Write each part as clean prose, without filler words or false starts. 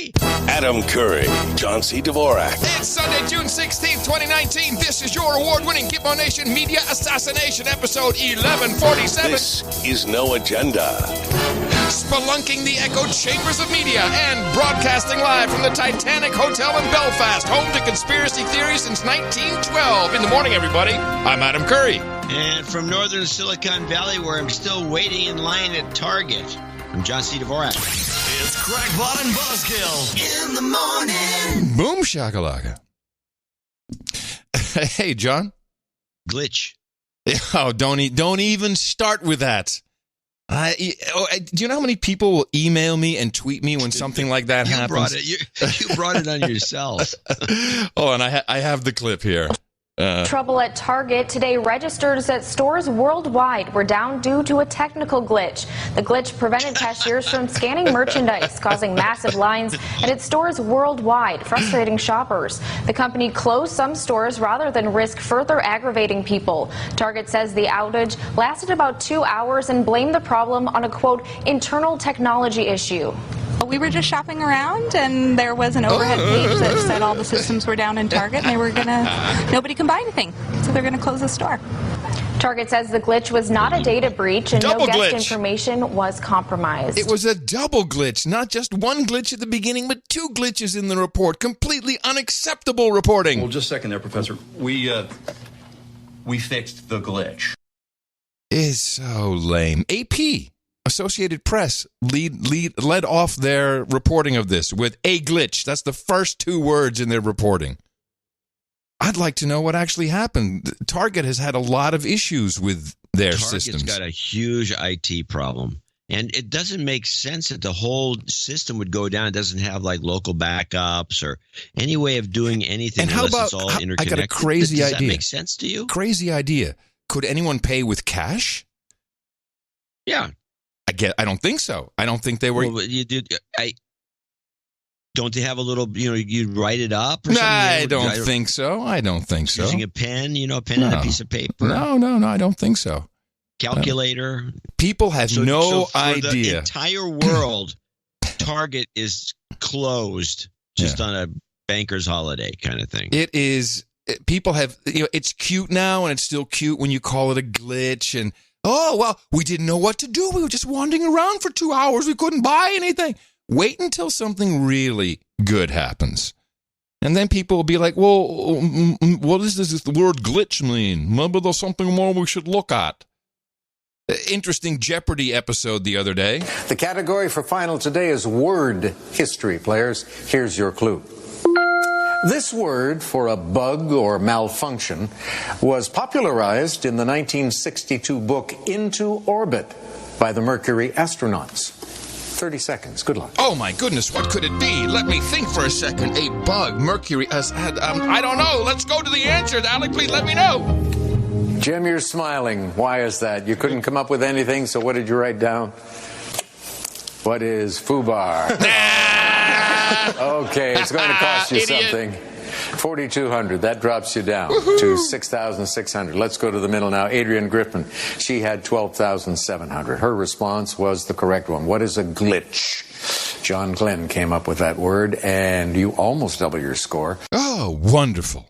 Curry. Adam Curry, John C. Dvorak. It's Sunday, June 16th, 2019. This is your award-winning Gitmo Nation Media Assassination, episode 1147. This is No Agenda. Spelunking the echo chambers of media and broadcasting live from the Titanic Hotel in Belfast, home to conspiracy theories since 1912. In the morning, everybody. I'm Adam Curry. And from northern Silicon Valley, where I'm still waiting in line at Target, I'm John C. Dvorak. It's Crackpot and Buzzkill in the morning. Boom shakalaka. Hey, John. Glitch. Oh, don't even start with that. Do you know how many people will email me and tweet me when something like that happens? You brought it on yourself. Oh, and I have the clip here. Trouble at Target today. Registers at stores worldwide were down due to a technical glitch. The glitch prevented cashiers from scanning merchandise, causing massive lines at its stores worldwide, frustrating shoppers. The company closed some stores rather than risk further aggravating people. Target says the outage lasted about 2 hours and blamed the problem on a, quote, internal technology issue. We were just shopping around, and there was an overhead page that said all the systems were down in Target, and nobody can buy anything, so they're gonna close the store. Target says the glitch was not a data breach and Double no guest glitch. information was compromised. It was a double glitch, not just one glitch at the beginning, but two glitches in the report. Completely unacceptable reporting. Well, just a second there, Professor. We fixed the glitch. It's so lame. AP, Associated Press, led off their reporting of this with a glitch. That's the first two words in their reporting. I'd like to know what actually happened. Target has had a lot of issues with their systems. Target's got a huge IT problem. And it doesn't make sense that the whole system would go down. It doesn't have like local backups or any way of doing anything and how unless about, it's all interconnected. I got a crazy idea. Does that make sense to you? Crazy idea. Could anyone pay with cash? Yeah. I don't think so. I don't think they were. Well, you did. Don't they have a little? You write it up. Or Nah, something? I don't think so. I don't think so. Using a pen, a pen and a piece of paper. No. I don't think so. Calculator. People have no for idea. The entire world, Target is closed just on a banker's holiday kind of thing. It is. People have. It's cute now, and it's still cute when you call it a glitch. And oh well, we didn't know what to do. We were just wandering around for 2 hours. We couldn't buy anything. Wait until something really good happens. And then people will be like, well, what does the word glitch mean? Maybe there's something more we should look at. Interesting Jeopardy episode the other day. The category for final today is word history, players. Here's your clue. This word for a bug or malfunction was popularized in the 1962 book Into Orbit by the Mercury astronauts. 30 seconds. Good luck. Oh, my goodness. What could it be? Let me think for a second. A bug. Mercury. I don't know. Let's go to the answer. Alec, please let me know. Jim, you're smiling. Why is that? You couldn't come up with anything, so what did you write down? What is FUBAR? Okay, it's going to cost you something. 4,200. That drops you down to 6,600. Let's go to the middle now. Adrian Griffin. She had 12,700. Her response was the correct one. What is a glitch? John Glenn came up with that word, and you almost double your score. Oh, wonderful.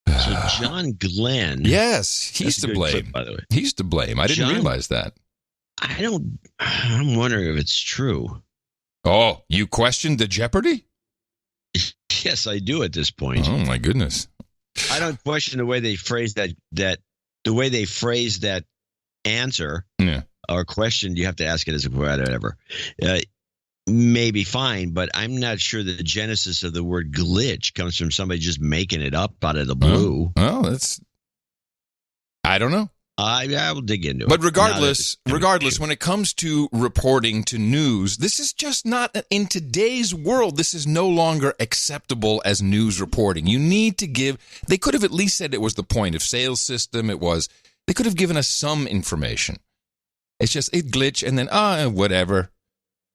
So John Glenn. Yes, he's to blame. Clip, by the way. He's to blame. I didn't realize that. I'm wondering if it's true. Oh, you questioned the Jeopardy? Yes, I do at this point. Oh my goodness! I don't question the way they phrase that answer or question. You have to ask it as a whatever. Maybe fine, but I'm not sure that the genesis of the word glitch comes from somebody just making it up out of the blue. I don't know. I will dig into it. But regardless, when it comes to reporting to news, this is just not, in today's world, this is no longer acceptable as news reporting. You need to give, they could have at least said it was the point of sale system. They could have given us some information. It's just a glitch and then, whatever.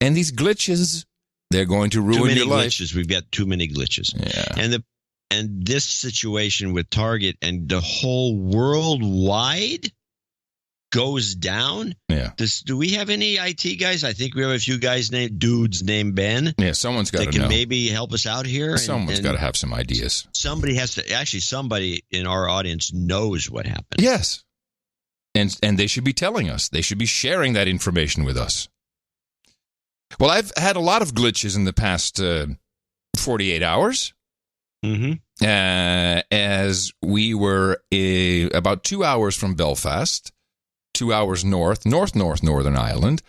And these glitches, they're going to ruin your life. Glitches. We've got too many glitches. Yeah. And this situation with Target and the whole worldwide, goes down. Yeah. Do we have any IT guys? I think we have a few guys named Ben. Yeah, someone's got to know. That can maybe help us out here. Someone's got to have some ideas. Somebody has to. Actually, somebody in our audience knows what happened. Yes. And they should be telling us. They should be sharing that information with us. Well, I've had a lot of glitches in the past 48 hours. Mm-hmm. As we were about 2 hours from Belfast, 2 hours Northern Ireland,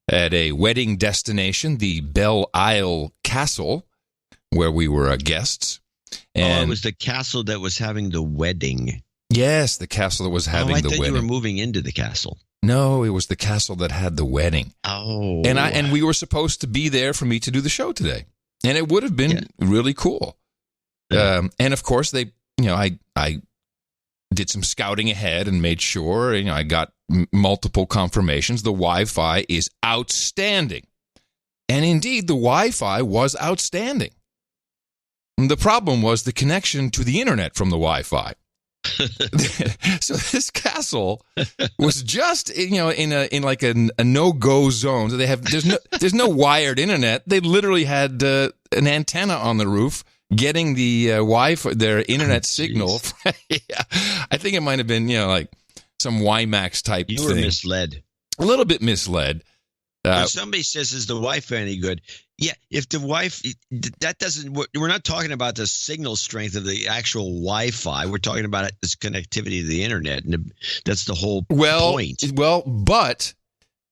at a wedding destination, the Belle Isle Castle, where we were guests. And it was the castle that was having the wedding. Yes, the castle that was having the wedding. I thought you were moving into the castle. No, it was the castle that had the wedding. Oh. And we were supposed to be there for me to do the show today. And it would have been really cool. And of course, I did some scouting ahead and made sure, I got multiple confirmations. The Wi-Fi is outstanding. And indeed, the Wi-Fi was outstanding. And the problem was the connection to the internet from the Wi-Fi. So this castle was just in like a no-go zone. So there's no wired internet. They literally had an antenna on the roof getting the Wi-Fi, their internet signal. Yeah, I think it might have been like some WiMAX type thing. You were misled. A little bit misled. When somebody says, "Is the Wi-Fi any good?" Yeah, if the Wi-Fi, that doesn't. We're not talking about the signal strength of the actual Wi-Fi. We're talking about this connectivity to the internet, and that's the whole point. Well, but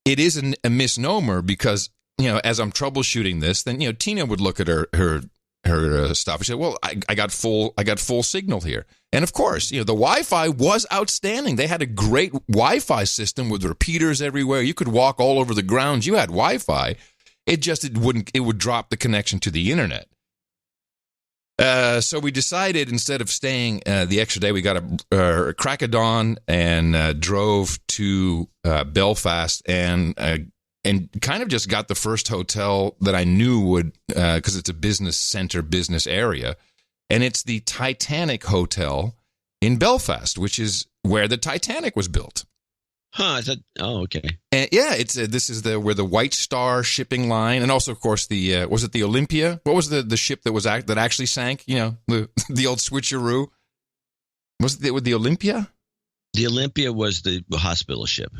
it is a misnomer because as I'm troubleshooting this, then Tina would look at her stuff and say, "Well, I got full signal here." And of course, the Wi-Fi was outstanding. They had a great Wi-Fi system with repeaters everywhere. You could walk all over the grounds. You had Wi-Fi. It would drop the connection to the internet. So we decided instead of staying the extra day, we got a crack of dawn and drove to Belfast and kind of just got the first hotel that I knew would, because it's a business center, business area. And it's the Titanic Hotel in Belfast, which is where the Titanic was built. Huh? Okay. And this is where the White Star shipping line, and also of course was it the Olympia? What was the ship that actually sank? The old switcheroo. Was it with the Olympia? The Olympia was the hospital ship.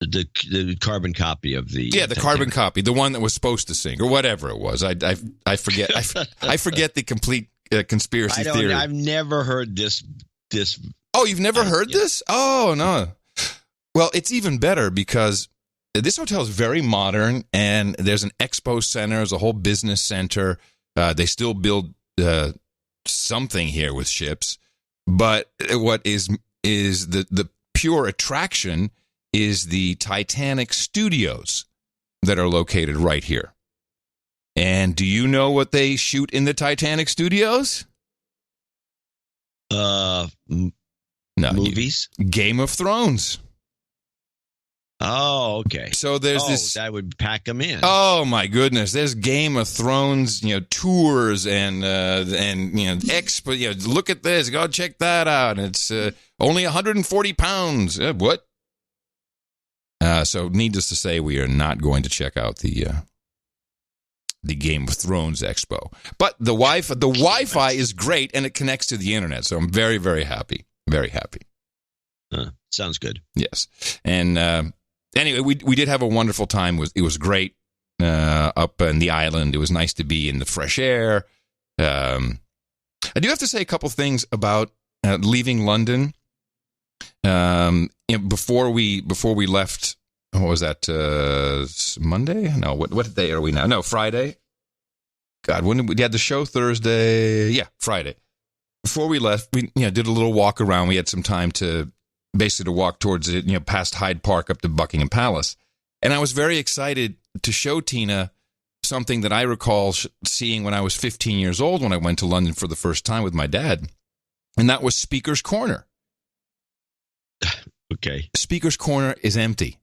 The carbon copy of the the carbon copy, the one that was supposed to sink or whatever it was. I forget. I forget the complete conspiracy theory. I've never heard this. Oh, you've never heard this? Oh no. Well, it's even better because this hotel is very modern, and there's an expo center, there's a whole business center. They still build something here with ships, but what is the pure attraction is the Titanic studios that are located right here. And do you know what they shoot in the Titanic studios? Movies? Game of Thrones. Oh, okay. So there's this. That would pack them in. Oh my goodness! There's Game of Thrones, tours and expo. Look at this. Go check that out. It's only 140 pounds. What? So needless to say, we are not going to check out the Game of Thrones expo. But the Wi-Fi is great, and it connects to the internet. So I'm very, very happy. Very happy. Sounds good. Yes. And anyway, we did have a wonderful time. It was great up in the island. It was nice to be in the fresh air. I do have to say a couple things about leaving London. Before we left, what was that? Monday? No, what day are we now? No, Friday. God, when we had the show Thursday? Yeah, Friday. Before we left, we did a little walk around. We had some time to walk towards it, past Hyde Park up to Buckingham Palace, and I was very excited to show Tina something that I recall seeing when I was 15 years old when I went to London for the first time with my dad, and that was Speaker's Corner. Okay. Speaker's Corner is empty.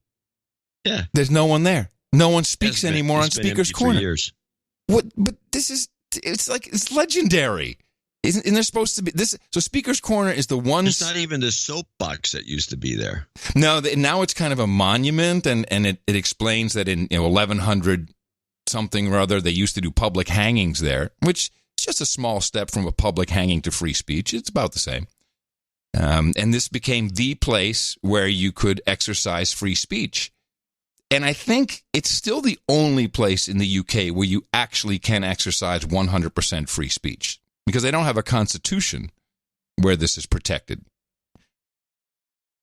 Yeah. There's no one there. No one speaks anymore on Speaker's Corner. For years. What? But it's legendary. Isn't there supposed to be this? So Speaker's Corner is the one. It's not even the soapbox that used to be there. No, now it's kind of a monument, and it explains that in 1100 something or other, they used to do public hangings there, which is just a small step from a public hanging to free speech. It's about the same. And this became the place where you could exercise free speech. And I think it's still the only place in the UK where you actually can exercise 100% free speech, because they don't have a constitution where this is protected,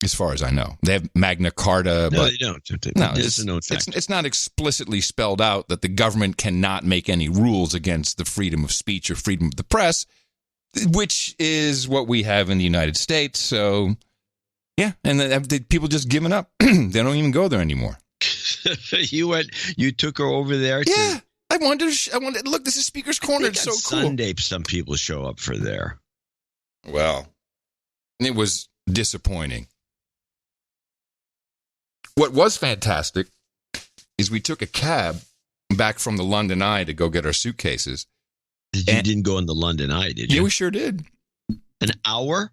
as far as I know. They have Magna Carta, No, but they don't. no, it's not explicitly spelled out that the government cannot make any rules against the freedom of speech or freedom of the press, which is what we have in the United States. So, yeah, and the people just giving up. They don't even go there anymore. You took her over there. Yeah, I wanted. Look, this is Speaker's Corner. It's so cool. Sunday, some people show up for there. Well, it was disappointing. What was fantastic is we took a cab back from the London Eye to go get our suitcases. You didn't go in the London Eye, did you? Yeah, we sure did. An hour?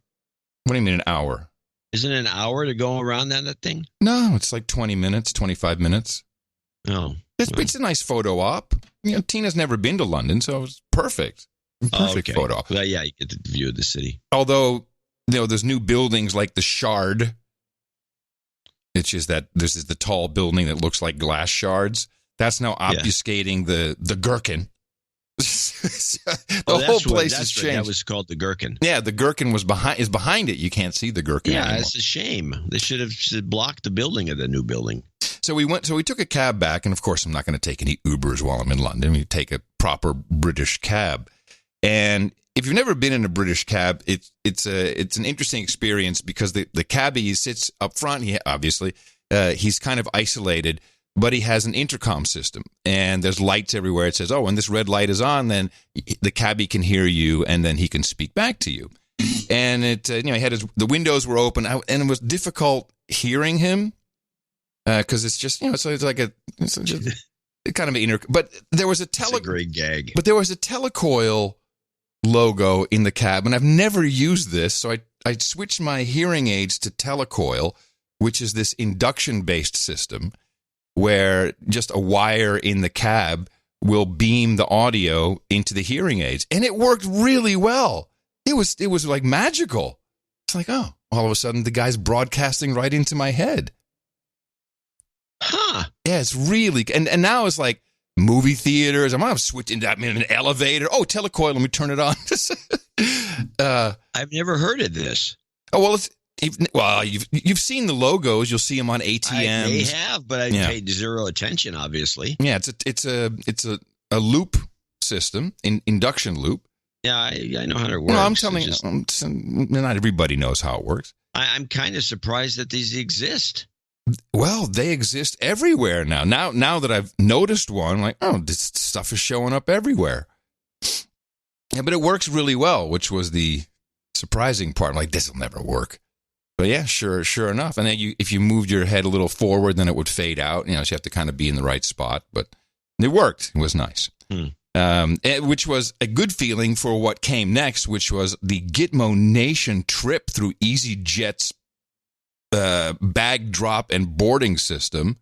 What do you mean an hour? Isn't it an hour to go around that thing? No, it's like 20 minutes, 25 minutes. Oh. It's a nice photo op. Tina's never been to London, so it was perfect. Perfect photo op. Well, yeah, you get the view of the city. Although, there's new buildings like the Shard. It's just that this is the tall building that looks like glass shards. That's now obfuscating the Gherkin. The whole place has changed. That was called the Gherkin. Yeah, the Gherkin is behind it. You can't see the Gherkin anymore. It's a shame. They should have blocked the building of the new building. So we took a cab back, and of course I'm not going to take any Ubers while I'm in London. We take a proper British cab. And if you've never been in a British cab, it's an interesting experience, because the cabbie sits up front. He's kind of isolated, but he has an intercom system, and there's lights everywhere. It says, when this red light is on, then the cabbie can hear you, and then he can speak back to you. And he had the windows were open, and it was difficult hearing him, because it's just it's like it's just kind of an but there was a a great gag. But there was a telecoil logo in the cab, and I've never used this, so I switched my hearing aids to telecoil, which is this induction-based system where just a wire in the cab will beam the audio into the hearing aids. And it worked really well. It was like magical. It's like, all of a sudden the guy's broadcasting right into my head. Huh. Yeah, it's really, and now it's like movie theaters. I'm switching that in an elevator. Oh, telecoil, let me turn it on. I've never heard of this. Oh, well, you've seen the logos. You'll see them on ATMs. I may have, but I paid zero attention, obviously. Yeah, it's a loop system, induction loop. Yeah, I know how it works. No, I'm telling you, not everybody knows how it works. I'm kind of surprised that these exist. Well, they exist everywhere now. Now that I've noticed one, I'm like, this stuff is showing up everywhere. Yeah, but it works really well, which was the surprising part. I'm like, this will never work. But yeah, sure enough. And then if you moved your head a little forward, then it would fade out. So you have to kind of be in the right spot. But it worked. It was nice. Which was a good feeling for what came next, which was the Gitmo Nation trip through EasyJet's bag drop and boarding system.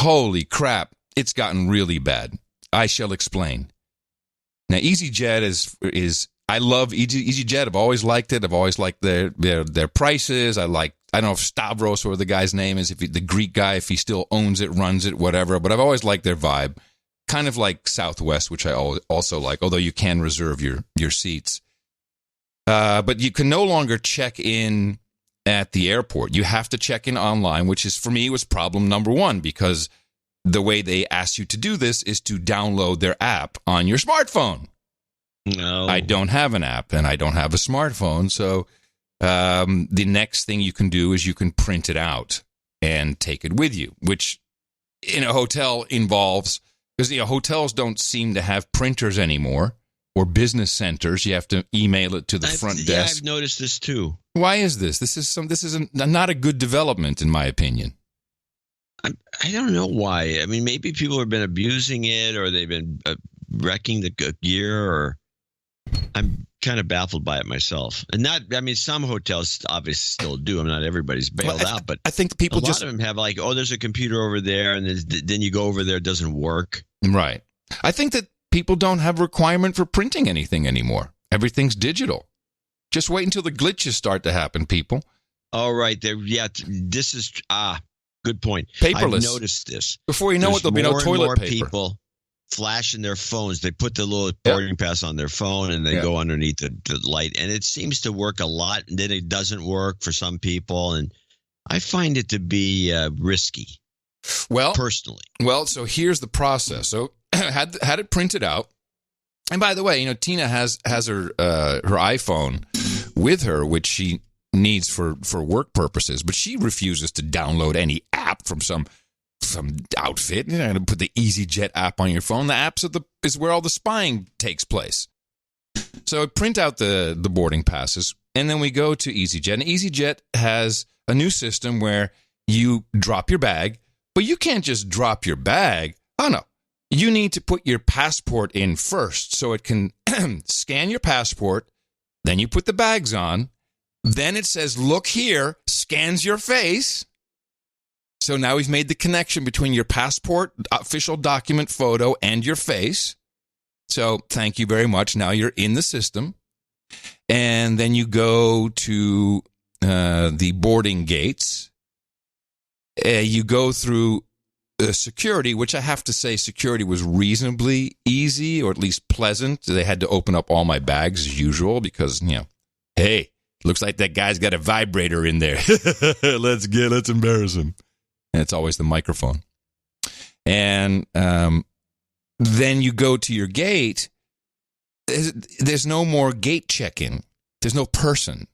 Holy crap. It's gotten really bad. I shall explain. Now, EasyJet is I love EasyJet. I've always liked it. I've always liked their prices. I don't know if Stavros or the guy's name is, the Greek guy, if he still owns it, runs it, whatever. But I've always liked their vibe. Kind of like Southwest, which I also like, although you can reserve your seats. But you can no longer check in at the airport. You have to check in online, which is, for me, was problem number one, because the way they ask you to do this is to download their app on your smartphone. No. I don't have an app, and I don't have a smartphone, so the next thing you can do is you can print it out and take it with you, which in a hotel involves, because hotels don't seem to have printers anymore, or business centers. You have to email it to the front desk. Yeah, I've noticed this too. Why is this? This is not a good development, in my opinion. I don't know why. I mean, maybe people have been abusing it, or they've been wrecking the gear, or I'm kind of baffled by it myself. And some hotels obviously still do them. Not everybody's bailed out, but I think people a lot of them have like, oh, there's a computer over there, and then you go over there, it doesn't work. Right. I think that people don't have a requirement for printing anything anymore. Everything's digital. Just wait until the glitches start to happen, people. All right. This is good point. Paperless. I've noticed this. Before you know it, there'll be no toilet paper. People flashing their phones. They put the little boarding pass on their phone, and they go underneath the light. And it seems to work a lot, and then it doesn't work for some people. And I find it to be risky. Well, personally. Well, so here's the process. So had it printed out. And by the way, Tina has her iPhone with her, which she needs for work purposes, but she refuses to download any app from some outfit. You're not going to put the EasyJet app on your phone. The apps is where all the spying takes place. So I print out the boarding passes, and then we go to EasyJet. And EasyJet has a new system where you drop your bag, but you can't just drop your bag. Oh, no. You need to put your passport in first so it can scan your passport. Then you put the bags on. Then it says, look here, scans your face. So now we've made the connection between your passport, official document photo, and your face. So thank you very much. Now you're in the system. And then you go to the boarding gates. You go through security, which I have to say security was reasonably easy, or at least pleasant. They had to open up all my bags as usual because, hey, looks like that guy's got a vibrator in there. Let's embarrass him. And it's always the microphone. And then you go to your gate. There's no more gate check-in. There's no person.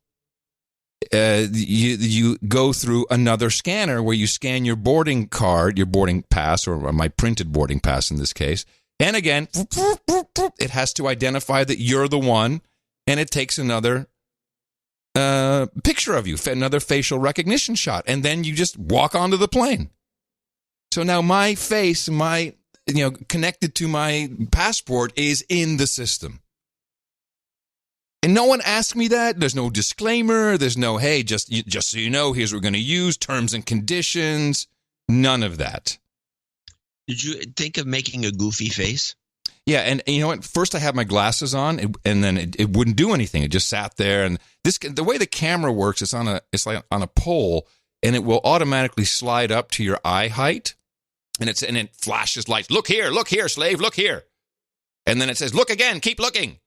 You go through another scanner where you scan your boarding card, your boarding pass, or my printed boarding pass in this case. And again, it has to identify that you're the one, and it takes another picture of you, another facial recognition shot, and then you just walk onto the plane. So now my face, connected to my passport is in the system. And no one asked me that. There's no disclaimer. There's no, hey, just so you know, here's what we're going to use, terms and conditions. None of that. Did you think of making a goofy face? Yeah, and you know what? First I had my glasses on, and then it wouldn't do anything. It just sat there. And the way the camera works, it's like on a pole, and it will automatically slide up to your eye height, and it flashes lights. Look here, slave, look here. And then it says, look again, keep looking.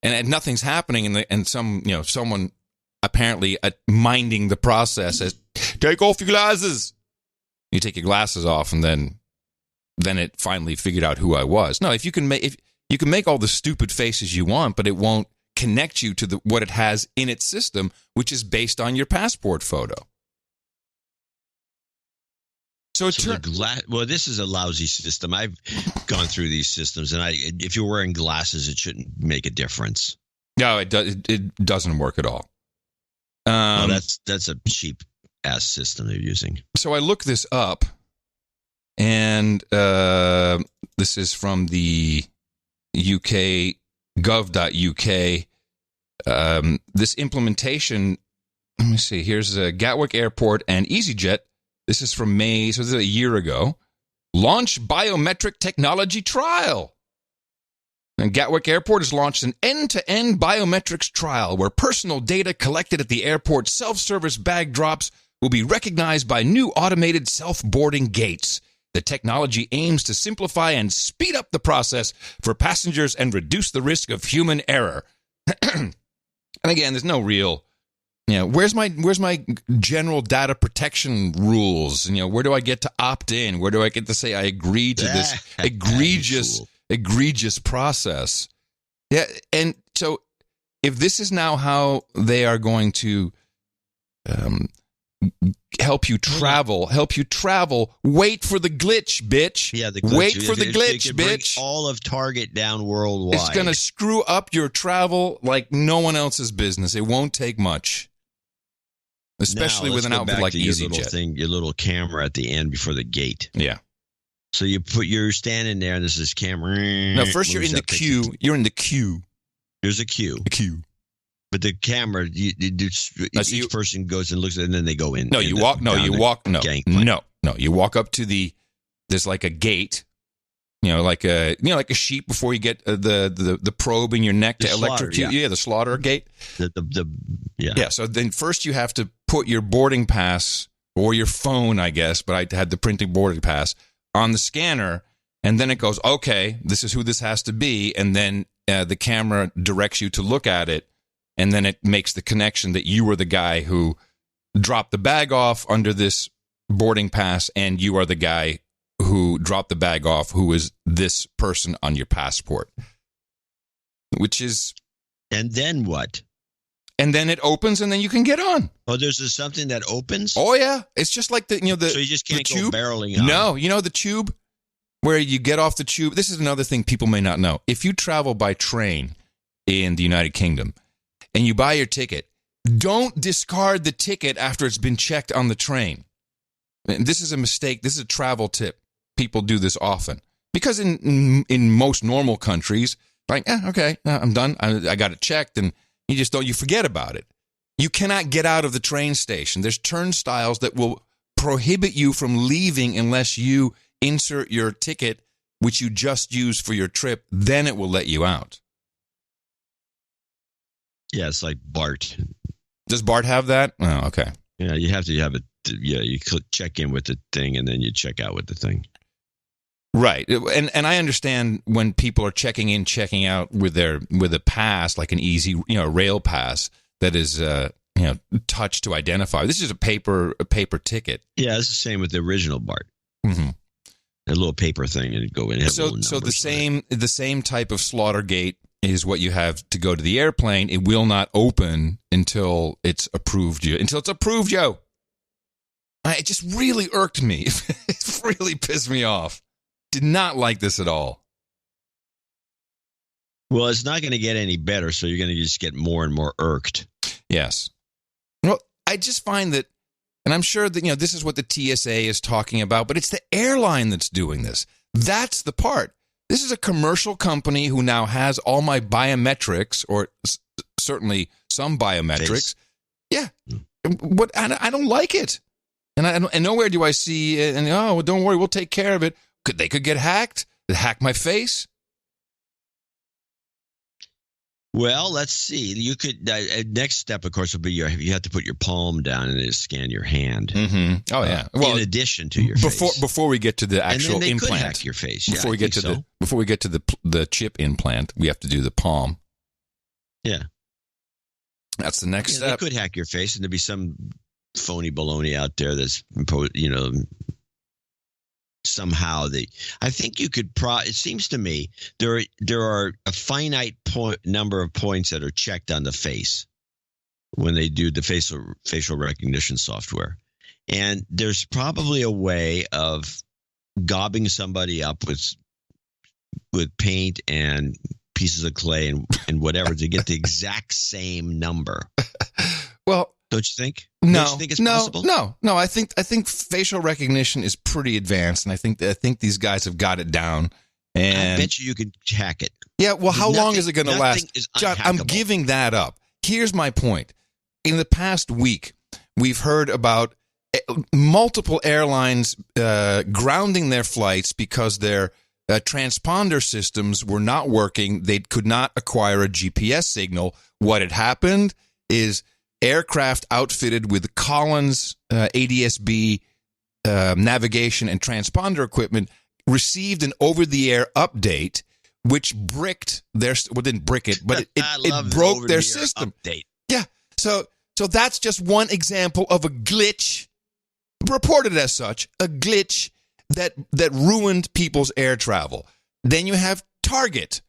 And nothing's happening, and someone apparently minding the process says, take off your glasses. You take your glasses off, and then it finally figured out who I was. No, if you can make all the stupid faces you want, but it won't connect you to what it has in its system, which is based on your passport photo. This is a lousy system. I've gone through these systems, and if you're wearing glasses, it shouldn't make a difference. No, it doesn't work at all. That's a cheap ass system they're using. So I looked this up, and this is from the UK gov.uk. This implementation. Let me see. Here's Gatwick Airport and EasyJet. This is from May, so this is a year ago. Launch biometric technology trial. And Gatwick Airport has launched an end-to-end biometrics trial where personal data collected at the airport's self-service bag drops will be recognized by new automated self-boarding gates. The technology aims to simplify and speed up the process for passengers and reduce the risk of human error. And again, there's no real... where's my general data protection rules? Where do I get to opt in? Where do I get to say I agree to this egregious process? Yeah, and so if this is now how they are going to help you travel, wait for the glitch, bitch. Yeah, the glitch. Wait for the glitch, bitch. All of Target down worldwide. It's going to screw up your travel like no one else's business. It won't take much. Especially with an outfit like EasyJet. Your little camera at the end before the gate. Yeah. So you're standing there, and there's this camera. No, first you're in the queue. You're in the queue. There's a queue. A queue. But the camera, each person goes and looks at it, and then they go in. No, you walk up to there's like a gate, like a sheep before you get the probe in your neck to electrocute you. Yeah, the slaughter gate. Yeah. So then first you have to put your boarding pass or your phone, I guess, but I had the printed boarding pass on the scanner, and then it goes, okay, this is who this has to be, and then the camera directs you to look at it, and then it makes the connection that you were the guy who dropped the bag off under this boarding pass, and you are the guy who dropped the bag off, who is this person on your passport. Which is... And then what? And then it opens, and then you can get on. Oh, there's something that opens? Oh, yeah. It's just like the So you just can't go barreling on? No, the tube where you get off the tube. This is another thing people may not know. If you travel by train in the United Kingdom and you buy your ticket, don't discard the ticket after it's been checked on the train. And this is a mistake. This is a travel tip. People do this often. Because in most normal countries, like, okay, I'm done. I got it checked, and you forget about it. You cannot get out of the train station. There's turnstiles that will prohibit you from leaving unless you insert your ticket, which you just used for your trip. Then it will let you out. Yeah, it's like BART. Does BART have that? Oh, okay. Yeah, you have to have it. Yeah, you check in with the thing, and then you check out with the thing. Right, and I understand when people are checking in, checking out with a pass, like an easy, rail pass that is, touch to identify. This is a paper ticket. Yeah, it's the same with the original BART. Mm-hmm. A little paper thing, and go in. So the same type of slaughter gate is what you have to go to the airplane. It will not open until it's approved. Joe. It just really irked me. It really pissed me off. Did not like this at all. Well, it's not going to get any better, so you're going to just get more and more irked. Yes. Well, I just find that, and I'm sure that, this is what the TSA is talking about, but it's the airline that's doing this. That's the part. This is a commercial company who now has all my biometrics, or certainly some biometrics. Face. Yeah. But I don't like it. And nowhere do I see it. And, well, don't worry, we'll take care of it. They could get hacked. Hack my face. Well, let's see. You could next step, of course, would be you have to put your palm down and then scan your hand. Mm-hmm. Oh yeah. Well, in addition to your face. Before we get to the actual and then they implant, could hack your face. Before we get to the chip implant, we have to do the palm. Yeah, that's the next step. They could hack your face, and there'd be some phony baloney out there that's somehow I think you could it seems to me there are a finite number of points that are checked on the face when they do the facial recognition software, and there's probably a way of gobbing somebody up with paint and pieces of clay and whatever to get the exact same number. Well, don't you think? No, don't you think it's possible? No. I think facial recognition is pretty advanced, and I think these guys have got it down. And I bet you could hack it. Yeah. Well, how long is it going to last? John, I'm giving that up. Here's my point. In the past week, we've heard about multiple airlines grounding their flights because their transponder systems were not working. They could not acquire a GPS signal. What had happened is aircraft outfitted with Collins ADS-B navigation and transponder equipment received an over-the-air update, which bricked their didn't brick it, but it broke their system. Update. Yeah, so that's just one example of a glitch, reported as such, a glitch that ruined people's air travel. Then you have Target.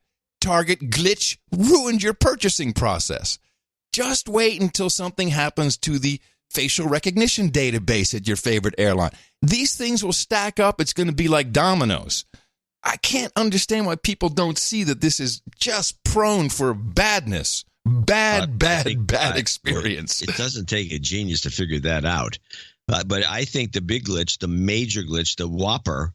Target glitch ruined your purchasing process. Just wait until something happens to the facial recognition database at your favorite airline. These things will stack up. It's going to be like dominoes. I can't understand why people don't see that this is just prone for badness. Bad experience. It doesn't take a genius to figure that out. But I think the big glitch, the major glitch, the whopper,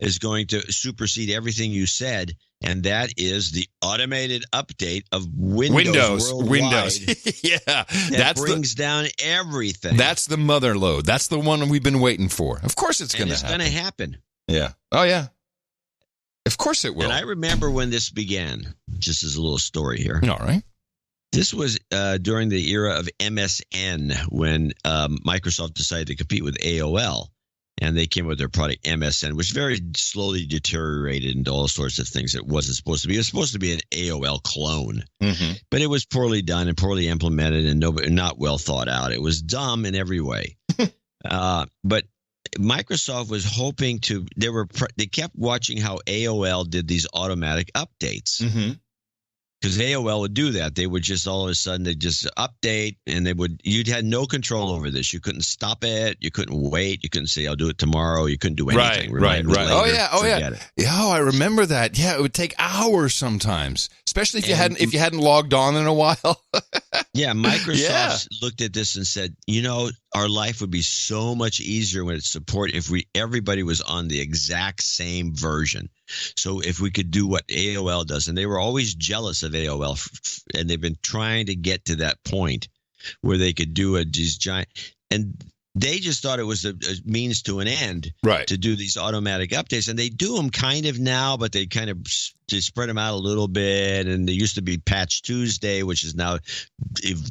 is going to supersede everything you said, and that is the automated update of Windows worldwide. Windows. Yeah. That brings down everything. That's the mother load. That's the one we've been waiting for. Of course it's going to happen. It's going to happen. Yeah. Oh, yeah. Of course it will. And I remember when this began, just as a little story here. All right. This was during the era of MSN when Microsoft decided to compete with AOL. And they came with their product MSN, which very slowly deteriorated into all sorts of things it wasn't supposed to be. It was supposed to be an AOL clone. But it was poorly done and poorly implemented and not well thought out. It was dumb in every way. But Microsoft was hoping to – they kept watching how AOL did these automatic updates. Because AOL would do that. They would just all of a sudden they just update, and you'd had no control over this. You couldn't stop it. You couldn't wait. You couldn't say I'll do it tomorrow. You couldn't do anything. Right. Oh yeah. Oh, I remember that. Yeah, it would take hours sometimes, especially if you hadn't logged on in a while. Yeah, Microsoft looked at this and said, our life would be so much easier when it's support if everybody was on the exact same version. So if we could do what AOL does, and they were always jealous of AOL, and they've been trying to get to that point where they could do these giant, and they just thought it was a means to an end, right, to do these automatic updates. And they do them kind of now, but they kind of spread them out a little bit. And there used to be Patch Tuesday, which is now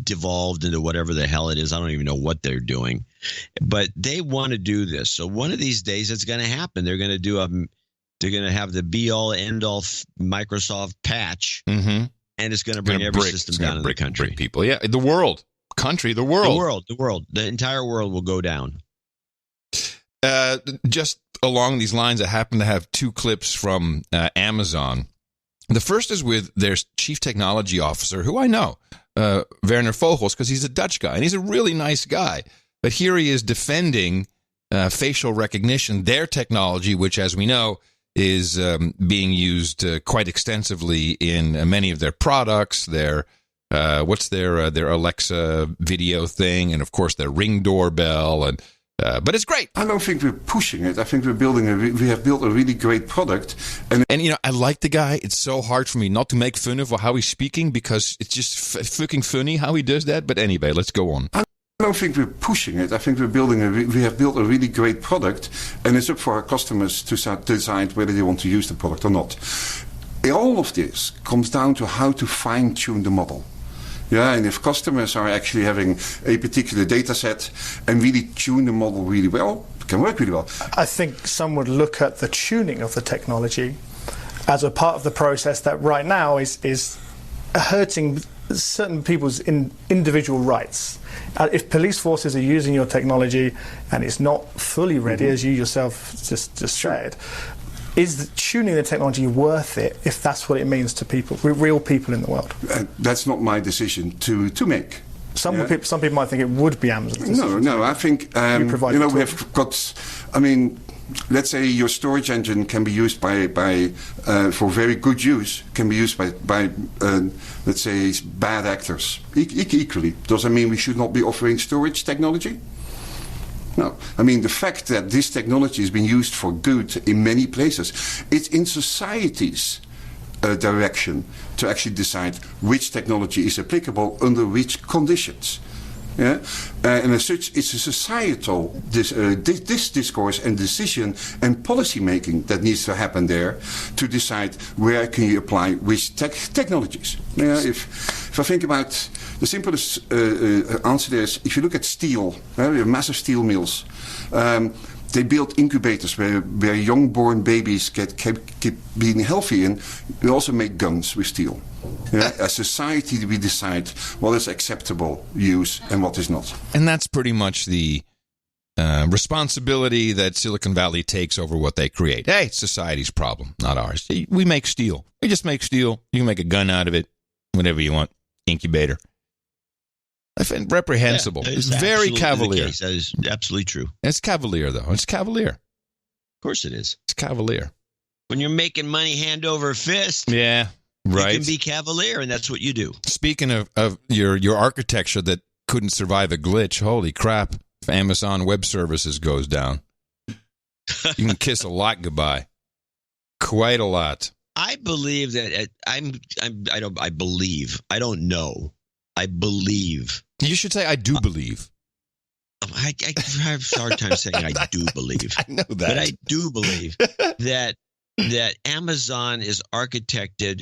devolved into whatever the hell it is. I don't even know what they're doing, but they want to do this. So one of these days it's going to happen. They're going to do they're going to have the be-all, end-all Microsoft patch, and it's going to bring every system down in the country. Break people, yeah, the world. Country, the world. The entire world will go down. Just along these lines, I happen to have two clips from Amazon. The first is with their chief technology officer, who I know, Werner Vogels, because he's a Dutch guy, and he's a really nice guy. But here he is defending facial recognition, their technology, which, as we know, is being used quite extensively in many of their products, their Alexa video thing, and of course their Ring doorbell, and but it's great. I don't think we're pushing it. I think we have built a really great product, and I like the guy. It's so hard for me not to make fun of how he's speaking because it's just fucking funny how he does that. But anyway, let's go on. I don't think we're pushing it. I think we have built a really great product, and it's up for our customers to decide whether they want to use the product or not. All of this comes down to how to fine-tune the model. Yeah, and if customers are actually having a particular data set and really tune the model really well, it can work really well. I think some would look at the tuning of the technology as a part of the process that right now is hurting certain people's individual rights. If police forces are using your technology and it's not fully ready, as you yourself just said, is tuning the technology worth it if that's what it means to people, real people in the world? That's not my decision to make. Some people might think it would be Amazon's decision. No. I think we have got. I mean, let's say your storage engine can be used for very good use. Can be used by let's say bad actors equally. Does that mean we should not be offering storage technology? No. I mean, the fact that this technology is being used for good in many places, it's in society's direction to actually decide which technology is applicable under which conditions. Yeah? And as such, it's a societal this discourse and decision and policy making that needs to happen there to decide where can you apply which technologies. Yeah? If I think about the simplest answer there is, if you look at steel, we have massive steel mills. They build incubators where young-born babies keep being healthy, and we also make guns with steel. Yeah? As society, we decide what is acceptable use and what is not. And that's pretty much the responsibility that Silicon Valley takes over what they create. Hey, it's society's problem, not ours. We make steel. We just make steel. You can make a gun out of it, whatever you want. Incubator. I find reprehensible. Yeah, it's very cavalier. That is absolutely true. It's cavalier, though. It's cavalier. Of course it is. It's cavalier. When you're making money hand over fist, yeah, right. You can be cavalier, and that's what you do. Speaking of your architecture that couldn't survive a glitch, holy crap. if Amazon Web Services goes down. You can kiss a lot goodbye. Quite a lot. I believe that I don't know. I believe. You should say I do believe. I have a hard time saying I do believe. I know that. But I do believe that Amazon is architected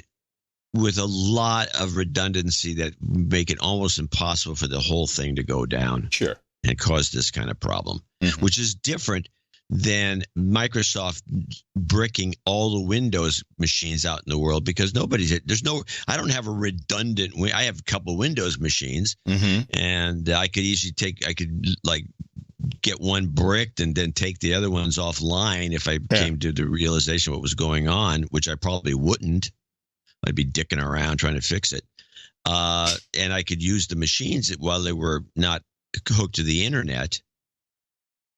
with a lot of redundancy that make it almost impossible for the whole thing to go down. Sure. And cause this kind of problem, which is different than Microsoft bricking all the Windows machines out in the world, because I don't have a redundant, I have a couple Windows machines, and I could easily get one bricked and then take the other ones offline if I came to the realization what was going on, which I probably wouldn't. I'd be dicking around trying to fix it. And I could use the machines while they were not hooked to the internet.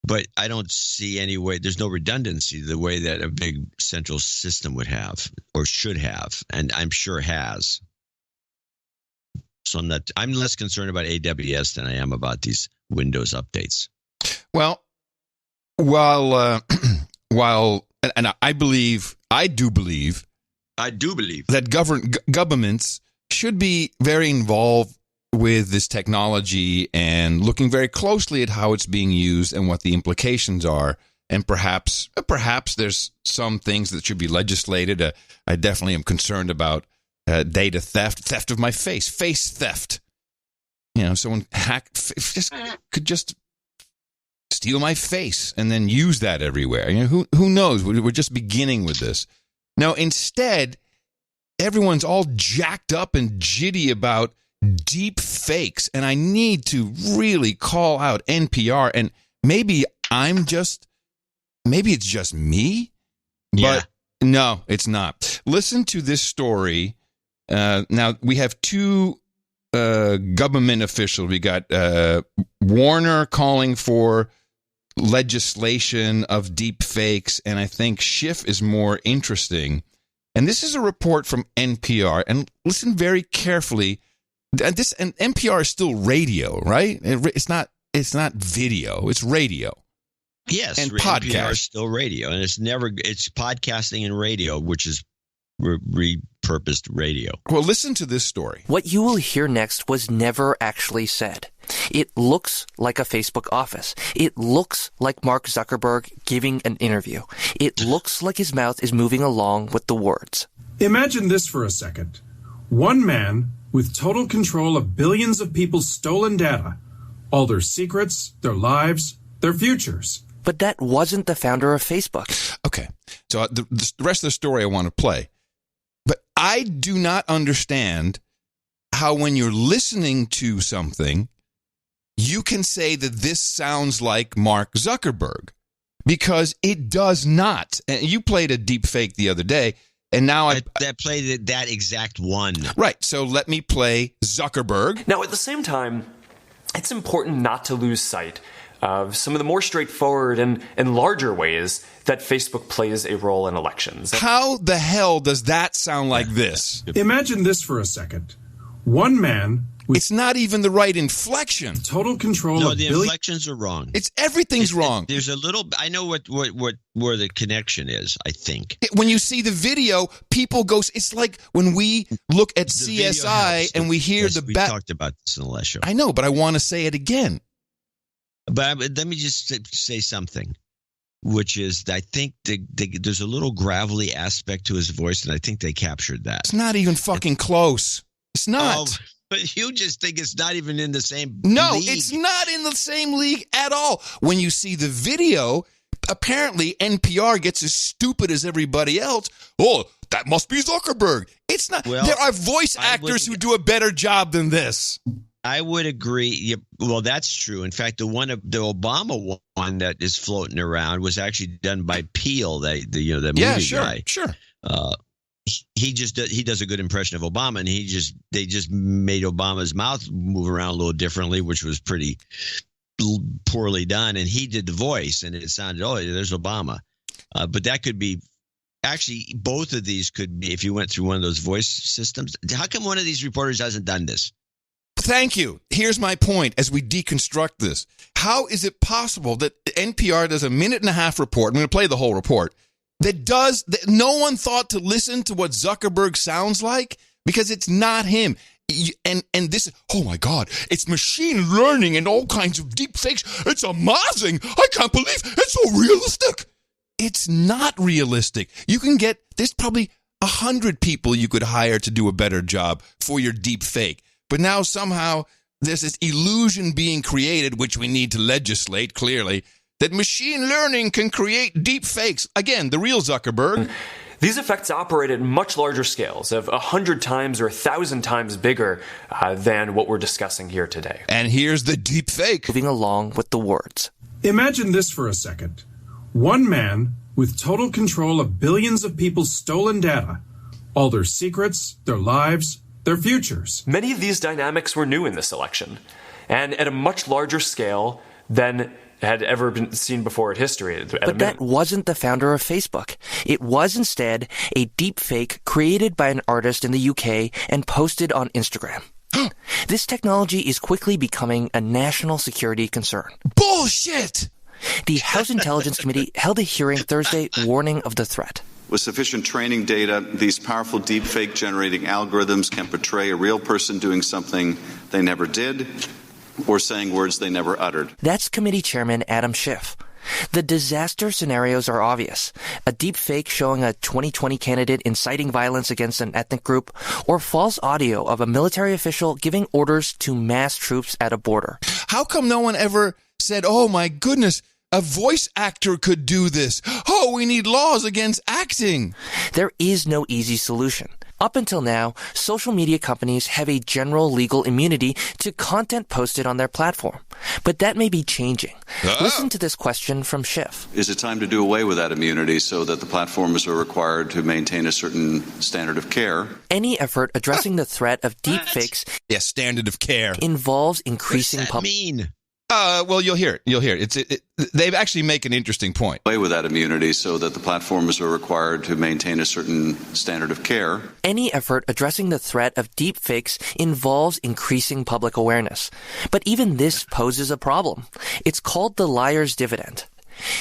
But I don't see any way. There's no redundancy the way that a big central system would have or should have, and I'm sure has. So I'm less concerned about AWS than I am about these Windows updates. Well, while I do believe that governments should be very involved with this technology and looking very closely at how it's being used and what the implications are. And perhaps there's some things that should be legislated. I definitely am concerned about data theft of my face theft. Someone could just steal my face and then use that everywhere. Who knows? We're just beginning with this. Now, instead, everyone's all jacked up and jitty about deep fakes, and I need to really call out NPR. And maybe it's just me, but no, it's not. Listen to this story. Now we have two government officials. We got Warner calling for legislation of deep fakes, and I think Schiff is more interesting. And this is a report from NPR, and listen very carefully. And NPR is still radio, right? It's not video. It's radio. Yes, and podcast. podcast. NPR is still radio, and it's podcasting and radio, which is repurposed radio. Well, listen to this story. What you will hear next was never actually said. It looks like a Facebook office. It looks like Mark Zuckerberg giving an interview. It looks like his mouth is moving along with the words. Imagine this for a second. One man with total control of billions of people's stolen data, all their secrets, their lives, their futures. But that wasn't the founder of Facebook. Okay, so the rest of the story I want to play. But I do not understand how when you're listening to something, you can say that this sounds like Mark Zuckerberg, because it does not. And you played a deep fake the other day. And now I played that exact one. Right. So let me play Zuckerberg. Now, at the same time, it's important not to lose sight of some of the more straightforward and larger ways that Facebook plays a role in elections. How the hell does that sound like this? Imagine this for a second. One man with it's not even the right inflection. Total control No, of the inflections are wrong. Everything's wrong. There's a little. I know where the connection is. I think when you see the video, people go. It's like when we look at CSI and we hear we talked about this in the last show. I know, but I want to say it again. But let me just say something, which is I think there's a little gravelly aspect to his voice, and I think they captured that. It's not even fucking close. It's not. Oh, but you just think it's not even in the same No, league. It's not in the same league at all. When you see the video, apparently NPR gets as stupid as everybody else. Oh, that must be Zuckerberg. It's not. Well, there are voice actors who do a better job than this. I would agree. Well, that's true. In fact, the Obama one that is floating around was actually done by Peel, the movie guy. Sure. He does a good impression of Obama, and they just made Obama's mouth move around a little differently, which was pretty poorly done. And he did the voice, and it sounded, there's Obama. But that could be actually both of these could be if you went through one of those voice systems. How come one of these reporters hasn't done this? Thank you. Here's my point as we deconstruct this. How is it possible that NPR does a 1.5-minute report? I'm going to play the whole report. That no one thought to listen to what Zuckerberg sounds like because it's not him. And this, oh my God, it's machine learning and all kinds of deep fakes. It's amazing. I can't believe it's so realistic. It's not realistic. You can there's probably 100 people you could hire to do a better job for your deep fake. But now somehow there's this illusion being created, which we need to legislate clearly, that machine learning can create deep fakes. Again, the real Zuckerberg. These effects operate at much larger scales, of 100 times or 1,000 times bigger than what we're discussing here today. And here's the deep fake. Moving along with the words. Imagine this for a second. One man with total control of billions of people's stolen data, all their secrets, their lives, their futures. Many of these dynamics were new in this election, and at a much larger scale than had ever been seen before in history. But that wasn't the founder of Facebook. It was instead a deep fake created by an artist in the UK and posted on Instagram. This technology is quickly becoming a national security concern. Bullshit! The House Intelligence Committee held a hearing Thursday warning of the threat. With sufficient training data, these powerful deepfake generating algorithms can portray a real person doing something they never did or saying words they never uttered. That's Committee Chairman Adam Schiff. The disaster scenarios are obvious. A deep fake showing a 2020 candidate inciting violence against an ethnic group, or false audio of a military official giving orders to mass troops at a border. How come no one ever said, oh my goodness, a voice actor could do this? Oh, we need laws against acting. There is no easy solution. Up until now, social media companies have a general legal immunity to content posted on their platform. But that may be changing. Listen to this question from Schiff. Is it time to do away with that immunity so that the platforms are required to maintain a certain standard of care? Any effort addressing the threat of deepfakes standard of care involves increasing public. mean? Well, you'll hear it. They actually make an interesting point. Away with that immunity so that the platforms are required to maintain a certain standard of care. Any effort addressing the threat of deepfakes involves increasing public awareness. But even this poses a problem. It's called the liar's dividend.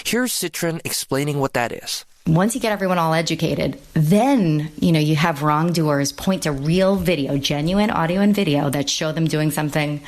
Here's Citron explaining what that is. Once you get everyone all educated, then, you have wrongdoers point to real video, genuine audio and video that show them doing something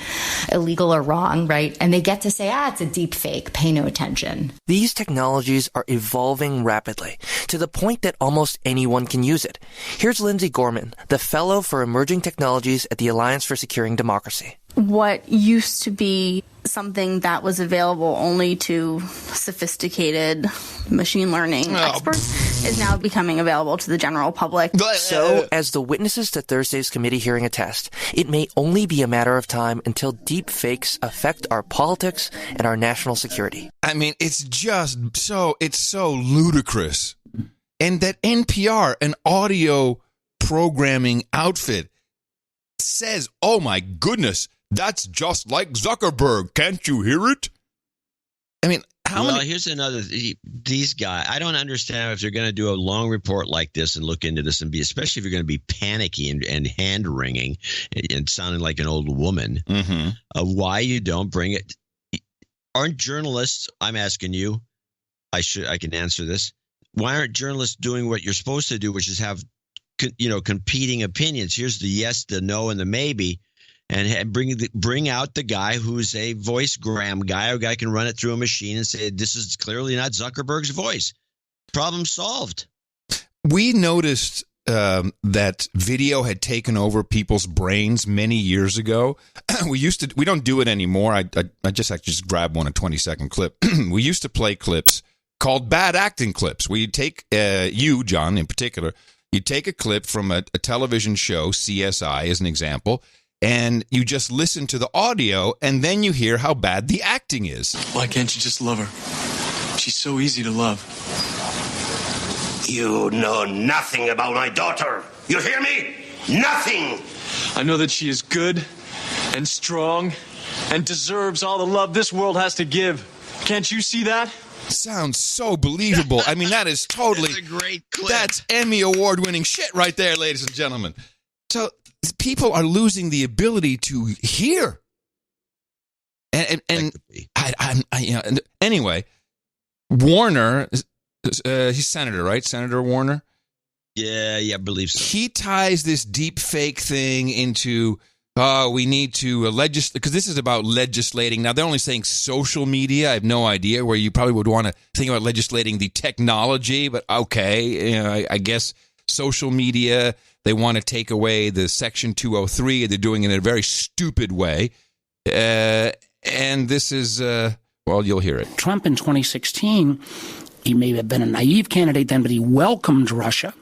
illegal or wrong, right? And they get to say, it's a deep fake, pay no attention. These technologies are evolving rapidly to the point that almost anyone can use it. Here's Lindsay Gorman, the Fellow for Emerging Technologies at the Alliance for Securing Democracy. What used to be something that was available only to sophisticated machine learning experts is now becoming available to the general public. So, as the witnesses to Thursday's committee hearing attest, it may only be a matter of time until deep fakes affect our politics and our national security. I mean, it's so ludicrous. And that NPR, an audio programming outfit, says, oh my goodness, that's just like Zuckerberg. Can't you hear it? I mean, here's another. These guys, I don't understand if they're going to do a long report like this and look into this and especially if you're going to be panicky and hand wringing and sounding like an old woman. Why you don't bring it? Aren't journalists? I'm asking you. I can answer this. Why aren't journalists doing what you're supposed to do, which is have competing opinions? Here's the yes, the no, and the maybe. And bring out the guy who's a voicegram guy. A guy can run it through a machine and say, this is clearly not Zuckerberg's voice. Problem solved. We noticed that video had taken over people's brains many years ago. We don't do it anymore. I just grabbed a 20-second clip. We used to play clips called bad acting clips. We take, you, John, in particular, you take a clip from a television show, CSI as an example, and you just listen to the audio, and then you hear how bad the acting is. Why can't you just love her? She's so easy to love. You know nothing about my daughter. You hear me? Nothing. I know that she is good and strong and deserves all the love this world has to give. Can't you see that? Sounds so believable. I mean, that is totally... That's a great clip. That's Emmy Award-winning shit right there, ladies and gentlemen. So people are losing the ability to hear. Anyway, Warner, he's senator, right? Senator Warner? Yeah, I believe so. He ties this deep fake thing into, we need to legislate, because this is about legislating. Now, they're only saying social media. I have no idea where you probably would want to think about legislating the technology, but okay, I guess social media, they want to take away the Section 203. They're doing it in a very stupid way. And this is, well, you'll hear it. Trump in 2016, he may have been a naive candidate then, but he welcomed Russia.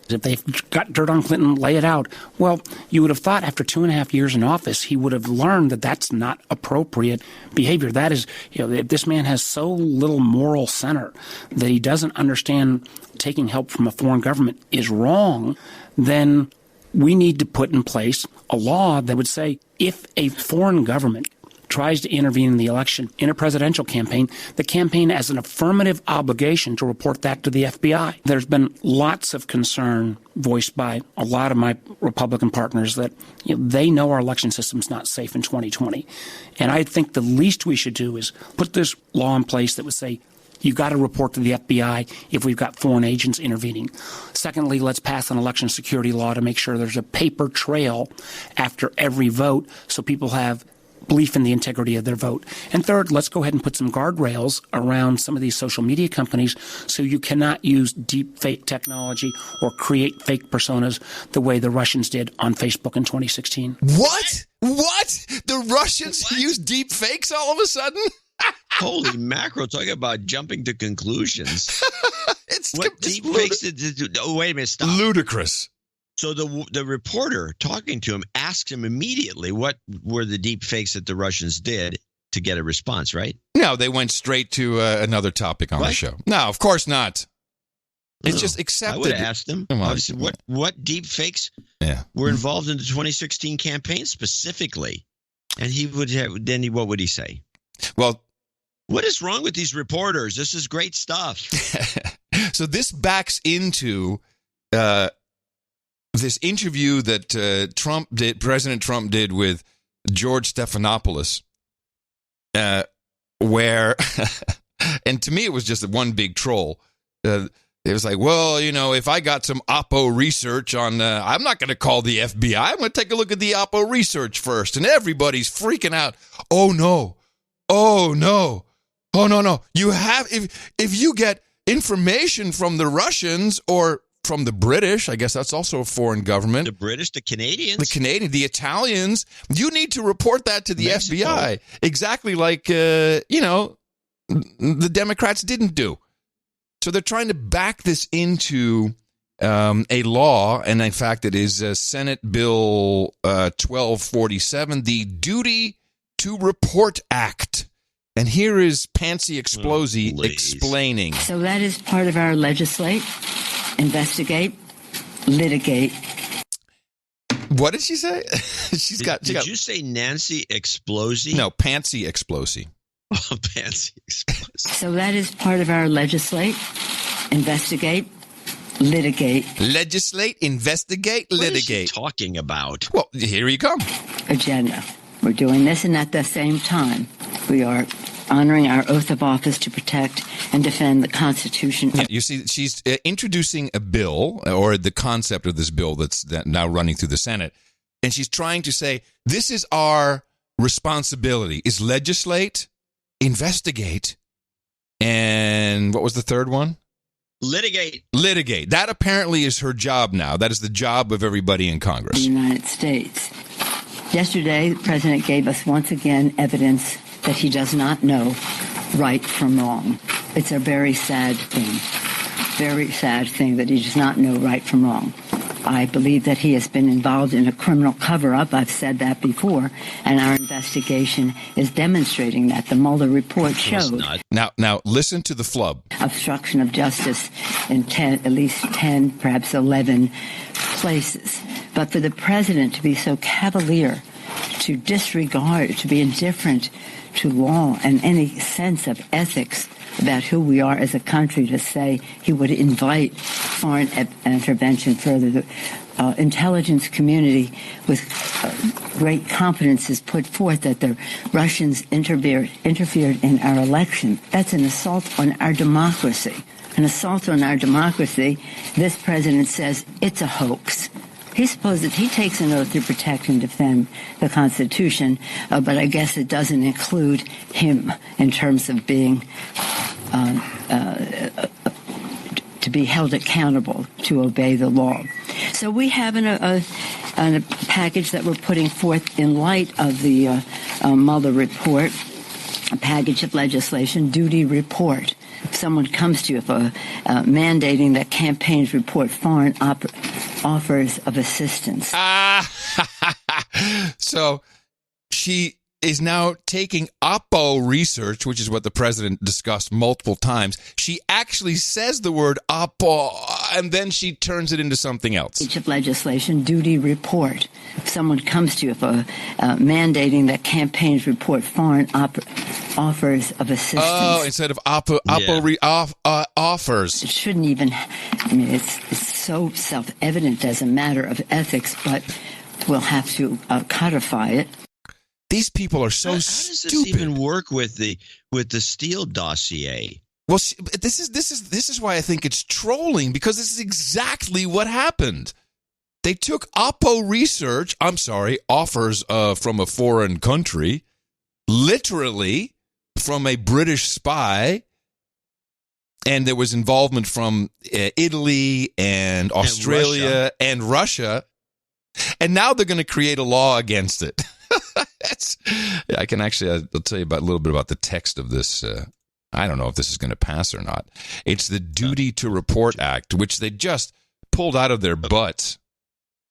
If they got dirt on Clinton, lay it out. Well, you would have thought after 2.5 years in office, he would have learned that that's not appropriate behavior. That is, if this man has so little moral center that he doesn't understand taking help from a foreign government is wrong, then we need to put in place a law that would say if a foreign government tries to intervene in the election in a presidential campaign, the campaign has an affirmative obligation to report that to the FBI. There's been lots of concern voiced by a lot of my Republican partners that they know our election system's not safe in 2020. And I think the least we should do is put this law in place that would say, you got to report to the FBI if we've got foreign agents intervening. Secondly, let's pass an election security law to make sure there's a paper trail after every vote so people have belief in the integrity of their vote. And third, let's go ahead and put some guardrails around some of these social media companies so you cannot use deep fake technology or create fake personas the way the Russians did on Facebook in 2016. What? The Russians use deep fakes all of a sudden? Holy mackerel, talking about jumping to conclusions. What deep fakes did oh, wait a minute, stop. Ludicrous. So the reporter talking to him asked him immediately what were the deep fakes that the Russians did to get a response, right? No, they went straight to another topic on the show. No, of course not. It's just accepted. I would have asked him. I said, what deep fakes were involved in the 2016 campaign specifically? And he would have, what would he say? Well, what is wrong with these reporters? This is great stuff. So this backs into this interview that President Trump did with George Stephanopoulos, where, and to me it was just one big troll. It was like, well, if I got some Oppo research on, I'm not going to call the FBI. I'm going to take a look at the Oppo research first. And everybody's freaking out. Oh, no. You have, if you get information from the Russians or from the British, I guess that's also a foreign government. The British, the Canadians. The Italians. You need to report that to the Mexico. FBI. Exactly like, the Democrats didn't do. So they're trying to back this into a law, and in fact it is Senate Bill 1247, the Duty to Report Act. And here is Pansy Explosi explaining. So that is part of our legislate, investigate, litigate. What did she say? Did you say Nancy Explosi? No, Pansy Explosi. Oh, Pansy Explosi. So that is part of our legislate, investigate, litigate. Legislate, investigate, litigate. What is she talking about? Well, here you come. Agenda. We're doing this, and at the same time, we are honoring our oath of office to protect and defend the Constitution. Yeah, you see, she's introducing a bill, or the concept of this bill that's now running through the Senate, and she's trying to say, this is our responsibility, is legislate, investigate, and what was the third one? Litigate. Litigate. That apparently is her job now. That is the job of everybody in Congress. The United States. Yesterday, the President gave us once again evidence that he does not know right from wrong. It's a very sad thing that he does not know right from wrong. I believe that he has been involved in a criminal cover-up. I've said that before, and our investigation is demonstrating that. The Mueller report shows. Now, listen to the flub. Obstruction of justice in at least 10, perhaps 11 places. But for the president to be so cavalier, to disregard, to be indifferent to law and any sense of ethics about who we are as a country to say he would invite foreign intervention further. The intelligence community with great confidence has put forth that the Russians interfered in our election. That's an assault on our democracy. An assault on our democracy. This president says it's a hoax. He takes an oath to protect and defend the Constitution, but I guess it doesn't include him in terms of being to be held accountable to obey the law. So we have a package that we're putting forth in light of the Mueller report, a package of legislation, duty report. If someone comes to you mandating that campaigns report foreign offers of assistance. So she is now taking Oppo research, which is what the president discussed multiple times. She actually says the word Oppo, and then she turns it into something else. Package of legislation, duty report. If someone comes to you mandating that campaigns report foreign offers of assistance. Oh, instead of offers. It shouldn't even, it's so self-evident as a matter of ethics, but we'll have to codify it. These people are so How stupid. does this even work with the Steele dossier? Well, this is why I think it's trolling, because this is exactly what happened. They took Oppo research, offers from a foreign country, literally from a British spy, and there was involvement from Italy and Australia and Russia, and now they're going to create a law against it. I can actually, I'll tell you a little bit about the text of this. I don't know if this is going to pass or not. It's the Duty to Report Act, which they just pulled out of their butts.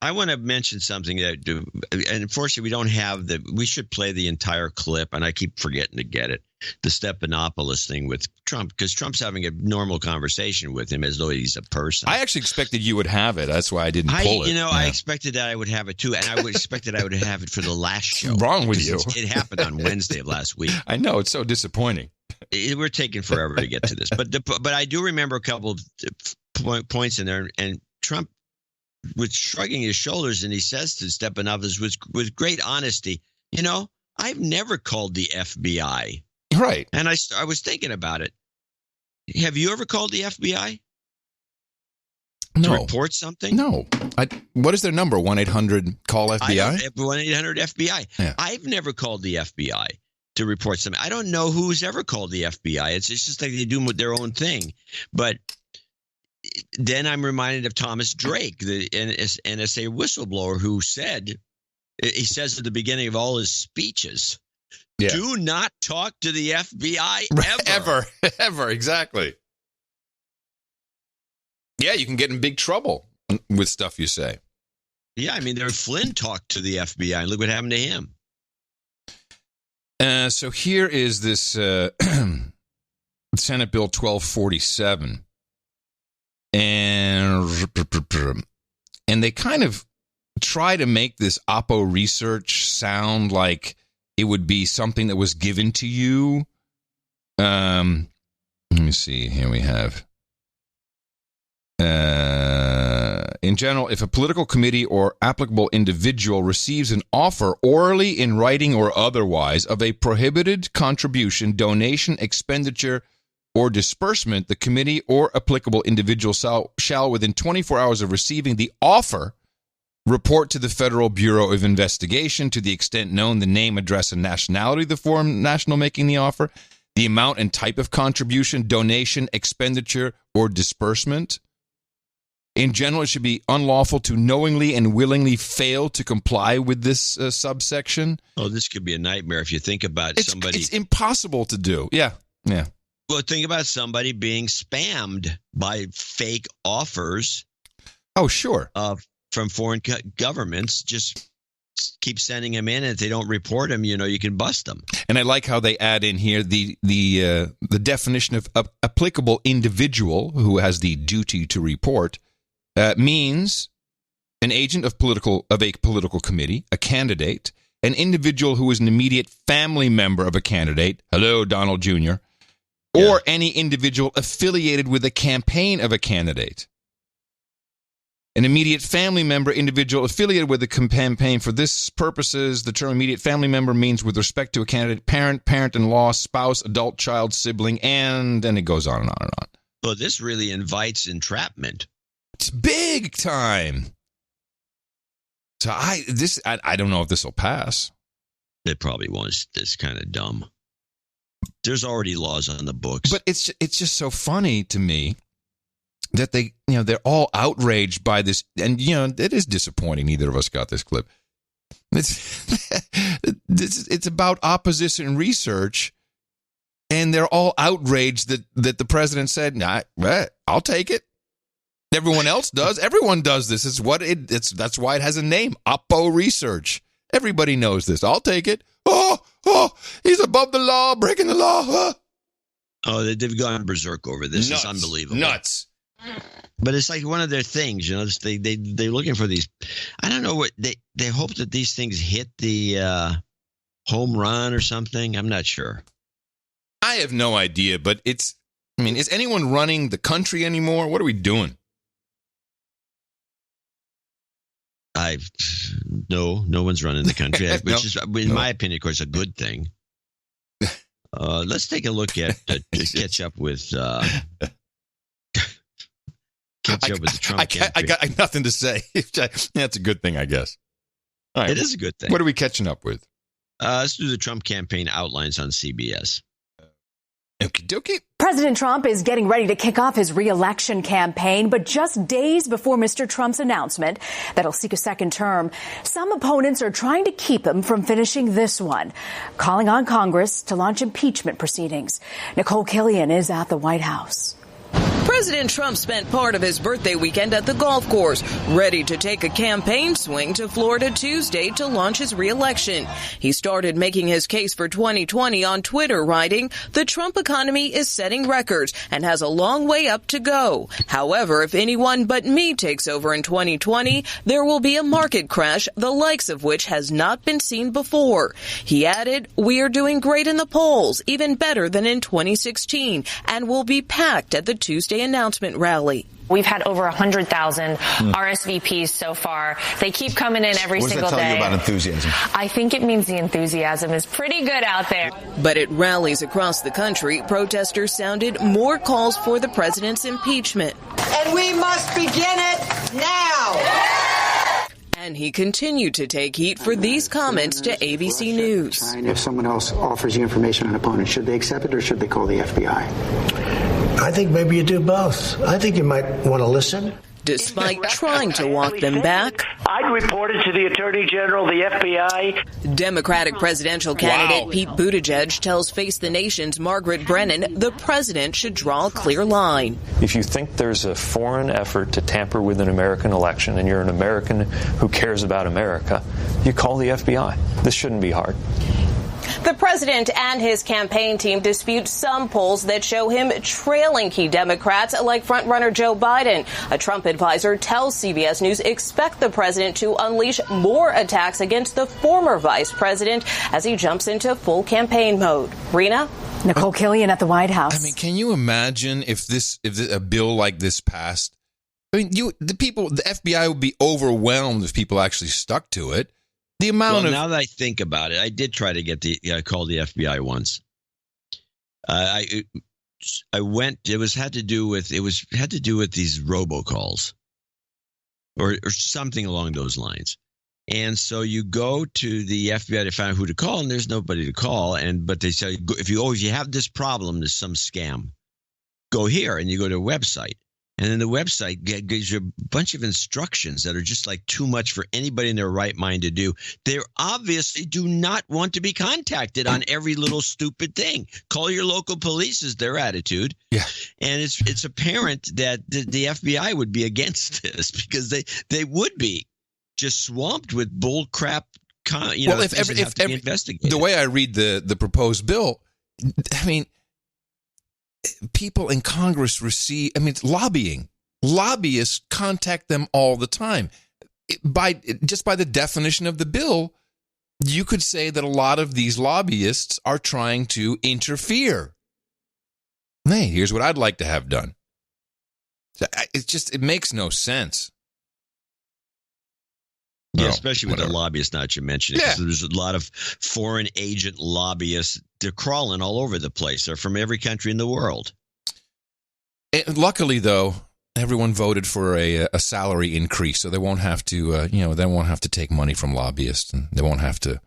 I want to mention something and unfortunately we don't have we should play the entire clip, and I keep forgetting to get it. The Stephanopoulos thing with Trump, because Trump's having a normal conversation with him as though he's a person. I actually expected you would have it. That's why I didn't pull it. I expected that I would have it too, and I would expected I would have it for the last show. What's wrong with you? It happened on Wednesday of last week. I know, it's so disappointing. We're taking forever to get to this, but I do remember a couple of points in there, and Trump was shrugging his shoulders, and he says to Stephanopoulos with great honesty, I've never called the FBI. Right. And I was thinking about it. Have you ever called the FBI? No. To report something? No. What is their number? 1-800-CALL-FBI? 1-800-FBI. Yeah. I've never called the FBI to report something. I don't know who's ever called the FBI. It's just like they do their own thing. But then I'm reminded of Thomas Drake, the NSA whistleblower, who says at the beginning of all his speeches, do not talk to the FBI ever. Exactly. Yeah, you can get in big trouble with stuff you say. Yeah, I mean, Flynn talked to the FBI, and look what happened to him. So here is this Senate Bill 1247. And they kind of try to make this Oppo research sound like it would be something that was given to you. Let me see. Here we have. In general, if a political committee or applicable individual receives an offer orally, in writing, or otherwise of a prohibited contribution, donation, expenditure, or disbursement, the committee or applicable individual shall, within 24 hours of receiving the offer, report to the Federal Bureau of Investigation, to the extent known, the name, address, and nationality of the foreign national making the offer, the amount and type of contribution, donation, expenditure, or disbursement. In general, it should be unlawful to knowingly and willingly fail to comply with this subsection. Oh, this could be a nightmare if you think about somebody. It's impossible to do. Yeah. Well, think about somebody being spammed by fake offers. Oh, sure. From foreign governments. Just keep sending them in, and if they don't report them, you can bust them. And I like how they add in here the definition of applicable individual who has the duty to report means an agent of a political committee, a candidate, an individual who is an immediate family member of a candidate. Hello, Donald Jr. or any individual affiliated with the campaign of a candidate. An immediate family member, individual affiliated with the campaign for this purposes. The term immediate family member means with respect to a candidate, parent, parent-in-law, spouse, adult child, sibling, and then it goes on and on and on. Well, this really invites entrapment. It's big time. So I don't know if this will pass. It probably won't. It's kind of dumb. There's already laws on the books. But it's just so funny to me that they're all outraged by this, and it is disappointing. Neither of us got this clip. It's about opposition research, and they're all outraged that the president said, "Nah, I'll take it." Everyone else does. Everyone does this. That's why it has a name, Oppo Research. Everybody knows this. I'll take it. Oh, he's above the law, breaking the law. Oh, they've gone berserk over this. Nuts. It's unbelievable. Nuts. But it's like one of their things, they're looking for these. I don't know what they hope that these things hit the home run or something. I'm not sure. I have no idea, but is anyone running the country anymore? What are we doing? No one's running the country, which is, in my opinion, of course, a good thing. Let's take a look at catch up with the Trump campaign. I got nothing to say. That's a good thing, I guess. All right. It is a good thing. What are we catching up with? Let's do the Trump campaign outlines on CBS. Okie dokie. President Trump is getting ready to kick off his re-election campaign, but just days before Mr. Trump's announcement that he'll seek a second term, some opponents are trying to keep him from finishing this one, calling on Congress to launch impeachment proceedings. Nicole Killian is at the White House. President Trump spent part of his birthday weekend at the golf course, ready to take a campaign swing to Florida Tuesday to launch his re-election. He started making his case for 2020 on Twitter, writing, "The Trump economy is setting records and has a long way up to go. However, if anyone but me takes over in 2020, there will be a market crash, the likes of which has not been seen before." He added, "We are doing great in the polls, even better than in 2016, and will be packed at the Tuesday announcement rally." We've had over 100,000 RSVPs so far. They keep coming in every single day. What does that tell you about enthusiasm? I think it means the enthusiasm is pretty good out there. But at rallies across the country, protesters sounded more calls for the president's impeachment. And we must begin it now. And he continued to take heat for these comments to ABC News. If someone else offers you information on an opponent, should they accept it or should they call the FBI? I think maybe you do both. I think you might want to listen. Despite trying to walk them back, I'd report it to the Attorney General, the FBI. Democratic presidential candidate Pete Buttigieg tells Face the Nation's Margaret Brennan the president should draw a clear line. If you think there's a foreign effort to tamper with an American election and you're an American who cares about America, you call the FBI. This shouldn't be hard. The president and his campaign team dispute some polls that show him trailing key Democrats like frontrunner Joe Biden. A Trump advisor tells CBS News expect the president to unleash more attacks against the former vice president as he jumps into full campaign mode. Rena? Nicole Killian at the White House. I mean, can you imagine if a bill like this passed? I mean, the FBI would be overwhelmed if people actually stuck to it. Now that I think about it, I did try to get call the FBI once. I went. It had to do with these robocalls, or something along those lines. And so you go to the FBI to find out who to call, and there's nobody to call. But they say if you have this problem, there's some scam, go here, and you go to a website. And then the website gives you a bunch of instructions that are just like too much for anybody in their right mind to do. They obviously do not want to be contacted on every little stupid thing. Call your local police is their attitude. Yeah. And it's apparent that the FBI would be against this because they would be just swamped with bull crap. If the way I read the proposed bill, I mean, people in Congress it's lobbying. Lobbyists contact them all the time. By the definition of the bill, you could say that a lot of these lobbyists are trying to interfere. Hey, here's what I'd like to have done. It makes no sense. Yeah, especially with the lobbyists not you mentioned. Yeah. There's a lot of foreign agent lobbyists. They're crawling all over the place. They're from every country in the world. Luckily, though, everyone voted for a salary increase, so they won't have to, they won't have to take money from lobbyists, and they won't have to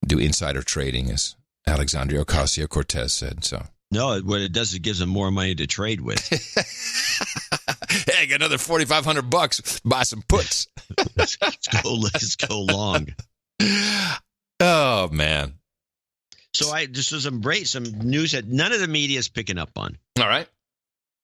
do insider trading, as Alexandria Ocasio-Cortez said. So. No, what it does, it gives them more money to trade with. Hey, I got another $4,500. Buy some puts. Let's go long. Oh, man. So this was some news that none of the media is picking up on. All right.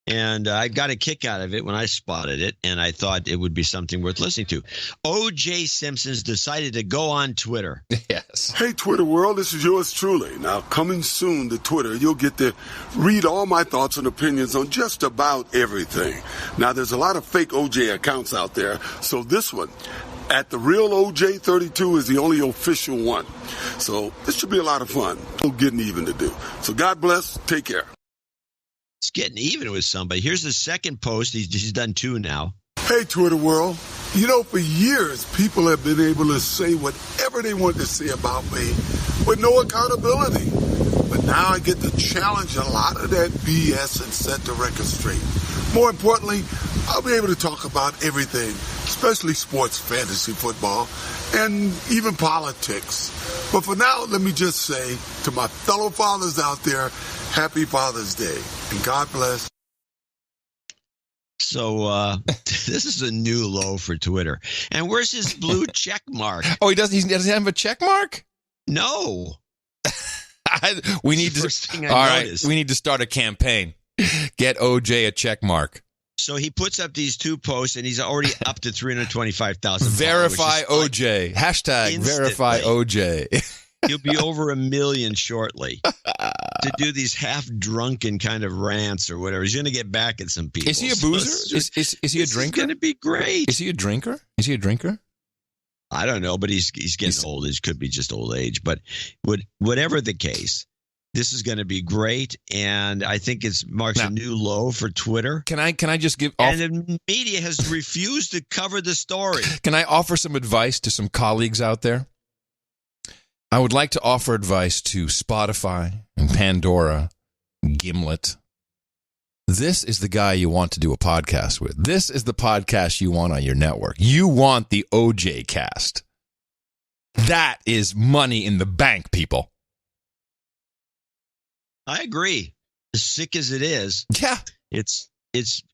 And I got a kick out of it when I spotted it, and I thought it would be something worth listening to. O.J. Simpson's decided to go on Twitter. Yes. Hey, Twitter world, this is yours truly. Now, coming soon to Twitter, you'll get to read all my thoughts and opinions on just about everything. Now, there's a lot of fake O.J. accounts out there, so this one, at the real OJ32, is the only official one. So this should be a lot of fun. No getting even to do. So God bless. Take care. It's getting even with somebody. Here's the second post. He's done 2 now. Hey, Twitter world. You know, for years, people have been able to say whatever they want to say about me with no accountability. But now I get to challenge a lot of that BS and set the record straight. More importantly, I'll be able to talk about everything, especially sports, fantasy football, and even politics. But for now, let me just say to my fellow fathers out there, Happy Father's Day, and God bless. So this is a new low for Twitter. And where's his blue check mark? Oh, he doesn't have a check mark? No. We need to start a campaign. Get OJ a check mark. So he puts up these 2 posts, and he's already up to 325,000. Verify OJ. Hashtag verify OJ. You'll be over 1 million shortly to do these half-drunken kind of rants or whatever. He's going to get back at some people. Is he a boozer? Is he a drinker? It's going to be great. Is he a drinker? Is he a drinker? I don't know, but he's getting old. It could be just old age. But whatever the case, this is going to be great, and I think it marks a new low for Twitter. Can I just give? And the media has refused to cover the story. Can I offer some advice to some colleagues out there? I would like to offer advice to Spotify and Pandora, Gimlet. This is the guy you want to do a podcast with. This is the podcast you want on your network. You want the OJ cast. That is money in the bank, people. I agree. As sick as it is, yeah, it's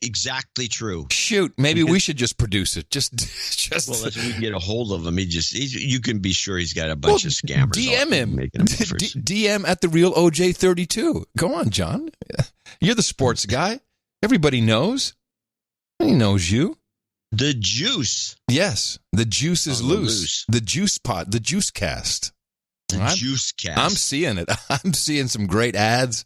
exactly true. Shoot, maybe we should just produce it. Just. Well, let's we can get a hold of him. You can be sure he's got a bunch of scammers. DM him. DM at the real OJ32. Go on, John. You're the sports guy. Everybody knows. He knows you. The juice. Yes, the juice is loose. The juice pot. The juice cast. Juice cast. I'm seeing it. I'm seeing some great ads.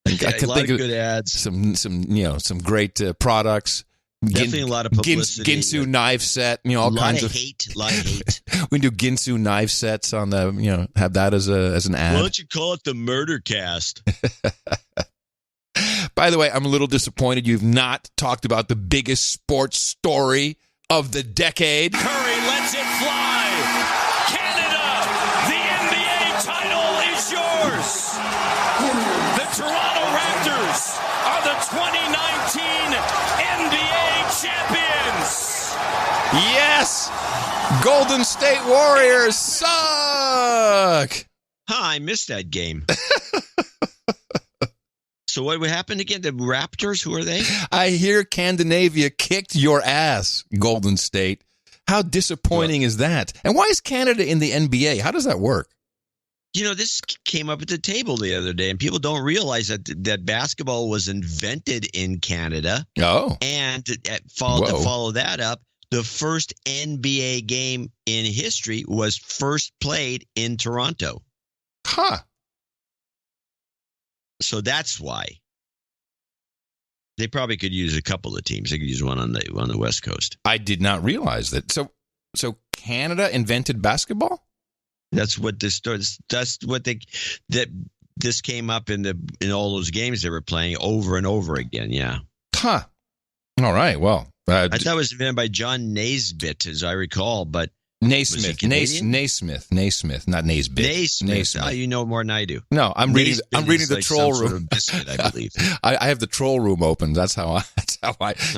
I can think of good ads. Some great products. Definitely a lot of publicity. Ginsu knife set. All kinds of hate. A lot of hate. We do Ginsu knife sets on the. Have that as an ad. Why don't you call it the murder cast? By the way, I'm a little disappointed you've not talked about the biggest sports story of the decade. Curry lets it fly. Canada, the NBA title is yours. The Toronto Raptors are the 2019 NBA champions. Yes! Golden State Warriors suck! I missed that game. So what happened again? The Raptors, who are they? I hear Scandinavia kicked your ass, Golden State. How disappointing is that? And why is Canada in the NBA? How does that work? This came up at the table the other day, and people don't realize that basketball was invented in Canada. Oh. And to follow that up, the first NBA game in history was first played in Toronto. Huh. So that's why. They probably could use a couple of teams. They could use one on the West Coast. I did not realize that. So Canada invented basketball? That's what this story. That's what the this came up in all those games they were playing over and over again. Yeah. Huh. All right. Well, I thought it was invented by John Naisbitt, as I recall, but Naismith, not Naisbitt. Naismith. Oh, you know more than I do. No, I'm reading the like troll room. Sort of biscuit, I believe. I have the troll room open. That's how I. No,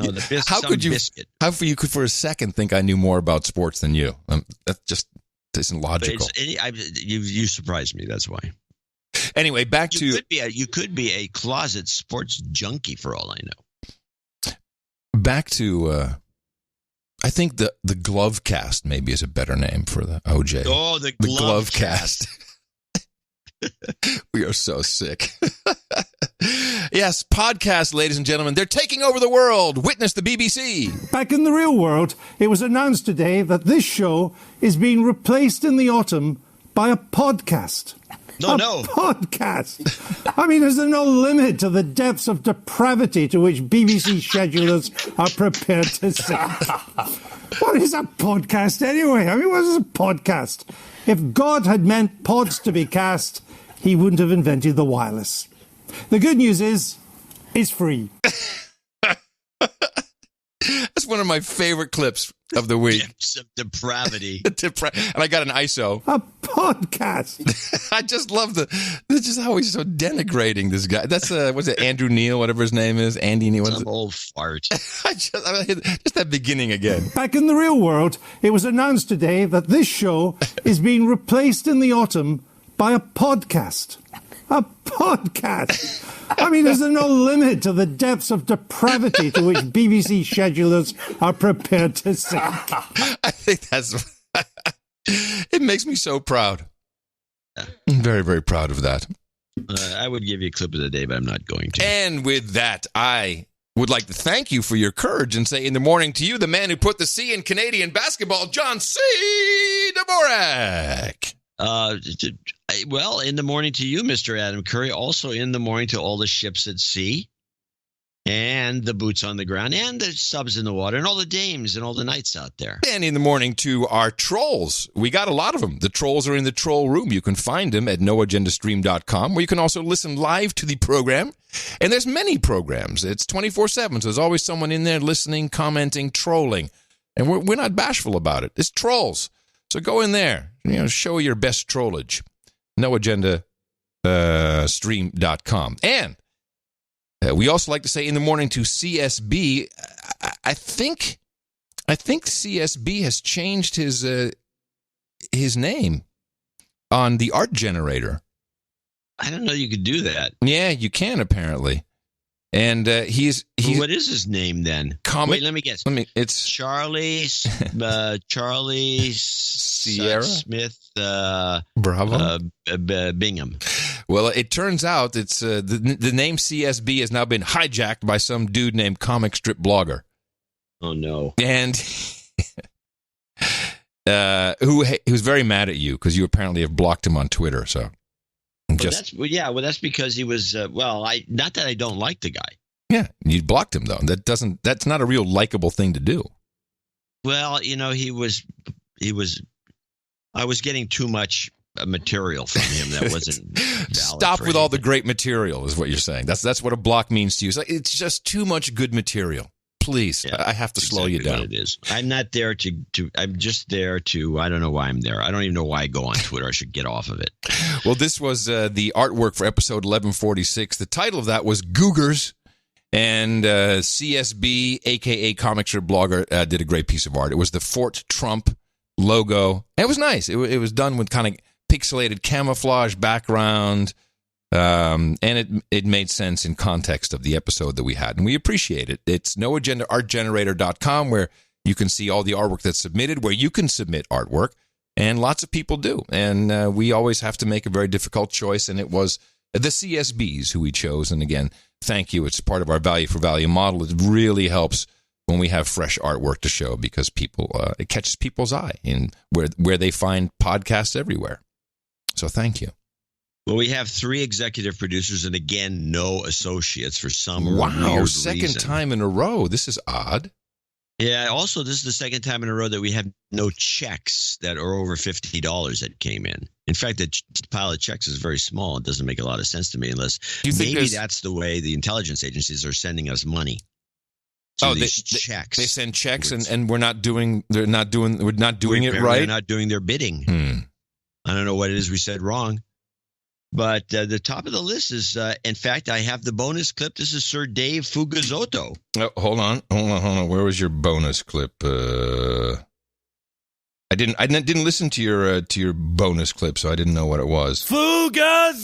the biscuit. How could you? Biscuit. How you could for a second think I knew more about sports than you? That just isn't logical. You surprised me. That's why. Anyway, back to you could be a closet sports junkie for all I know. Back to. I think the Glove Cast maybe is a better name for the OJ. Oh, the Glove Cast. We are so sick. Yes, podcast, ladies and gentlemen. They're taking over the world. Witness the BBC. Back in the real world, it was announced today that this show is being replaced in the autumn by a podcast. No. Podcast. I mean, is there no limit to the depths of depravity to which BBC schedulers are prepared to sink? What is a podcast anyway? I mean, what is a podcast? If God had meant pods to be cast, he wouldn't have invented the wireless. The good news is, it's free. That's one of my favorite clips of the week. Depths of depravity. And I got an ISO. A podcast. I just love just how he's so denigrating this guy. That's was it Andrew Neil, whatever his name is, Andy Neil. Some old fart. just that beginning again. Back in the real world, it was announced today that this show is being replaced in the autumn by a podcast. A podcast. I mean, is there no limit to the depths of depravity to which BBC schedulers are prepared to sink? I think that's... It makes me so proud. I'm very, very proud of that. I would give you a clip of the day, but I'm not going to. And with that, I would like to thank you for your courage and say in the morning to you, the man who put the C in Canadian basketball, John C. Dvorak. Well, in the morning to you, Mr. Adam Curry. Also in the morning to all the ships at sea and the boots on the ground and the subs in the water and all the dames and all the knights out there. And in the morning to our trolls. We got a lot of them. The trolls are in the troll room. You can find them at noagendastream.com, where you can also listen live to the program. And there's many programs. It's 24/7, so there's always someone in there listening, commenting, trolling. And we're not bashful about it. It's trolls. So go in there, show your best trollage. NoAgendaStream.com. And we also like to say in the morning to CSB. I think CSB has changed his name on the art generator. I don't know you could do that. Yeah, you can apparently. And he's what is his name then? Wait, let me guess. It's Charlie Sierra Smith Bravo Bingham. Well, it turns out it's the name CSB has now been hijacked by some dude named Comic Strip Blogger. Oh no! And who's very mad at you because you apparently have blocked him on Twitter. So. That's because he was not that I don't like the guy. Yeah, you blocked him though. That's not a real likable thing to do. Well, I was getting too much material from him that wasn't valid. Stop with all the great material is what you're saying. That's what a block means to you. It's just too much good material. Please, I have to slow you down. What it is. I'm not there to. I'm just there to. I don't know why I'm there. I don't even know why I go on Twitter. I should get off of it. Well, this was the artwork for episode 1146. The title of that was Googers, and CSB, aka Comic Strip Blogger, did a great piece of art. It was the Fort Trump logo. And it was nice. It was done with kind of pixelated camouflage background. And it made sense in context of the episode that we had, and we appreciate it. It's noagendaartgenerator.com, where you can see all the artwork that's submitted, where you can submit artwork, and lots of people do. And we always have to make a very difficult choice, and it was the CSBs who we chose. And again, thank you. It's part of our value for value model. It really helps when we have fresh artwork to show because it catches people's eye in where they find podcasts everywhere. So thank you. Well, we have 3 executive producers and, again, no associates for some weird reason. Second time in a row. This is odd. Yeah. Also, this is the second time in a row that we have no checks that are over $50 that came in. In fact, the pile of checks is very small. It doesn't make a lot of sense to me unless maybe that's the way the intelligence agencies are sending us money. Checks. They send checks, and we're not doing it right. They're not doing their bidding. I don't know what it is we said wrong. But the top of the list is, in fact, I have the bonus clip. This is Sir Dave Fugazotto. Oh, hold on. Where was your bonus clip? I didn't listen to your bonus clip, so I didn't know what it was. Fugazotto!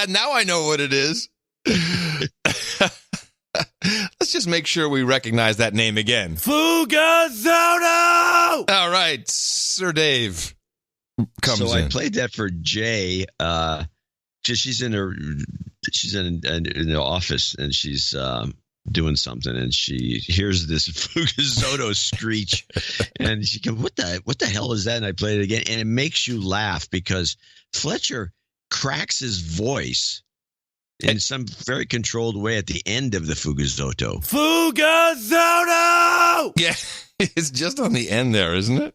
Now I know what it is. Let's just make sure we recognize that name again. Fugazotto! All right, Sir Dave comes in. So I played that for Jay. She's in the office and she's doing something, and she hears this Fugazotto screech, and she goes, "What the hell is that?" And I played it again, and it makes you laugh because Fletcher cracks his voice in some very controlled way at the end of the Fugazotto. Fugazotto! Yeah, it's just on the end there, isn't it?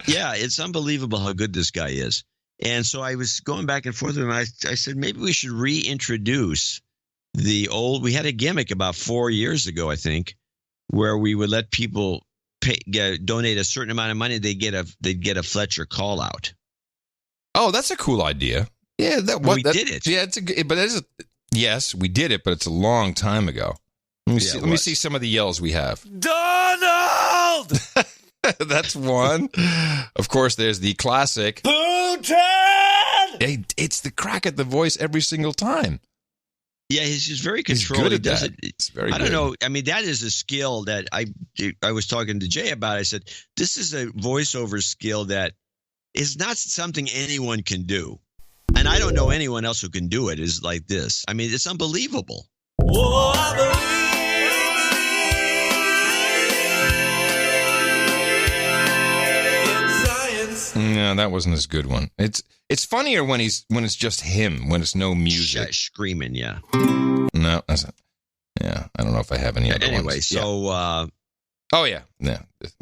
Yeah, it's unbelievable how good this guy is. And so I was going back and forth with him. I said, maybe we should reintroduce the old. We had a gimmick about 4 years ago, I think, where we would let people donate a certain amount of money. They'd get a Fletcher call out. Oh, that's a cool idea. Yeah, we did it. Yeah, yes, we did it, but it's a long time ago. Let me see some of the yells we have. Donald! That's one. Of course, there's the classic. Putin! It's the crack at the voice every single time. Yeah, he's just very controlled. He's good at that. It's very good. I don't know. I mean, that is a skill that I was talking to Jay about. I said, this is a voiceover skill that is not something anyone can do. And I don't know anyone else who can do it is like this. I mean, it's unbelievable. Oh, I believe. No, that wasn't as good one. It's funnier when it's just him, when it's no music. Screaming, yeah. No, that's not. Yeah, I don't know if I have any other ones. Anyway, so oh yeah.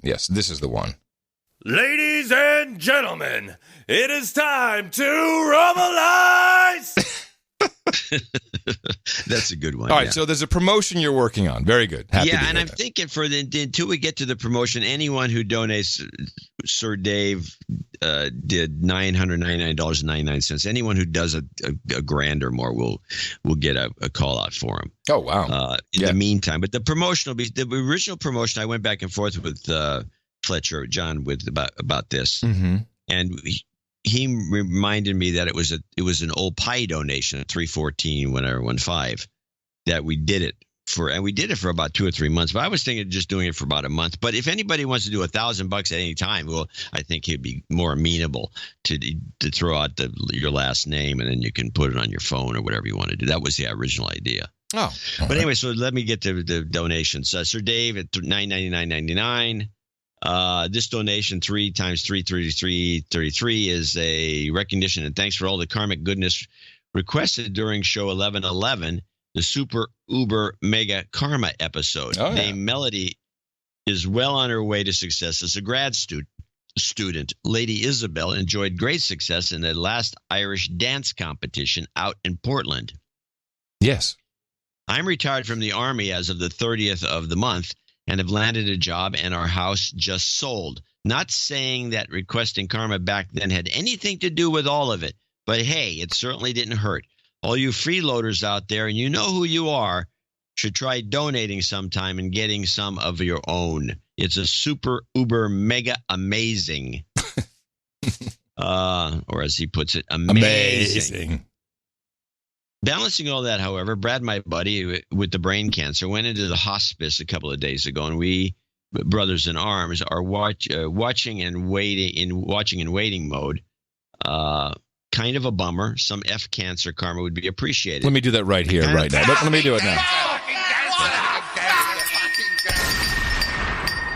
Yes, this is the one. Ladies and gentlemen, it is time to rumblize. That's a good one. All right, so there's a promotion you're working on. Very good. Happy and I'm thinking until we get to the promotion, anyone who donates, Sir Dave did $999.99. Anyone who does a grand or more will get a call out for him. Oh wow! In the meantime, but the promotion will be the original promotion. I went back and forth with Fletcher, John, about this, and he reminded me that it was an old pie donation at 314-15 that we did it for, and we did it for about 2 or 3 months. But I was thinking of just doing it for about a month. But if anybody wants to do $1,000 at any time, well, I think he'd be more amenable to throw out your last name, and then you can put it on your phone or whatever you want to do. That was the original idea. Oh, but anyway, so let me get to the donations. Sir Dave at $999.99. This donation 3 times 333 is a recognition and thanks for all the karmic goodness requested during show 1111, the super uber mega karma episode. Named Melody is well on her way to success as a grad student. Lady Isabel enjoyed great success in the last Irish dance competition out in Portland. Yes. I'm retired from the Army as of the 30th of the month and have landed a job, and our house just sold. Not saying that requesting karma back then had anything to do with all of it, but hey, it certainly didn't hurt. All you freeloaders out there, and you know who you are, should try donating sometime and getting some of your own. It's a super, uber, mega amazing. Or as he puts it, amazing. Balancing all that, however, Brad, my buddy with the brain cancer, went into the hospice a couple of days ago, and we, brothers in arms, are watching and waiting mode. Kind of a bummer. Some cancer karma would be appreciated. Let me do that right here, right now. Let me do it now.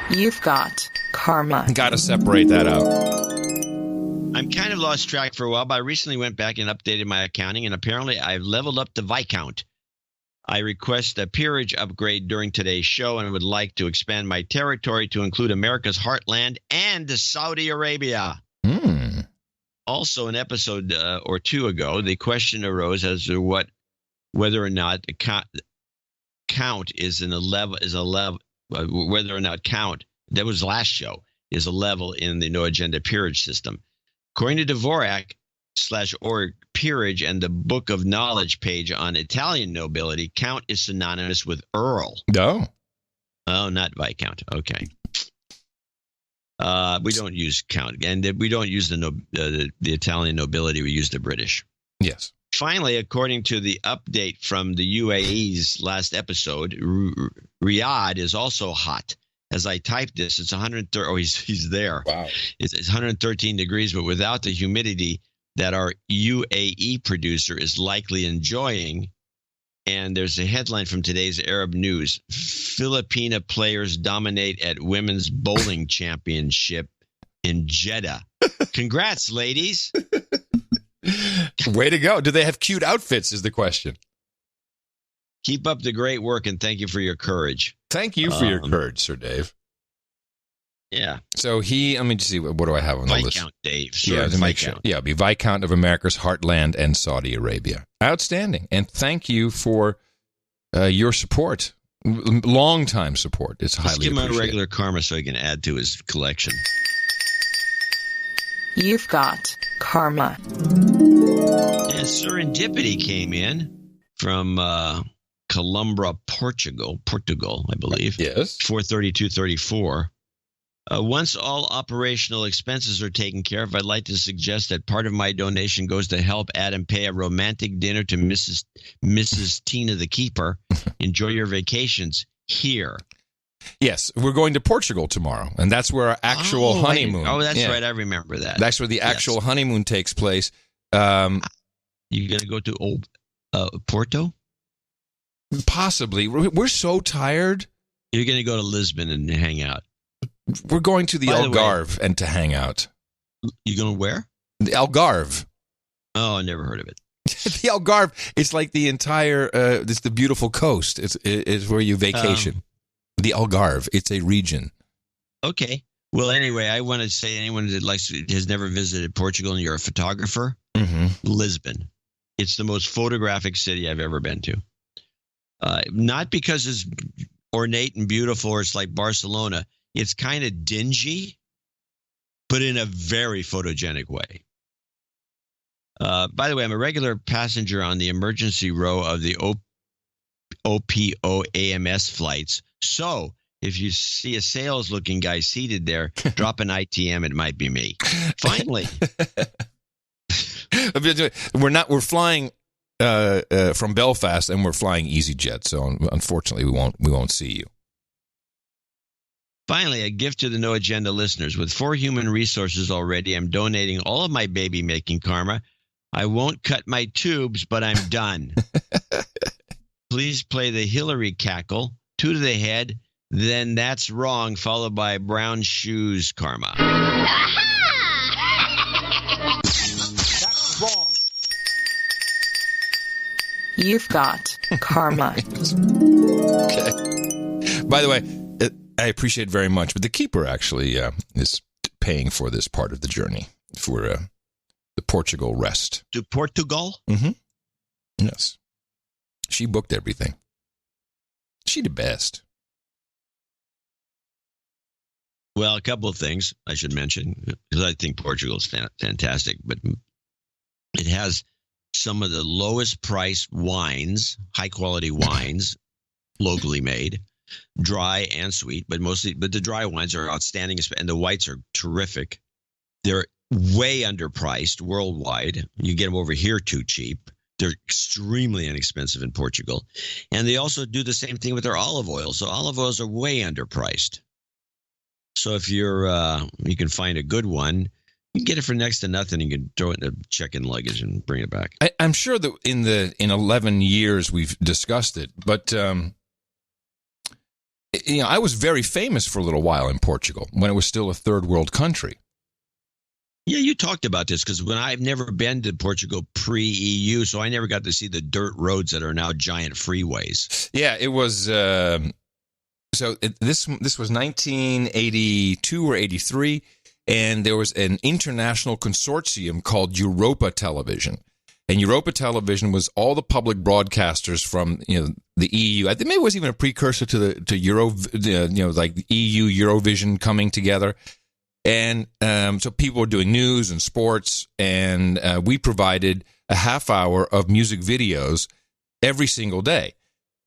You've got karma. Got to separate that out. I'm kind of lost track for a while, but I recently went back and updated my accounting, and apparently I've leveled up to Viscount. I request a peerage upgrade during today's show and would like to expand my territory to include America's heartland and Saudi Arabia. Also, an episode or two ago, the question arose as to whether or not count is a level, whether or not count, that was last show, is a level in the no agenda peerage system. According to Dvorak/org peerage and the Book of Knowledge page on Italian nobility, count is synonymous with earl. No. Oh, not viscount. Okay. We don't use count, and we don't use the Italian nobility. We use the British. Yes. Finally, according to the update from the UAE's last episode, Riyadh is also hot. As I typed this, it's 130. Oh, he's there. Wow. It's 113 degrees, but without the humidity that our UAE producer is likely enjoying. And there's a headline from today's Arab News: Filipina players dominate at women's bowling championship in Jeddah. Congrats, ladies. Way to go. Do they have cute outfits is the question. Keep up the great work, and thank you for your courage. Thank you for your courage, Sir Dave. Yeah. So let me just see, what do I have on the list? Viscount Dave. Yeah, to make sure. Yeah, be Viscount of America's heartland and Saudi Arabia. Outstanding. And thank you for your support. Long-time support. It's highly appreciated. Let's give him a regular karma so he can add to his collection. You've got karma. And serendipity came in from Columbra, Portugal, I believe. Yes. 43234. Once all operational expenses are taken care of, I'd like to suggest that part of my donation goes to help Adam pay a romantic dinner to Mrs. Tina the Keeper. Enjoy your vacations here. Yes, we're going to Portugal tomorrow, and that's where our actual honeymoon. That's right. I remember that. That's where the actual honeymoon takes place. You going to go to Porto? Possibly. We're so tired. You're going to go to Lisbon and hang out. We're going to the Algarve and to hang out. You going to where? The Algarve. Oh, I never heard of it. The Algarve, it's like the entire, it's the beautiful coast. It's where you vacation. The Algarve, it's a region. Okay. Well, anyway, I want to say anyone that has never visited Portugal and you're a photographer, Lisbon. It's the most photographic city I've ever been to. Not because it's ornate and beautiful or it's like Barcelona. It's kind of dingy, but in a very photogenic way. By the way, I'm a regular passenger on the emergency row of the OPO AMS flights. So if you see a sales-looking guy seated there, drop an ITM. It might be me. Finally. We're flying from Belfast, and we're flying EasyJet. So unfortunately, we won't see you. Finally, a gift to the No Agenda listeners. With 4 human resources already, I'm donating all of my baby-making karma. I won't cut my tubes, but I'm done. Please play the Hillary cackle, 2 to the head, then that's wrong, followed by brown shoes karma. That's wrong. You've got karma. Okay. By the way, I appreciate it very much, but the keeper actually is paying for this part of the journey for the Portugal rest. To Portugal? Mm-hmm. Yes. She booked everything. She the best. Well, a couple of things I should mention, because I think Portugal is fantastic, but it has some of the lowest priced wines, high quality wines, locally made. Dry and sweet, but the dry wines are outstanding, and the whites are terrific. They're way underpriced worldwide. You get them over here too cheap. They're extremely inexpensive in Portugal, and they also do the same thing with their olive oil. So olive oils are way underpriced. So if you can find a good one, you can get it for next to nothing. You can throw it in a check-in luggage and bring it back. I'm sure that in 11 years we've discussed it, but. I was very famous for a little while in Portugal when it was still a third world country. Yeah, you talked about this because when I've never been to Portugal pre-EU, so I never got to see the dirt roads that are now giant freeways. Yeah, it was. This was 1982 or 83, and there was an international consortium called Europa Television. And Europa Television was all the public broadcasters from the EU. I think maybe it was even a precursor to Euro, like the EU Eurovision coming together. And so people were doing news and sports, and we provided a half hour of music videos every single day.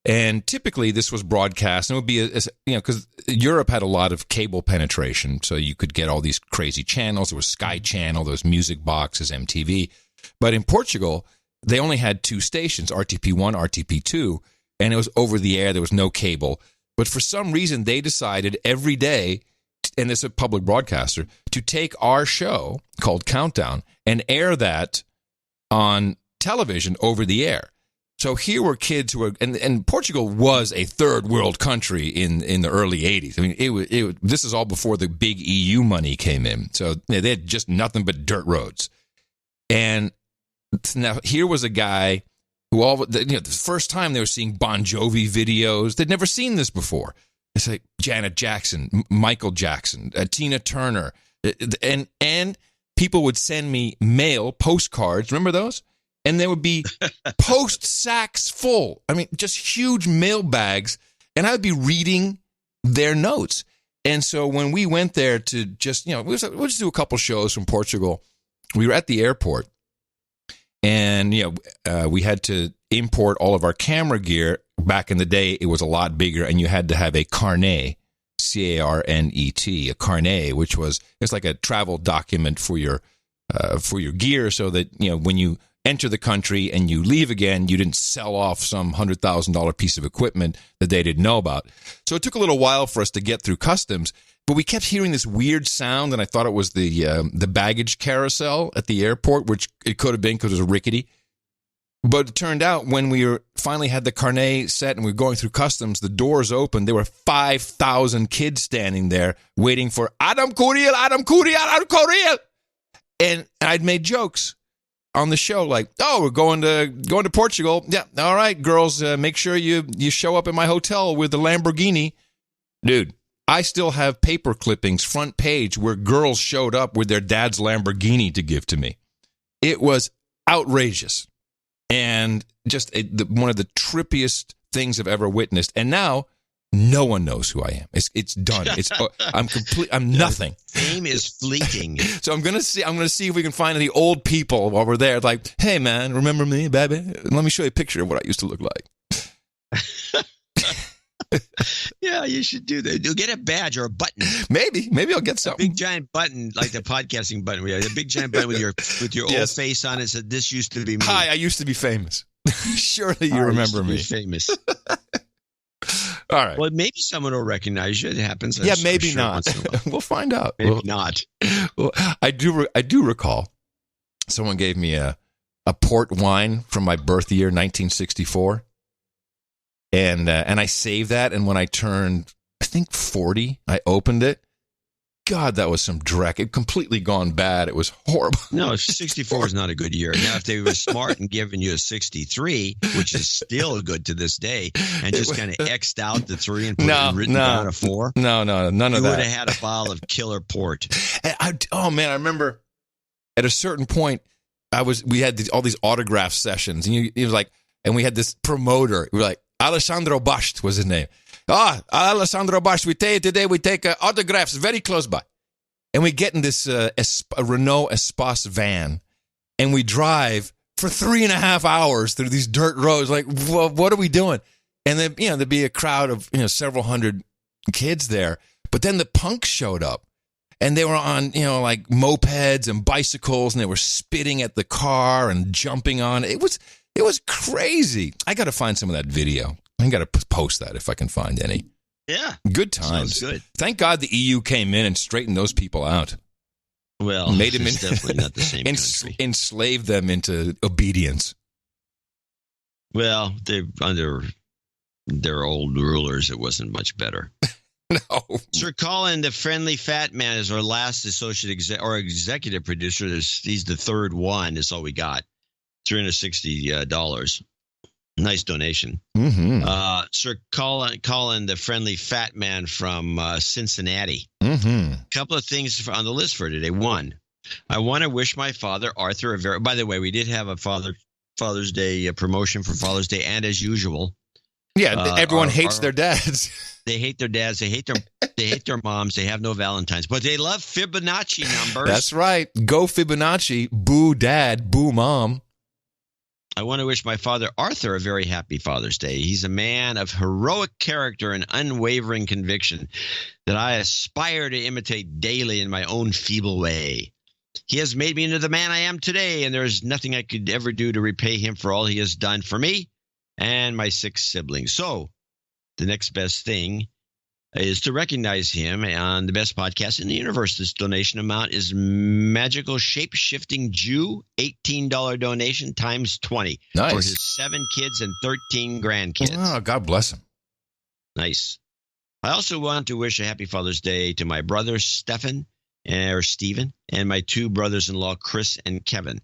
And typically this was broadcast, and it would be, because Europe had a lot of cable penetration, so you could get all these crazy channels. There was Sky Channel, there was Music Boxes, MTV. But in Portugal, they only had 2 stations, RTP1, RTP2, and it was over the air. There was no cable. But for some reason, they decided every day, and this is a public broadcaster, to take our show called Countdown and air that on television over the air. So here were kids who were, and Portugal was a third world country in the early 80s. I mean, this is all before the big EU money came in. So they had just nothing but dirt roads. And now here was a guy who the first time they were seeing Bon Jovi videos. They'd never seen this before. It's like Janet Jackson, Michael Jackson, Tina Turner, and people would send me mail postcards. Remember those? And there would be post sacks full. I mean, just huge mail bags, and I would be reading their notes. And so when we went there to just we'll just do a couple shows from Portugal. We were at the airport, and we had to import all of our camera gear. Back in the day, it was a lot bigger, and you had to have a carnet, C-A-R-N-E-T, a carnet, which it's like a travel document for your gear, so that when you enter the country and you leave again, you didn't sell off some $100,000 piece of equipment that they didn't know about. So it took a little while for us to get through customs, but we kept hearing this weird sound, and I thought it was the baggage carousel at the airport, which it could have been because it was rickety. But it turned out when we finally had the carnet set and we were going through customs, the doors opened. There were 5,000 kids standing there waiting for Adam Curiel, Adam Curiel, Adam Curiel. And I'd made jokes on the show like, "Oh, we're going to Portugal. Yeah, all right, girls, make sure you show up at my hotel with the Lamborghini." Dude, I still have paper clippings front page where girls showed up with their dad's Lamborghini to give to me. It was outrageous. And just one of the trippiest things I've ever witnessed. And now no one knows who I am. It's done. I'm nothing. Fame is fleeting. So I'm gonna see if we can find any old people while we're there. Like, "Hey man, remember me, baby? Let me show you a picture of what I used to look like." Yeah, you should do that. You'll get a badge or a button. Maybe I'll get something. A big giant button, like the podcasting button. We have a big giant button with your old face on it. Said, "This used to be me." Hi, I used to be famous. Surely you remember me. Famous. All right. Well, maybe someone will recognize you. It happens. Yeah, maybe not. We'll find out. Maybe not. Well, I do recall someone gave me a port wine from my birth year, 1964. And I saved that, and when I turned, I think 40, I opened it. God, that was some dreck. It completely gone bad. It was horrible. No, 64 is not a good year. Now, if they were smart and given you a 63, which is still good to this day, and just kind of X'd out the 3 and written down a 4. No, none of that. You would have had a bottle of killer port. Oh man, I remember at a certain point, we had all these autograph sessions, and it was like, and we had this promoter. We were like, Alessandro Basht was his name. Alessandro Basht, today we take autographs very close by. And we get in this a Renault Espace van, and we drive for 3.5 hours through these dirt roads. Like, what are we doing? And then, there'd be a crowd of, several hundred kids there. But then the punks showed up, and they were on, like mopeds and bicycles, and they were spitting at the car and jumping on it. It was crazy. I got to find some of that video. I got to post that if I can find any. Yeah. Good times. Sounds good. Thank God the EU came in and straightened those people out. Well, made them definitely not the same country. Enslaved them into obedience. Well, under their old rulers, it wasn't much better. No. Sir Colin, the friendly fat man, is our last executive producer. He's the third one. That's all we got. $360. Nice donation. Mm-hmm. Sir Colin, the friendly fat man from Cincinnati. Mm-hmm. A couple of things on the list for today. One, I want to wish my father, Arthur, by the way, we did have a Father's Day promotion for Father's Day, and as usual. Yeah, everyone hates their dads. They hate their dads. They hate their moms. They have no Valentines, but they love Fibonacci numbers. That's right. Go Fibonacci. Boo dad. Boo mom. I want to wish my father, Arthur, a very happy Father's Day. He's a man of heroic character and unwavering conviction that I aspire to imitate daily in my own feeble way. He has made me into the man I am today, and there is nothing I could ever do to repay him for all he has done for me and my 6 siblings. So the next best thing is to recognize him on the best podcast in the universe. This donation amount is Magical Shape-Shifting Jew, $18 donation times 20 nice. For his 7 kids and 13 grandkids. Oh, God bless him. Nice. I also want to wish a happy Father's Day to my brother Stephen, and my 2 brothers-in-law, Chris and Kevin.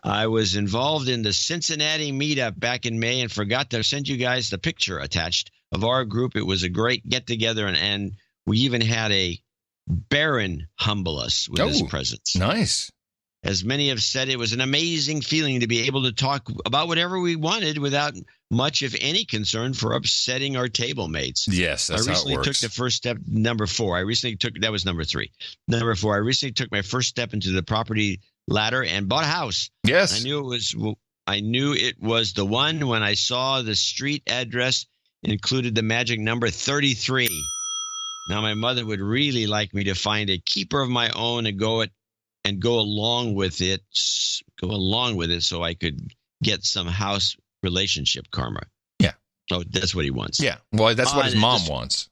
I was involved in the Cincinnati meetup back in May and forgot to send you guys the picture attached of our group. It was a great get-together, and we even had a Baron humble us with his presence. Nice. As many have said, it was an amazing feeling to be able to talk about whatever we wanted without much, if any, concern for upsetting our table mates. Yes, that's how it works. I recently took the first step, number 4. That was number 3. Number 4, I recently took my first step into the property ladder and bought a house. Yes. I knew it was the one when I saw the street address included the magic number 33. Now, my mother would really like me to find a keeper of my own and go along with it so I could get some house relationship karma. Yeah. Oh, that's what he wants. Yeah. Well, that's what his mom wants.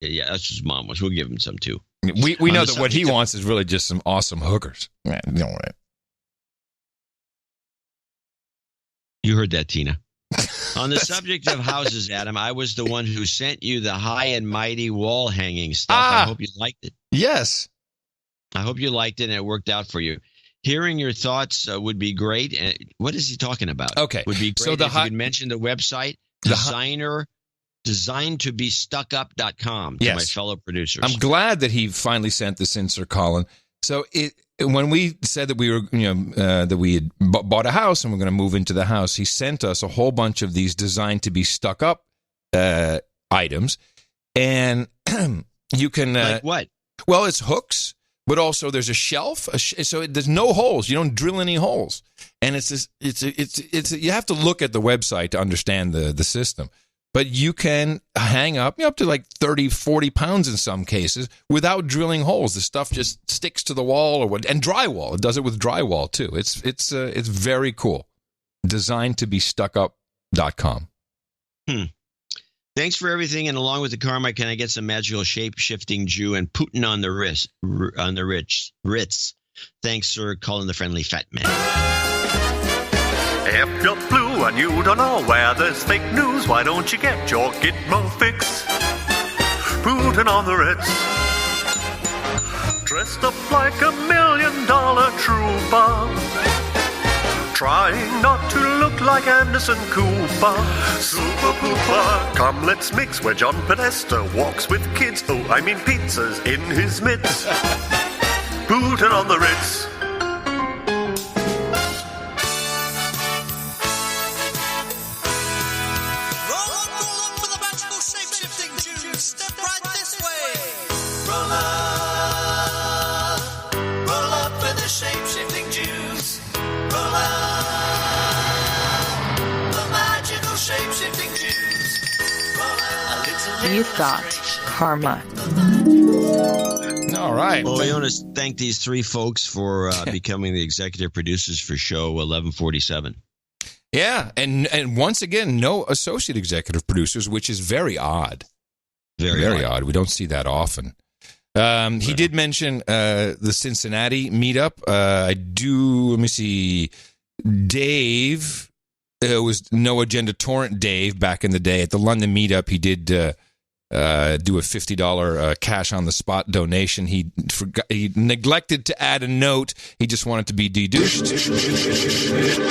Yeah, that's what his mom wants. We'll give him some too. We know that what he wants is really just some awesome hookers. Man, you know what? You heard that, Tina. On the subject of houses, Adam, I was the one who sent you the high and mighty wall hanging stuff. I hope you liked it. Yes. I hope you liked it and it worked out for you. Hearing your thoughts would be great. What is he talking about? Okay. Would be great if you could mention the website, designtobestuckup.com to my fellow producers. I'm glad that he finally sent this in, Sir Colin. So when we said that we were, that we had bought a house and we're going to move into the house, he sent us a whole bunch of these designed to be stuck up items, and you can like what? Well, it's hooks, but also there's a shelf, so there's no holes. You don't drill any holes, and it's you have to look at the website to understand the system. But you can hang up to like 30, 40 pounds in some cases without drilling holes. The stuff just sticks to the wall and drywall. It does it with drywall too. It's very cool. Designtobestuckup.com. Thanks for everything, and along with the karma, can I get some magical shape-shifting Jew and Putin on the Ritz? Thanks, Sir Colin the Friendly Fat Man. If you're blue and you don't know where there's fake news, why don't you get your Gitmo fix? Putin on the Ritz, dressed up like $1 million trooper, trying not to look like Anderson Cooper. Super Pooper, come let's mix where John Podesta walks with kids. Oh, I mean pizzas in his mitts. Putin on the Ritz. You've got karma. All right. Well, we want to thank these 3 folks for becoming the executive producers for show 1147. Yeah, and once again, no associate executive producers, which is very odd. Very odd. We don't see that often. He did mention the Cincinnati meetup. Let me see. Dave, it was No Agenda Torrent Dave back in the day. At the London meetup, he did do a $50 cash on the spot donation. He neglected to add a note. He just wanted to be de-douched.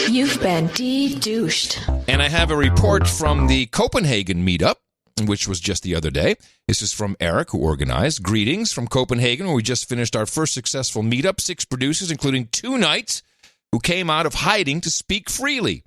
You've been de-douched. And I have a report from the Copenhagen meetup, which was just the other day. This is from Eric, who organized. Greetings from Copenhagen, where we just finished our first successful meetup. 6 producers, including 2 knights, who came out of hiding to speak freely.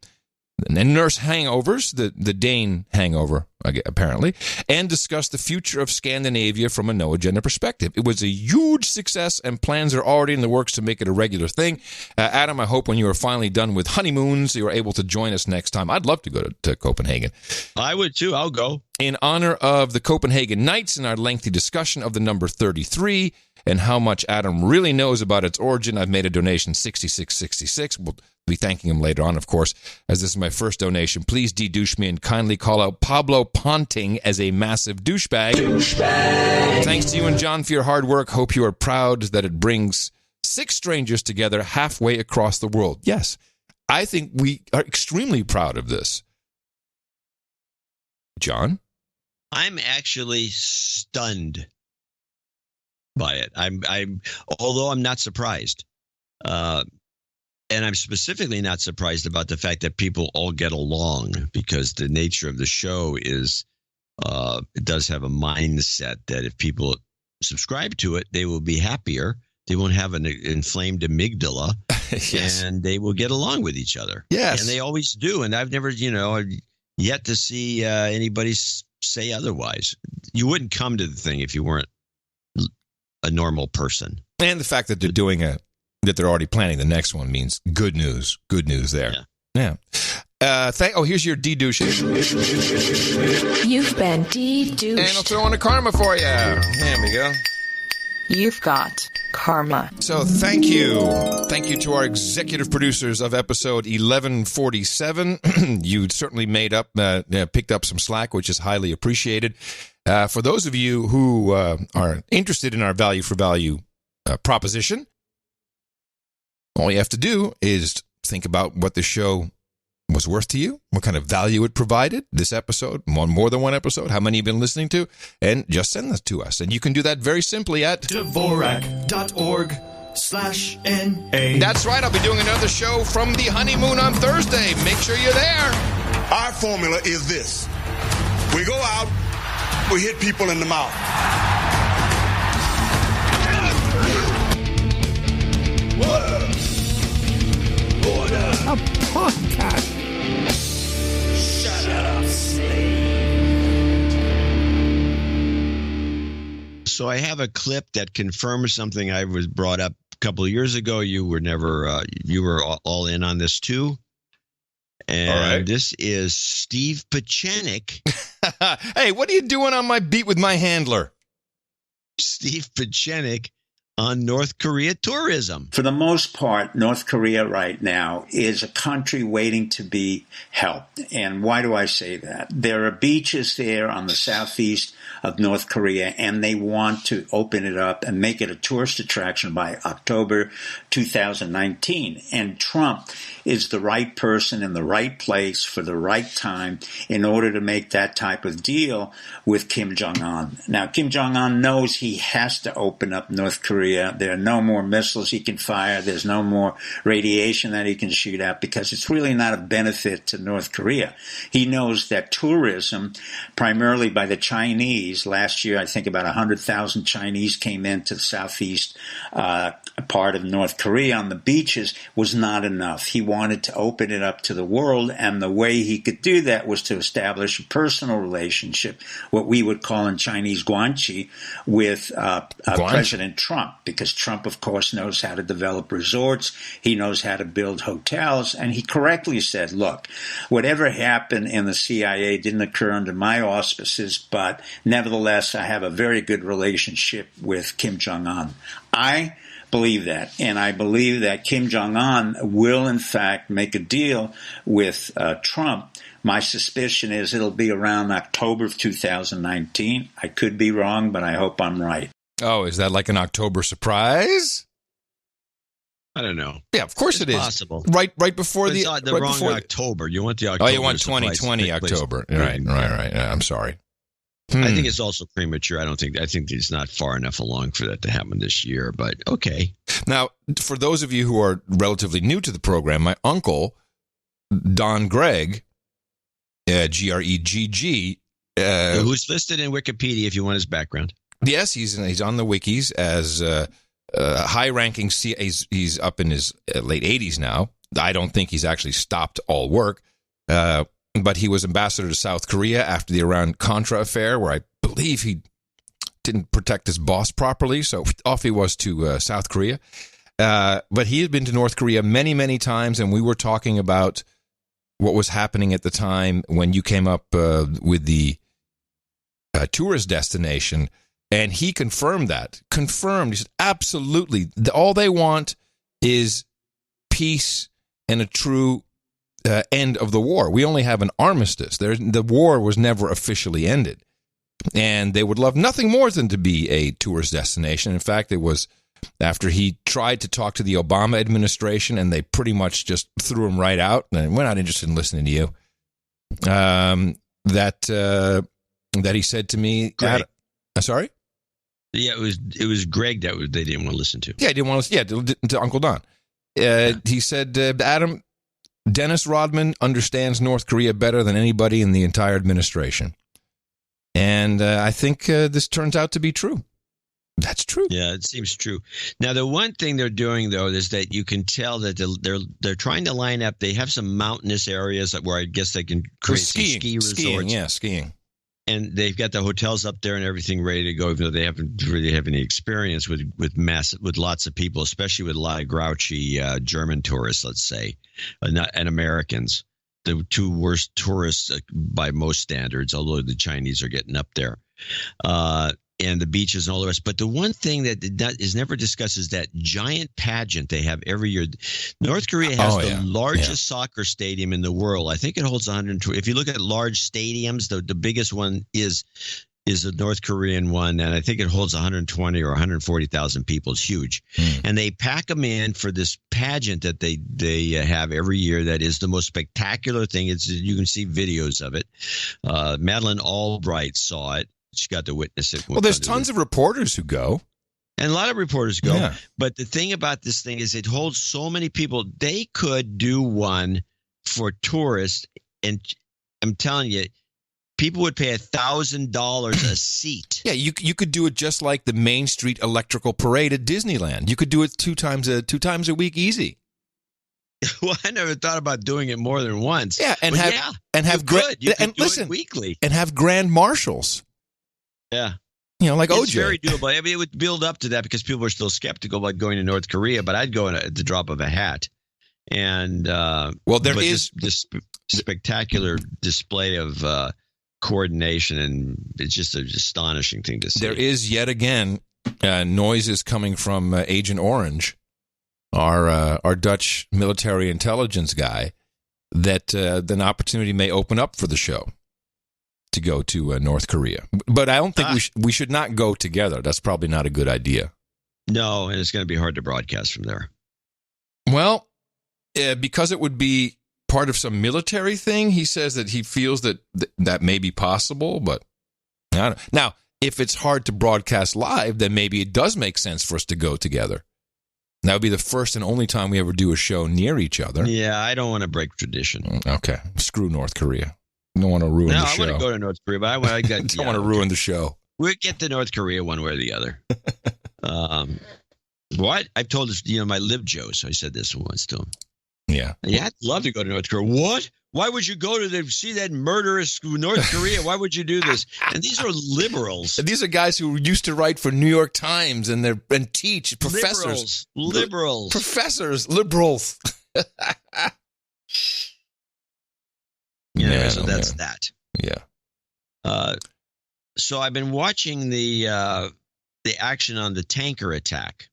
And nurse hangovers, the Dane hangover, apparently, and discuss the future of Scandinavia from a no-agenda perspective. It was a huge success, and plans are already in the works to make it a regular thing. Adam, I hope when you are finally done with honeymoons, you are able to join us next time. I'd love to go to Copenhagen. I would, too. I'll go. In honor of the Copenhagen Knights and our lengthy discussion of the number 33 and how much Adam really knows about its origin, I've made a donation, $66.66. We'll be thanking him later on, of course, as this is my first donation. Please de-douche me and kindly call out Pablo Ponting as a massive douchebag. Thanks to you and John for your hard work. Hope you are proud that it brings 6 strangers together halfway across the world. Yes, I think we are extremely proud of this. John? I'm actually stunned by it. I'm although I'm not surprised. And I'm specifically not surprised about the fact that people all get along, because the nature of the show is it does have a mindset that if people subscribe to it, they will be happier. They won't have an inflamed amygdala, yes. And they will get along with each other. Yes. And they always do. And I've never, yet to see anybody say otherwise. You wouldn't come to the thing if you weren't a normal person. And the fact that they're doing that they're already planning the next one means good news. Good news there. Yeah. Here's your de-douche. You've been de-douched. And I'll throw in a karma for you. There we go. You've got karma. So thank you. Thank you to our executive producers of episode 1147. You certainly picked up some slack, which is highly appreciated. For those of you who are interested in our value for value proposition, all you have to do is think about what the show was worth to you, what kind of value it provided, this episode, more than one episode, how many you've been listening to, and just send this to us. And you can do that very simply at Dvorak.org/NA. That's right. I'll be doing another show from the honeymoon on Thursday. Make sure you're there. Our formula is this. We go out, we hit people in the mouth. A podcast. Shut up, slave. So I have a clip that confirms something I was brought up a couple of years ago. You were never, you were all in on this too. And This is Steve Pieczenik. Hey, what are you doing on my beat with my handler? Steve Pieczenik on North Korea tourism. For the most part, North Korea right now is a country waiting to be helped. And why do I say that? There are beaches there on the southeast of North Korea, and they want to open it up and make it a tourist attraction by October 2019. And Trump is the right person in the right place for the right time in order to make that type of deal with Kim Jong-un. Now, Kim Jong-un knows he has to open up North Korea. There are no more missiles he can fire. There's no more radiation that he can shoot out because it's really not a benefit to North Korea. He knows that tourism, primarily by the Chinese, last year I think about 100,000 Chinese came into the southeast part of North Korea on the beaches, was not enough. He wanted to open it up to the world, and the way he could do that was to establish a personal relationship, what we would call in Chinese guanxi, with President Trump. Because Trump, of course, knows how to develop resorts. He knows how to build hotels. And he correctly said, look, whatever happened in the CIA didn't occur under my auspices, but nevertheless, I have a very good relationship with Kim Jong-un. I believe that. And I believe that Kim Jong-un will, in fact, make a deal with Trump. My suspicion is it'll be around October of 2019. I could be wrong, but I hope I'm right. Oh, is that like an October surprise? I don't know. Yeah, of course it is. Possible. Right before the right wrong October. You want the October. Oh, you want 2020 October. Right. I'm sorry. I think it's also premature. I think it's not far enough along for that to happen this year, but okay. Now, for those of you who are relatively new to the program, my uncle, Don Gregg, Gregg, who's listed in Wikipedia if you want his background. Yes, he's on the wikis as a high-ranking. He's up in his late 80s now. I don't think he's actually stopped all work. But he was ambassador to South Korea after the Iran-Contra affair, where I believe he didn't protect his boss properly, so off he was to South Korea. But he had been to North Korea many, many times, and we were talking about what was happening at the time when you came up with the tourist destination, and he confirmed that. He said, absolutely. All they want is peace and a true end of the war. We only have an armistice. The war was never officially ended. And they would love nothing more than to be a tourist destination. In fact, it was after he tried to talk to the Obama administration, and they pretty much just threw him right out, and we're not interested in listening to you, that he said to me, sorry? Yeah, it was Greg that they didn't want to listen to. Yeah, he didn't want to listen to Uncle Don. He said, Adam, Dennis Rodman understands North Korea better than anybody in the entire administration. And I think this turns out to be true. That's true. Yeah, it seems true. Now, the one thing they're doing, though, is that you can tell that they're trying to line up. They have some mountainous areas where I guess they can create ski resorts. Skiing. And they've got the hotels up there and everything ready to go, even though they haven't really have any experience with lots of people, especially with a lot of grouchy German tourists, let's say, and Americans, the two worst tourists by most standards, although the Chinese are getting up there, and the beaches and all the rest. But the one thing that is never discussed is that giant pageant they have every year. North Korea has the largest soccer stadium in the world. I think it holds 120. If you look at large stadiums, the biggest one is a North Korean one, and I think it holds 120 or 140,000 people. It's huge. And they pack them in for this pageant that they have every year that is the most spectacular thing. You can see videos of it. Madeleine Albright saw it. She got to witness it. Well, there's tons of reporters who go. And a lot of reporters go. Yeah. But the thing about this thing is it holds so many people. They could do one for tourists, and I'm telling you, people would pay $1,000 a seat. Yeah, you could do it just like the Main Street Electrical Parade at Disneyland. You could do it two times a week easy. Well, I never thought about doing it more than once. Yeah, and listen, weekly and have grand marshals. Yeah. Like it's OJ. Very doable. I mean, it would build up to that because people are still skeptical about going to North Korea, but I'd go at the drop of a hat. And there is this spectacular display of coordination, and it's just an astonishing thing to see. There is yet again noises coming from Agent Orange, our Dutch military intelligence guy, that an opportunity may open up for the show to go to North Korea. But I don't think we should not go together. That's probably not a good idea. No, and it's going to be hard to broadcast from there. Well, because it would be part of some military thing, he says that he feels that may be possible, but I don't know. Now, if it's hard to broadcast live, then maybe it does make sense for us to go together. That would be the first and only time we ever do a show near each other. Yeah, I don't want to break tradition. Okay. Screw North Korea. I don't want to ruin the show. I want to go to North Korea, but I don't want to ruin the show. We'll get to North Korea one way or the other. What? I've told this, my Live Joe, so I said this once to him. Yeah. I'd love to go to North Korea. What? Why would you go to see that murderous North Korea? Why would you do this? And these are liberals. These are guys who used to write for New York Times and teach, professors. Liberals. Professors. Liberals. So that's that. Yeah. So I've been watching the action on the tanker attack.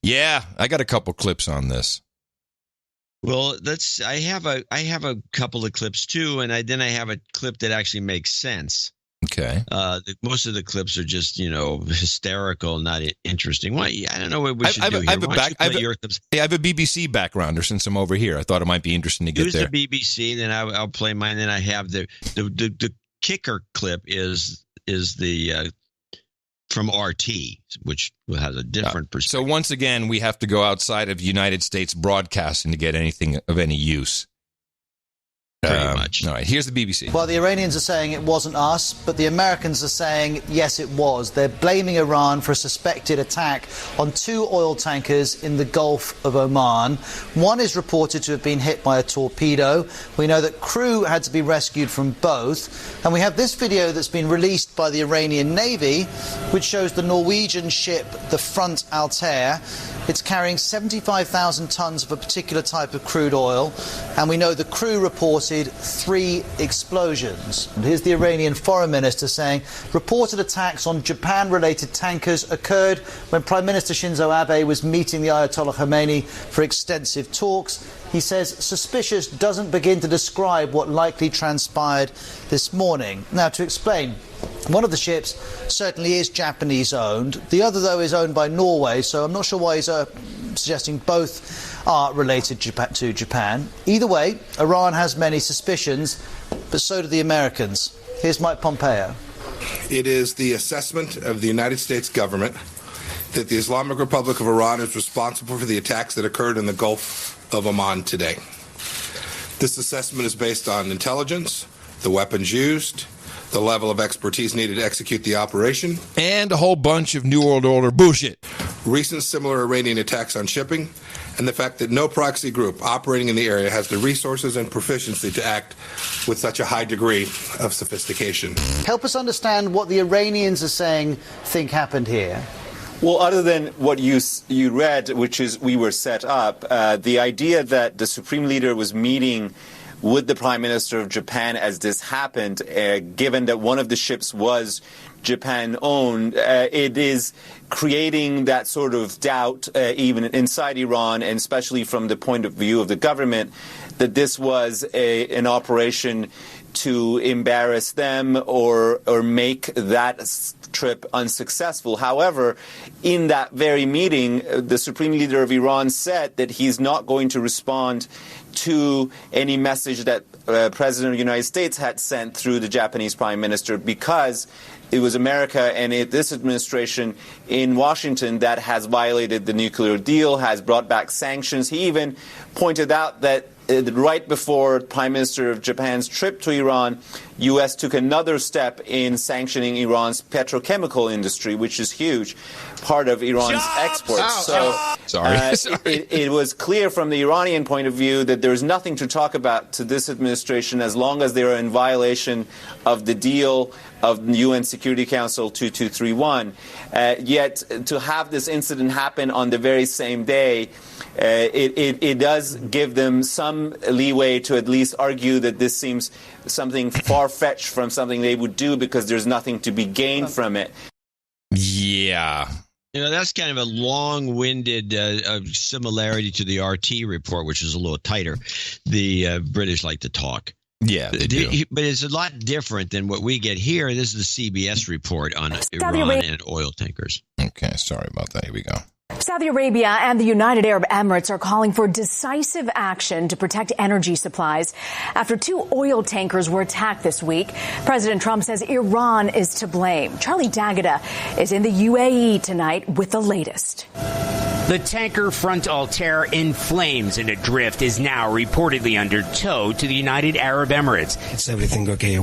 Yeah, I got a couple clips on this. Well, I have a couple of clips too, and then I have a clip that actually makes sense. Okay. Most of the clips are just hysterical, not interesting. Why? I don't know what we should do here. I have a BBC backgrounder since I'm over here. I thought it might be interesting to get there. Use the BBC, then I'll play mine. Then I have the kicker clip is is the from RT, which has a different perspective. So once again, we have to go outside of United States broadcasting to get anything of any use. Pretty much. All right, here's the BBC. Well, the Iranians are saying it wasn't us, but the Americans are saying, yes, it was. They're blaming Iran for a suspected attack on 2 oil tankers in the Gulf of Oman. One is reported to have been hit by a torpedo. We know that crew had to be rescued from both. And we have this video that's been released by the Iranian Navy, which shows the Norwegian ship, the Front Altair. It's carrying 75,000 tons of a particular type of crude oil, and we know the crew reported 3 explosions. And here's the Iranian foreign minister saying reported attacks on Japan-related tankers occurred when Prime Minister Shinzo Abe was meeting the Ayatollah Khomeini for extensive talks. He says suspicious doesn't begin to describe what likely transpired this morning. Now, to explain, one of the ships certainly is Japanese-owned. The other, though, is owned by Norway, so I'm not sure why he's suggesting both are related to Japan. Either way, Iran has many suspicions, but so do the Americans. Here's Mike Pompeo. It is the assessment of the United States government that the Islamic Republic of Iran is responsible for the attacks that occurred in the Gulf of Oman today. This assessment is based on intelligence, the weapons used, the level of expertise needed to execute the operation, and a whole bunch of New World Order bullshit. Recent similar Iranian attacks on shipping, and the fact that no proxy group operating in the area has the resources and proficiency to act with such a high degree of sophistication. Help us understand what the Iranians are saying think happened here. Well, other than what you read, which is we were set up, the idea that the Supreme Leader was meeting with the Prime Minister of Japan as this happened, given that one of the ships was Japan-owned, it is creating that sort of doubt even inside Iran, and especially from the point of view of the government, that this was an operation to embarrass them or make that trip unsuccessful. However, in that very meeting, the Supreme Leader of Iran said that he's not going to respond to any message that President of the United States had sent through the Japanese Prime Minister, because it was America and this administration in Washington that has violated the nuclear deal, has brought back sanctions. He even pointed out that right before Prime Minister of Japan's trip to Iran, U.S. took another step in sanctioning Iran's petrochemical industry, which is huge, part of Iran's exports. It was clear from the Iranian point of view that there's nothing to talk about to this administration as long as they are in violation of the deal of the UN Security Council 2231. Yet to have this incident happen on the very same day, it does give them some leeway to at least argue that this seems something far-fetched from something they would do, because there's nothing to be gained from it. Yeah. You know, that's kind of a long-winded similarity to the RT report, which is a little tighter. The British like to talk. Yeah, they do. But it's a lot different than what we get here. This is the CBS report on Iran and oil tankers. Okay, sorry about that. Here we go. Saudi Arabia and the United Arab Emirates are calling for decisive action to protect energy supplies after 2 oil tankers were attacked this week. President Trump says Iran is to blame. Charlie D'Agata is in the UAE tonight with the latest. The tanker Front Altair in flames and adrift is now reportedly under tow to the United Arab Emirates. Is everything okay?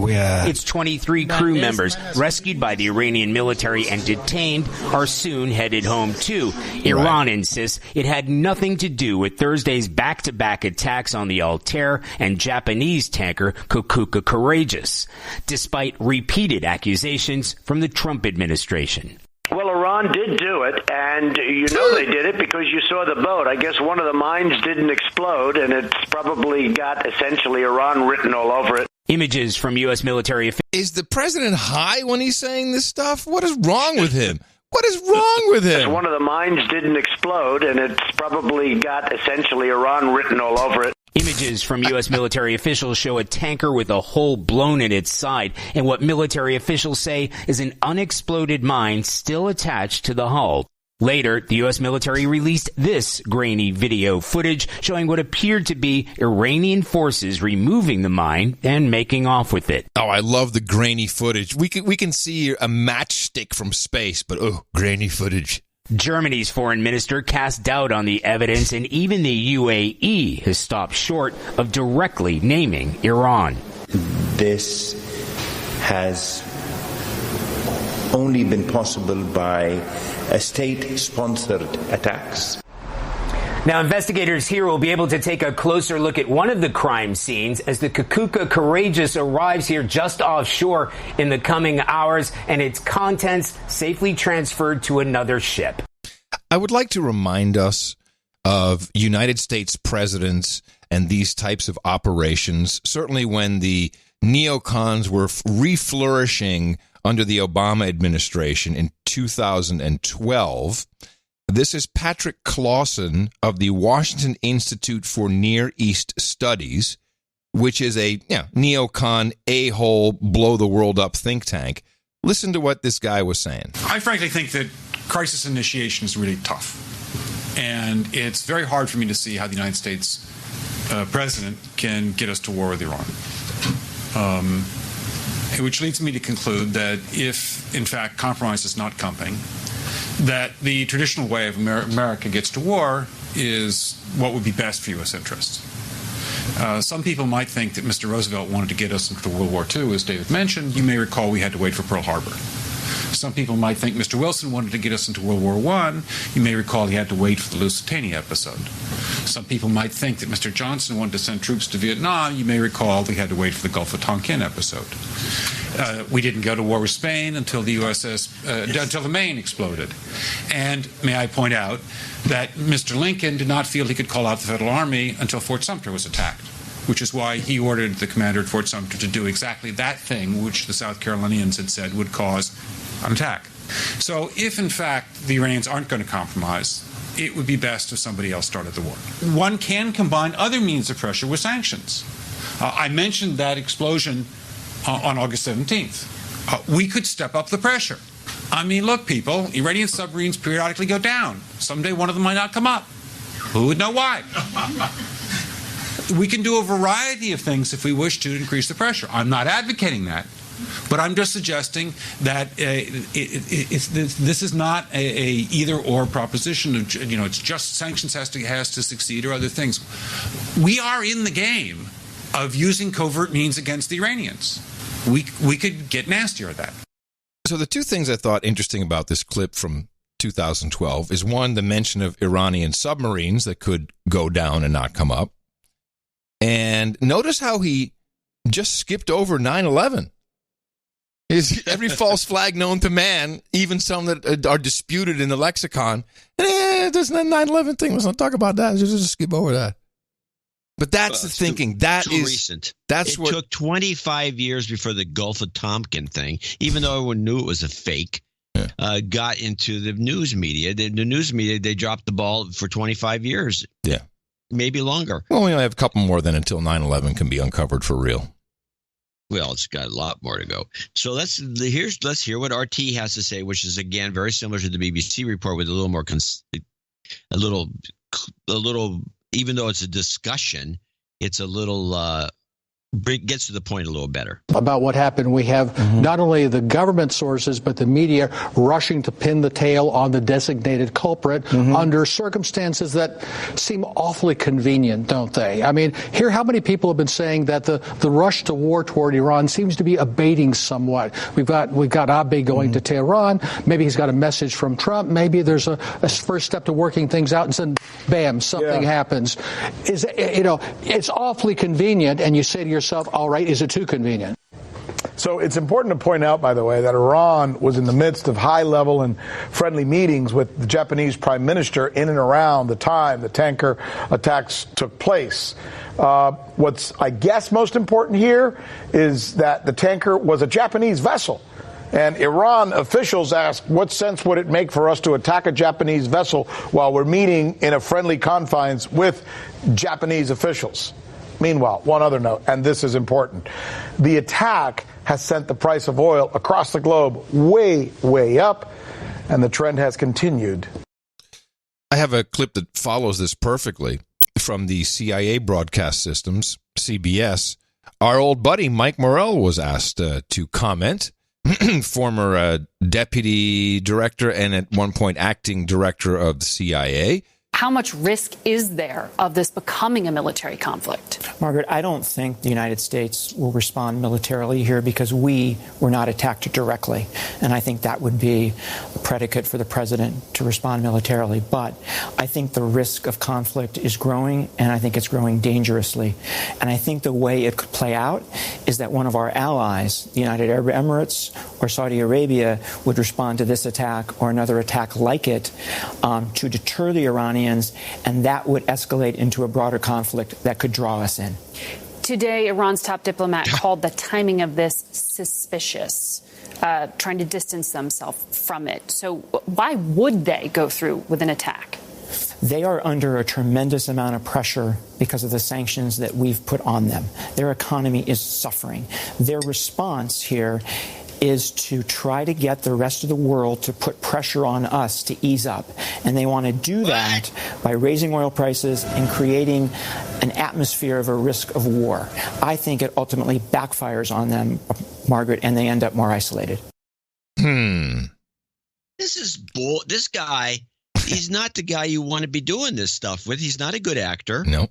Its 23 crew members, rescued by the Iranian military and detained, are soon headed home too. Iran insists it had nothing to do with Thursday's back-to-back attacks on the Altair and Japanese tanker Kokuka Courageous, despite repeated accusations from the Trump administration. Well, Iran did do it, and you know they did it because you saw the boat. I guess one of the mines didn't explode, and it's probably got essentially Iran written all over it. Images from U.S. military officials. Is the president high when he's saying this stuff? What is wrong with him? What is wrong with him? One of the mines didn't explode, and it's probably got essentially Iran written all over it. Images from U.S. military officials show a tanker with a hole blown in its side and what military officials say is an unexploded mine still attached to the hull. Later, the U.S. military released this grainy video footage showing what appeared to be Iranian forces removing the mine and making off with it. Oh, I love the grainy footage. We can see a matchstick from space, but grainy footage. Germany's foreign minister cast doubt on the evidence, and even the UAE has stopped short of directly naming Iran. This has only been possible by state-sponsored attacks. Now, investigators here will be able to take a closer look at one of the crime scenes as the Kukuka Courageous arrives here just offshore in the coming hours and its contents safely transferred to another ship. I would like to remind us of United States presidents and these types of operations, certainly when the neocons were re-flourishing under the Obama administration in 2012. This is Patrick Clausen of the Washington Institute for Near East Studies, which is a neocon, a-hole, blow-the-world-up think tank. Listen to what this guy was saying. I frankly think that crisis initiation is really tough. And it's very hard for me to see how the United States president can get us to war with Iran. Which leads me to conclude that if, in fact, compromise is not coming, that the traditional way of America gets to war is what would be best for U.S. interests. Some people might think that Mr. Roosevelt wanted to get us into World War II, as David mentioned. You may recall we had to wait for Pearl Harbor. Some people might think Mr. Wilson wanted to get us into World War I. You may recall he had to wait for the Lusitania episode. Some people might think that Mr. Johnson wanted to send troops to Vietnam. You may recall we had to wait for the Gulf of Tonkin episode. We didn't go to war with Spain until the until the Maine exploded. And may I point out that Mr. Lincoln did not feel he could call out the Federal Army until Fort Sumter was attacked, which is why he ordered the commander at Fort Sumter to do exactly that thing which the South Carolinians had said would cause an attack. So if, in fact, the Iranians aren't going to compromise, it would be best if somebody else started the war. One can combine other means of pressure with sanctions. I mentioned that explosion on August 17th. We could step up the pressure. I mean, look, people, Iranian submarines periodically go down. Someday one of them might not come up. Who would know why? We can do a variety of things if we wish to increase the pressure. I'm not advocating that. But I'm just suggesting that this is not a either-or proposition. It's just sanctions has to succeed or other things. We are in the game of using covert means against the Iranians. We could get nastier at that. So the two things I thought interesting about this clip from 2012 is, one, the mention of Iranian submarines that could go down and not come up. And notice how he just skipped over 9/11. Every false flag known to man, even some that are disputed in the lexicon. There's that 9/11 thing. Let's not talk about that. Just skip over that. But that's the thinking. That is recent. It took 25 years before the Gulf of Tonkin thing, even though everyone knew it was a fake, got into the news media. The news media, they dropped the ball for 25 years. Yeah. Maybe longer. Well, we only have a couple more then until 9/11 can be uncovered for real. Well, it's got a lot more to go. So let's hear what RT has to say, which is, again, very similar to the BBC report with a little more, a little. Even though it's a discussion, it's a little gets to the point a little better. About what happened, we have not only the government sources, but the media rushing to pin the tail on the designated culprit under circumstances that seem awfully convenient, don't they? I mean, here, how many people have been saying that the rush to war toward Iran seems to be abating somewhat? We've got Abe going to Tehran. Maybe he's got a message from Trump. Maybe there's a first step to working things out, and then, bam, something happens. It's awfully convenient, and you say to yourself, all right, is it too convenient? So it's important to point out, by the way, that Iran was in the midst of high-level and friendly meetings with the Japanese prime minister in and around the time the tanker attacks took place. What's, I guess, most important here is that the tanker was a Japanese vessel. And Iran officials asked, what sense would it make for us to attack a Japanese vessel while we're meeting in a friendly confines with Japanese officials? Meanwhile, one other note, and this is important. The attack has sent the price of oil across the globe way, way up, and the trend has continued I have a clip that follows this perfectly from the CIA broadcast systems, CBS. Our old buddy Mike Morrell was asked to comment. Former deputy director and at one point acting director of the CIA. How much risk is there of this becoming a military conflict? Margaret, I don't think the United States will respond militarily here because we were not attacked directly. And I think that would be a predicate for the president to respond militarily. But I think the risk of conflict is growing, and I think it's growing dangerously. And I think the way it could play out is that one of our allies, the United Arab Emirates or Saudi Arabia, would respond to this attack or another attack like it to deter the Iranians, and that would escalate into a broader conflict that could draw us in. Today, Iran's top diplomat called the timing of this suspicious, trying to distance themselves from it. So why would they go through with an attack? They are under a tremendous amount of pressure because of the sanctions that we've put on them. Their economy is suffering. Their response here is to try to get the rest of the world to put pressure on us to ease up. And they want to do that by raising oil prices and creating an atmosphere of a risk of war. I think it ultimately backfires on them, Margaret, and they end up more isolated. This is this guy, he's not the guy you want to be doing this stuff with. He's not a good actor. Nope.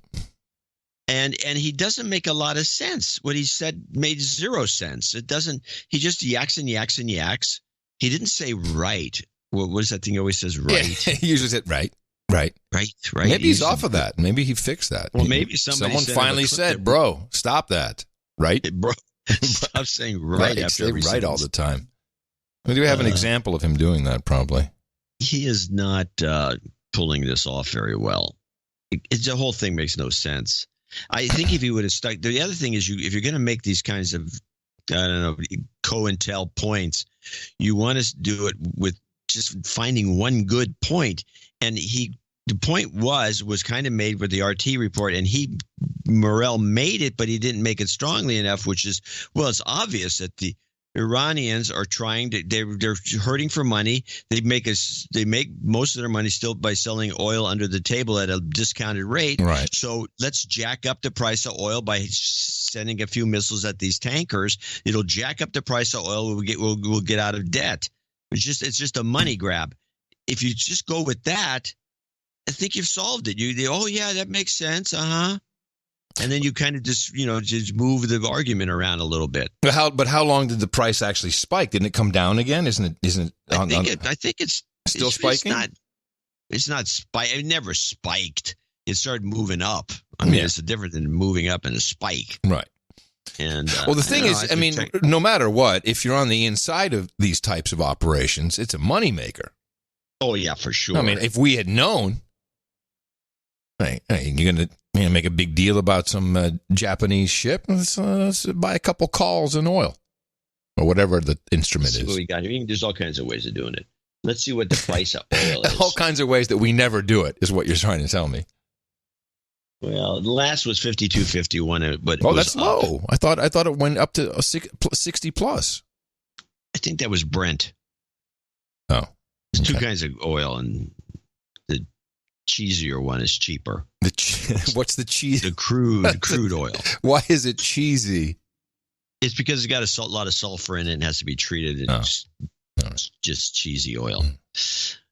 And he doesn't make a lot of sense. What he said made zero sense. It doesn't. He just yaks and yaks and yaks. He didn't say right. What is that thing he always says? Right. Yeah, he usually said right. Maybe he's off of that. Maybe he fixed that. Well, maybe someone finally said, "Bro, stop that." Right, bro. Stop saying right after every right all the time. We do have an example of him doing that. Probably he is not pulling this off very well. The whole thing makes no sense. I think if he would have stuck, the other thing is if you're going to make these kinds of, COINTEL points, you want to do it with just finding one good point. And the point was kind of made with the RT report, and Morrell made it, but he didn't make it strongly enough, which is, well, it's obvious that the Iranians are trying to, they're hurting for money. They make most of their money still by selling oil under the table at a discounted rate. Right. So let's jack up the price of oil by sending a few missiles at these tankers. It'll jack up the price of oil. We'll get out of debt. It's just a money grab. If you just go with that, I think you've solved it. That makes sense. And then you kind of just move the argument around a little bit. But how long did the price actually spike? Didn't it come down again? Isn't it? I think it's still spiking. It's not spike. It never spiked. It started moving up. I mean, it's different than moving up and a spike. Right. And well, the thing is, no matter what, if you're on the inside of these types of operations, it's a moneymaker. Oh yeah, for sure. I mean, if we had known, hey, you're going to make a big deal about some Japanese ship? Let's buy a couple calls in oil or whatever the instrument is. What we got here. There's all kinds of ways of doing it. Let's see what the price of oil is. All kinds of ways that we never do it is what you're trying to tell me. Well, the last was 52.51, but that's low. I thought it went up to 60 plus. I think that was Brent. Oh, there's two kinds of oil, and the cheesier one is cheaper. What's the cheese? The crude oil. Why is it cheesy? It's because it's got a lot of sulfur in it and has to be treated. It's just cheesy oil.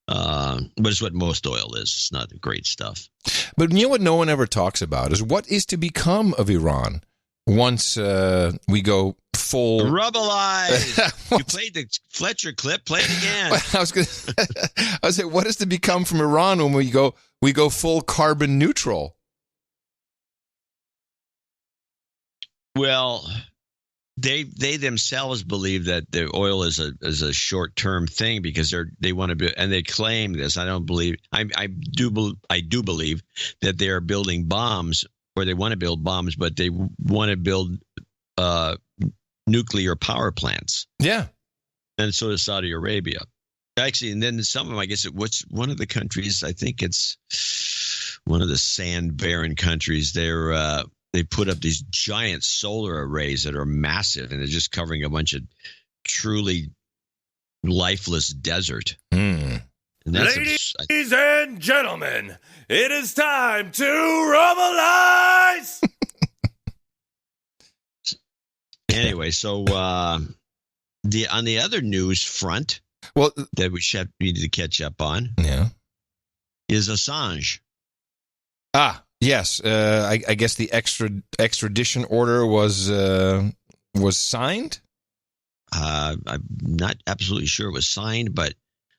But it's what most oil is. It's not great stuff. But you know what no one ever talks about is what is to become of Iran once we go full Rubblize. You played the Fletcher clip. Play it again. I was saying, what is to become from Iran when we go full carbon neutral? Well, they themselves believe that the oil is a short-term thing because they want to be, and they claim this. I don't believe. I do believe that they are building bombs, or they want to build bombs, but they want to build nuclear power plants. Yeah, and so does Saudi Arabia. Actually, and then some of them, I guess, what's one of the countries? I think it's one of the sand-barren countries. They put up these giant solar arrays that are massive, and they're just covering a bunch of truly lifeless desert. Ladies and gentlemen, it is time to rumblize. Anyway, so on the other news front, that we need to catch up on, is Assange. Yes. I guess the extradition order was signed. I'm not absolutely sure it was signed, but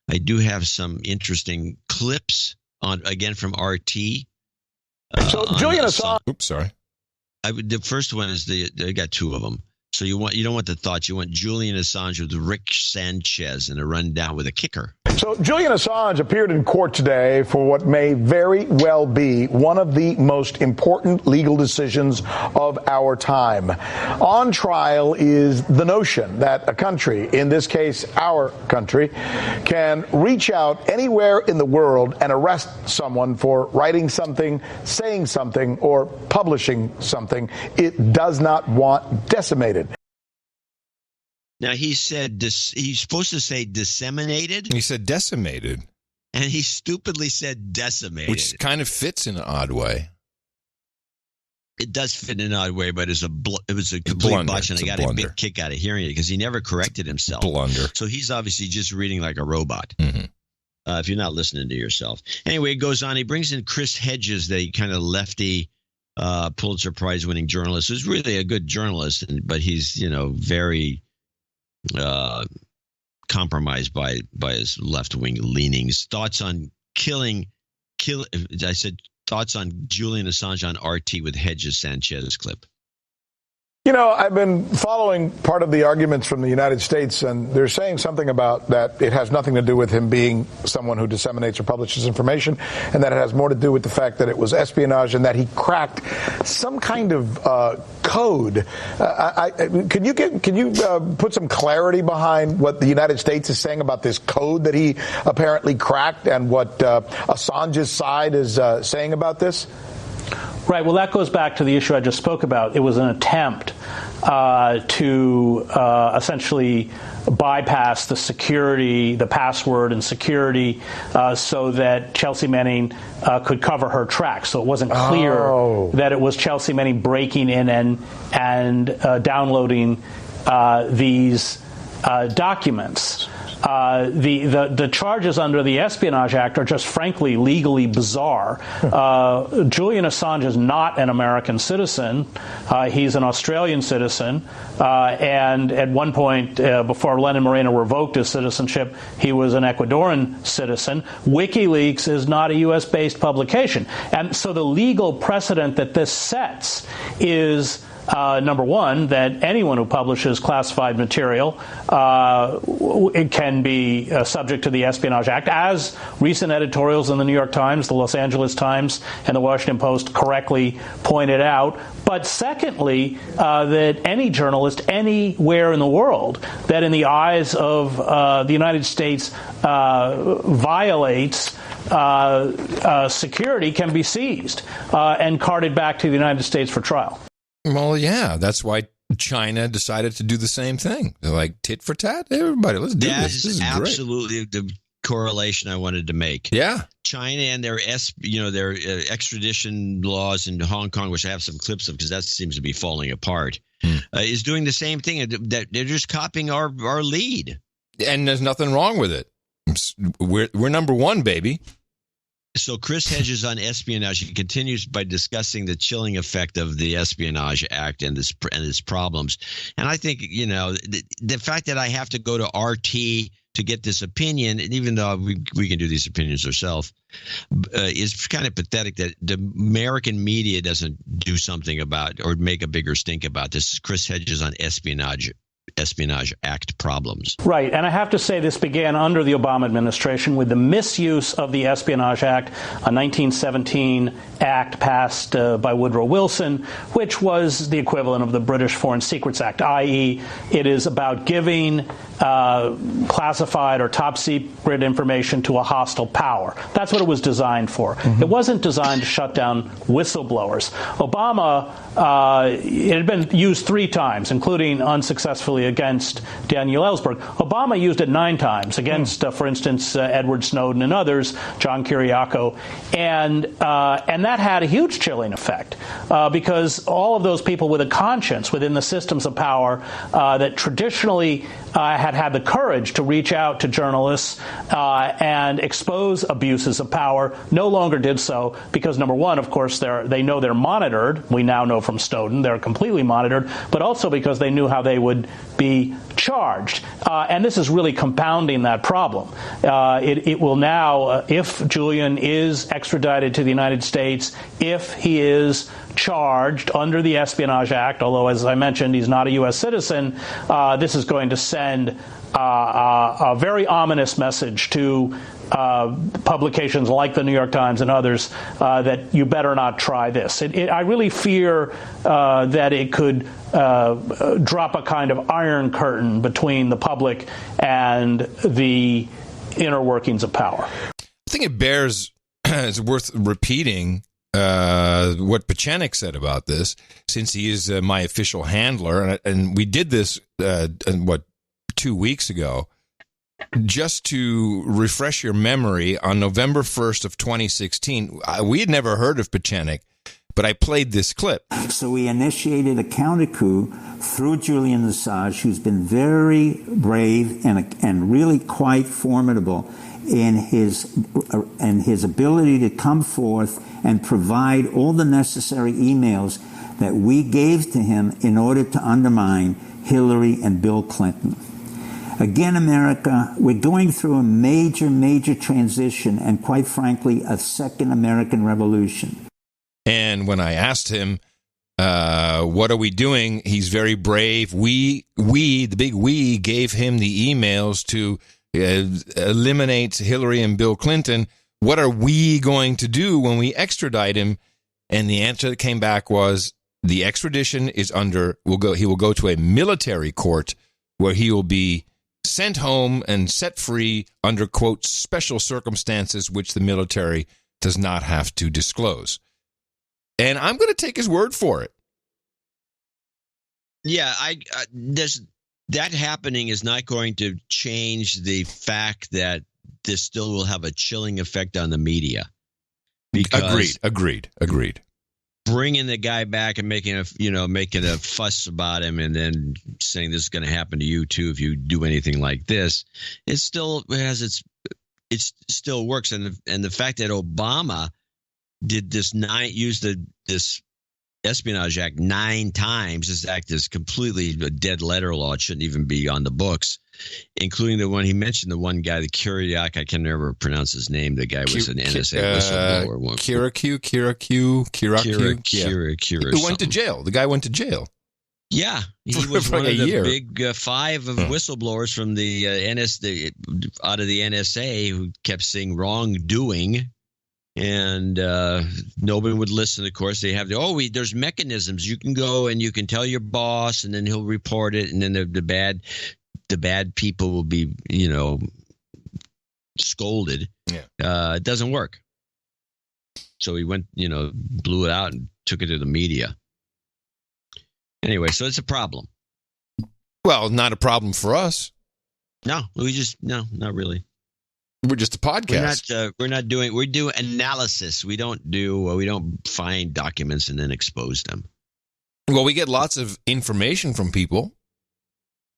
I do have some interesting clips from RT. So Julian Assange. Oops, sorry. The first one is I got two of them. So you don't want the thoughts. You want Julian Assange with Rick Sanchez and a rundown with a kicker. So Julian Assange appeared in court today for what may very well be one of the most important legal decisions of our time. On trial is the notion that a country, in this case our country, can reach out anywhere in the world and arrest someone for writing something, saying something, or publishing something it does not want decimated. Now, he said he's supposed to say disseminated. He said decimated. And he stupidly said decimated. Which kind of fits in an odd way. It does fit in an odd way, but it was a complete botch, and I got a big kick out of hearing it because he never corrected himself. Blunder. So he's obviously just reading like a robot. Mm-hmm. If you're not listening to yourself. Anyway, it goes on. He brings in Chris Hedges, the kind of lefty Pulitzer Prize winning journalist, who's really a good journalist, but he's, very compromised by his left-wing leanings. Thoughts on thoughts on Julian Assange on RT with Hedges Sanchez clip. I've been following part of the arguments from the United States, and they're saying something about that it has nothing to do with him being someone who disseminates or publishes information, and that it has more to do with the fact that it was espionage and that he cracked some kind of code. Can you put some clarity behind what the United States is saying about this code that he apparently cracked and what Assange's side is saying about this? Right. Well, that goes back to the issue I just spoke about. It was an attempt to essentially bypass the security, the password and security, so that Chelsea Manning could cover her tracks. So it wasn't clear that it was Chelsea Manning breaking in and downloading these documents. The charges under the Espionage Act are just frankly legally bizarre. Julian Assange is not an American citizen. He's an Australian citizen. And at one point, before Lenin Moreno revoked his citizenship, he was an Ecuadorian citizen. WikiLeaks is not a U.S.-based publication. And so the legal precedent that this sets is number one, that anyone who publishes classified material it can be subject to the Espionage Act, as recent editorials in the New York Times, the Los Angeles Times, and the Washington Post correctly pointed out. But secondly, that any journalist anywhere in the world that in the eyes of the United States violates security can be seized and carted back to the United States for trial. Well, yeah, that's why China decided to do the same thing. They're like, tit for tat, everybody, let's do this. This is absolutely the correlation I wanted to make. Yeah. China and their extradition laws in Hong Kong, which I have some clips of because that seems to be falling apart, is doing the same thing. That they're just copying our lead. And there's nothing wrong with it. We're number one, baby. So Chris Hedges on espionage, he continues by discussing the chilling effect of the Espionage Act and its problems. And I think, the fact that I have to go to RT to get this opinion, and even though we can do these opinions ourselves, is kind of pathetic that the American media doesn't do something about or make a bigger stink about this. Chris Hedges on Espionage Act problems. Right. And I have to say this began under the Obama administration with the misuse of the Espionage Act, a 1917 act passed by Woodrow Wilson, which was the equivalent of the British Foreign Secrets Act, i.e. it is about giving classified or top secret information to a hostile power. That's what it was designed for. Mm-hmm. It wasn't designed to shut down whistleblowers. Obama, it had been used 3 times, including unsuccessfully specifically against Daniel Ellsberg. Obama used it 9 times against, for instance, Edward Snowden and others, John Kiriakou, and that had a huge chilling effect because all of those people with a conscience within the systems of power that traditionally had the courage to reach out to journalists and expose abuses of power no longer did so because, number one, of course, they know they're monitored. We now know from Snowden they're completely monitored, but also because they knew how they would be charged. And this is really compounding that problem. It will now, if Julian is extradited to the United States, if he is charged under the Espionage Act, although, as I mentioned, he's not a U.S. citizen, this is going to send a very ominous message to publications like the New York Times and others that you better not try this. I really fear that it could drop a kind of iron curtain between the public and the inner workings of power. I think it bears, it's worth repeating what Pachenik said about this, since he is my official handler, and we did this 2 weeks ago. Just to refresh your memory, on November 1st of 2016, we had never heard of Pachenik, but I played this clip. So we initiated a counter coup through Julian Assange, who's been very brave and really quite formidable in his ability to come forth and provide all the necessary emails that we gave to him in order to undermine Hillary and Bill Clinton. Again, America, we're going through a major, major transition and, quite frankly, a second American Revolution. And when I asked him, what are we doing? He's very brave. We, the big we, gave him the emails to eliminate Hillary and Bill Clinton. What are we going to do when we extradite him? And the answer that came back was the extradition is he will go to a military court where he will be sent home and set free under, quote, special circumstances which the military does not have to disclose. And I'm going to take his word for it. Yeah, that happening is not going to change the fact that this still will have a chilling effect on the media. Agreed. Bringing the guy back and making a fuss about him, and then saying this is going to happen to you too if you do anything like this, it still works. And the fact that Obama did this used this Espionage Act 9 times. This act is completely a dead letter law. It shouldn't even be on the books, including the one he mentioned, the one guy, the Kiriak. I can never pronounce his name. The guy was an NSA whistleblower. Kiriakou. Who went to jail. The guy went to jail. Yeah, he was one of the big 5 of whistleblowers from the out of the NSA who kept saying wrongdoing. And nobody would listen. Of course, they have there's mechanisms. You can go and you can tell your boss, and then he'll report it, and then the bad people will be, scolded. Yeah. It doesn't work. So he went, blew it out and took it to the media. Anyway, so it's a problem. Well, not a problem for us. No, not really. We're just a podcast. We do analysis. We don't find documents and then expose them. Well, we get lots of information from people.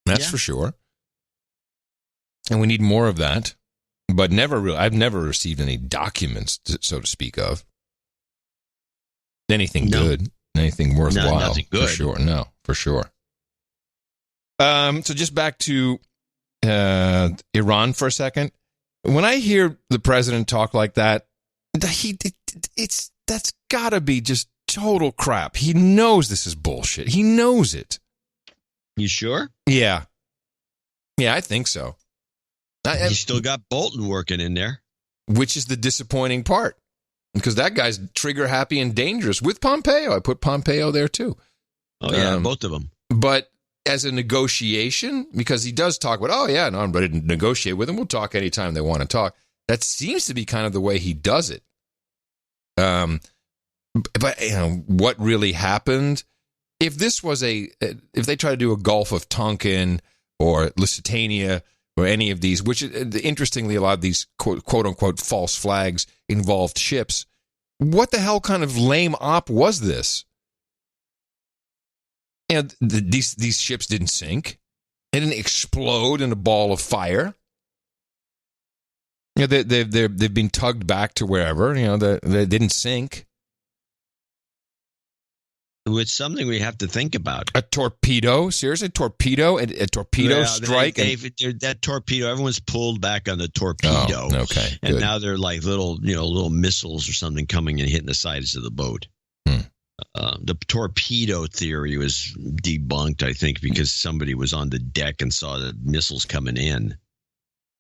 That's for sure. And we need more of that. But I've never received any documents, so to speak of. Anything good, anything worthwhile. Nothing good. For sure. No, for sure. So just back to Iran for a second. When I hear the president talk like that, that's got to be just total crap. He knows this is bullshit. He knows it. You sure? Yeah. Yeah, I think so. You still got Bolton working in there. Which is the disappointing part. Because that guy's trigger happy and dangerous with Pompeo. I put Pompeo there too. Oh, yeah, both of them. But as a negotiation, because he does talk about, I'm ready to negotiate with them. We'll talk anytime they want to talk. That seems to be kind of the way he does it. But what really happened if this was if they try to do a Gulf of Tonkin or Lusitania or any of these, which interestingly, a lot of these quote unquote false flags involved ships. What the hell kind of lame op was this? And these ships didn't sink. They didn't explode in a ball of fire. You know, they've been tugged back to wherever. You know, they didn't sink. It's something we have to think about. A torpedo? Seriously? Torpedo? A torpedo strike? That torpedo, everyone's pulled back on the torpedo. Oh, okay. And good. now they're like little missiles or something coming and hitting the sides of the boat. The torpedo theory was debunked, I think, because somebody was on the deck and saw the missiles coming in.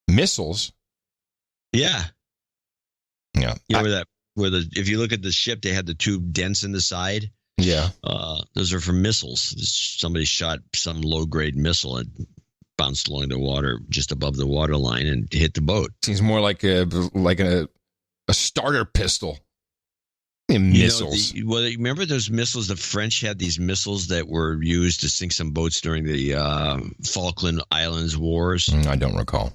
Missiles? Yeah. Yeah. If you look at the ship, they had the two dents in the side. Yeah. Those are for missiles. Somebody shot some low-grade missile and bounced along the water just above the water line and hit the boat. Seems more like a starter pistol. Missiles. Remember those missiles? The French had these missiles that were used to sink some boats during the Falkland Islands Wars. I don't recall.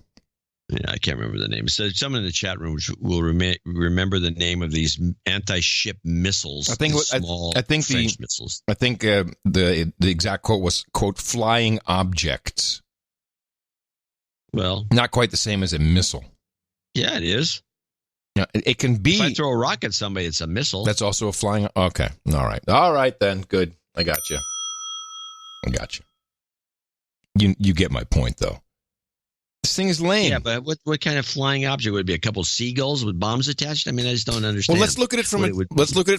Yeah, I can't remember the name. So someone in the chat room will remember the name of these anti-ship missiles. I think French missiles. I think the exact quote was, quote, flying objects. Well, not quite the same as a missile. Yeah, it is. Yeah, it can be. If I throw a rock at somebody, it's a missile. That's also a flying. Okay, all right then. Good, I got you. You get my point, though. This thing is lame. Yeah, but what kind of flying object would it be? A couple seagulls with bombs attached? I mean, I just don't understand. Well, let's look at it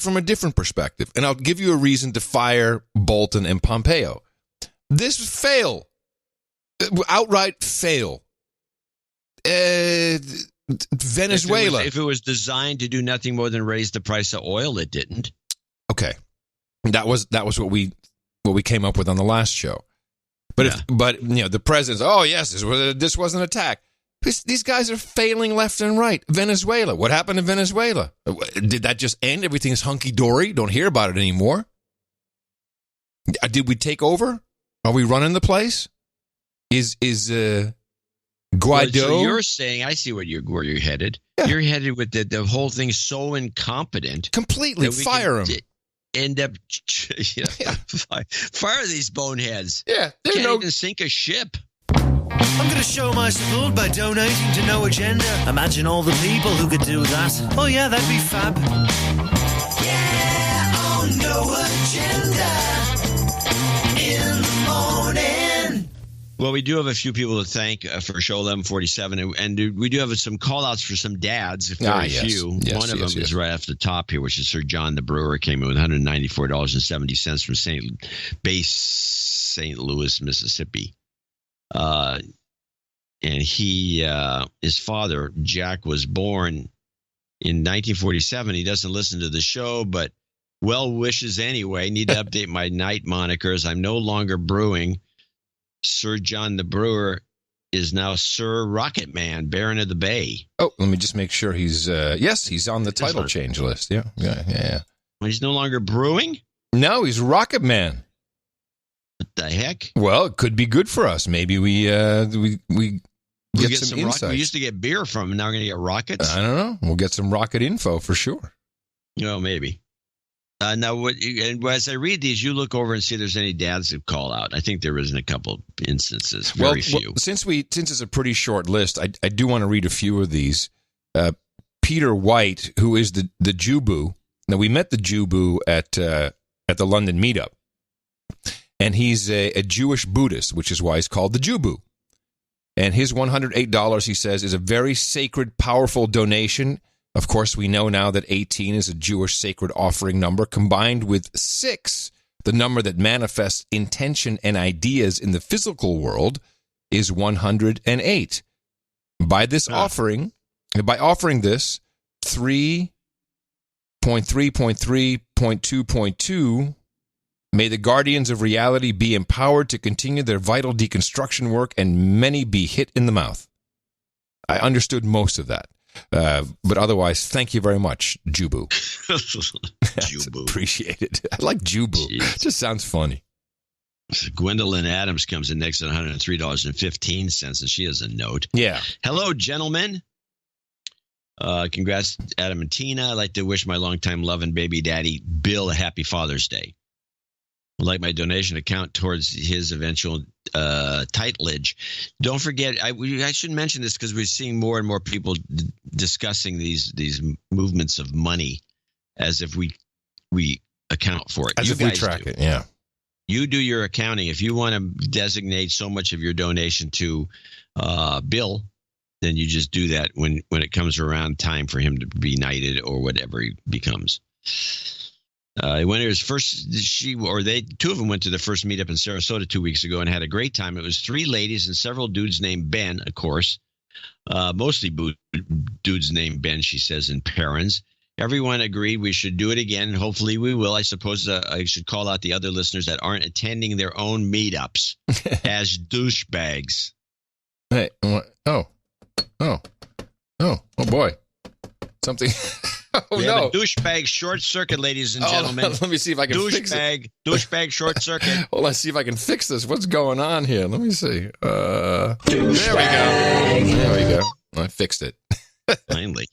from a different perspective, and I'll give you a reason to fire Bolton and Pompeo. This fail, outright fail. Venezuela. If it was designed to do nothing more than raise the price of oil, it didn't. Okay, that was what we came up with on the last show. But the president's, oh yes, this was an attack. These guys are failing left and right. Venezuela. What happened in Venezuela? Did that just end? Everything's hunky dory. Don't hear about it anymore. Did we take over? Are we running the place? Is Guaido? So you're saying, I see where you're headed. Yeah. You're headed with the whole thing so incompetent. Completely fire him. End up fire these boneheads. Yeah, they can't even sink a ship. I'm going to show my support by donating to No Agenda. Imagine all the people who could do that. Oh yeah, that'd be fab. Yeah, on No Agenda in the morning. Well, we do have a few people to thank for show 1147, and we do have some call-outs for some dads, very few. Yes, One of them is right off the top here, which is Sir John the Brewer, came in with $194.70 from St. Louis, Mississippi. And his father, Jack, was born in 1947. He doesn't listen to the show, but well wishes anyway. Need to update my night monikers. I'm no longer brewing. Sir John the Brewer is now Sir Rocket Man, Baron of the Bay. Oh, let me just make sure he's on the title change list. Yeah. Well, he's no longer brewing? No, he's Rocket Man. What the heck? Well, it could be good for us. Maybe we get some insight. We used to get beer from him. Now we're going to get rockets? I don't know. We'll get some rocket info for sure. No, maybe. Now, as I read these, you look over and see if there's any dads that call out. I think there is in a couple instances, very few. Well, since it's a pretty short list, I do want to read a few of these. Peter White, who is the Jubu. Now, we met the Jubu at the London meetup, and he's a Jewish Buddhist, which is why he's called the Jubu. And his $108, he says, is a very sacred, powerful donation. Of course, we know now that 18 is a Jewish sacred offering number, combined with 6, the number that manifests intention and ideas in the physical world, is 108. By offering this 3.3.3.2.2, may the guardians of reality be empowered to continue their vital deconstruction work, and many be hit in the mouth. I understood most of that. But otherwise, thank you very much, Jubu. Jubu. Appreciate it. I like Jubu. It just sounds funny. Gwendolyn Adams comes in next at $103.15, and she has a note. Yeah. Hello, gentlemen. Congrats, Adam and Tina. I'd like to wish my longtime love and baby daddy, Bill, a happy Father's Day. I'd like my donation to count towards his eventual titleage. Don't forget, I should mention this because we're seeing more and more people discussing these movements of money as if we account for it. As if we track it, yeah. You do your accounting. If you want to designate so much of your donation to Bill, then you just do that when it comes around time for him to be knighted or whatever he becomes. When it was first, two of them went to the first meetup in Sarasota 2 weeks ago and had a great time. It was 3 ladies and several dudes named Ben, of course. Mostly dudes named Ben, she says, and parents. Everyone agreed we should do it again, and hopefully we will. I suppose I should call out the other listeners that aren't attending their own meetups as douchebags. Hey, oh boy. Something. We have a douchebag short circuit, ladies and gentlemen. Let me see if I can fix it. Douchebag short circuit. Well, let's see if I can fix this. What's going on here? Let me see. There we go. I fixed it. Finally.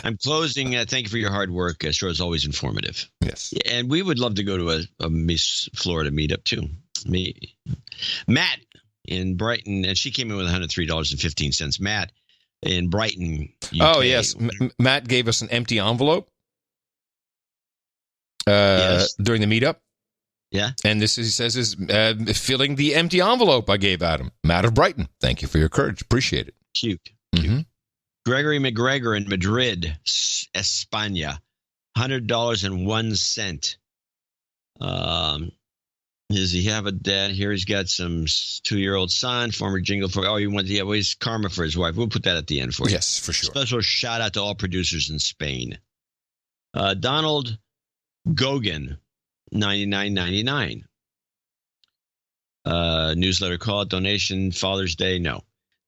I'm closing. Thank you for your hard work. Sure, it's always informative. Yes. And we would love to go to a Miss Florida meetup, too. Matt in Brighton, and she came in with $103.15. Matt in Brighton, UK. Oh, yes. Matt gave us an empty envelope Yes. during the meetup. Yeah. And this, he says, is filling the empty envelope I gave Adam. Matt of Brighton, thank you for your courage. Appreciate it. Cute. Mm-hmm. Gregory McGregor in Madrid, España, $100.01. Does he have a dad here? He's got some 2-year-old son, former jingle for. Oh, he's karma for his wife. We'll put that at the end for you. Yes, for sure. Special shout out to all producers in Spain. Donald Gogan, $99.99. Newsletter call, donation, Father's Day, no.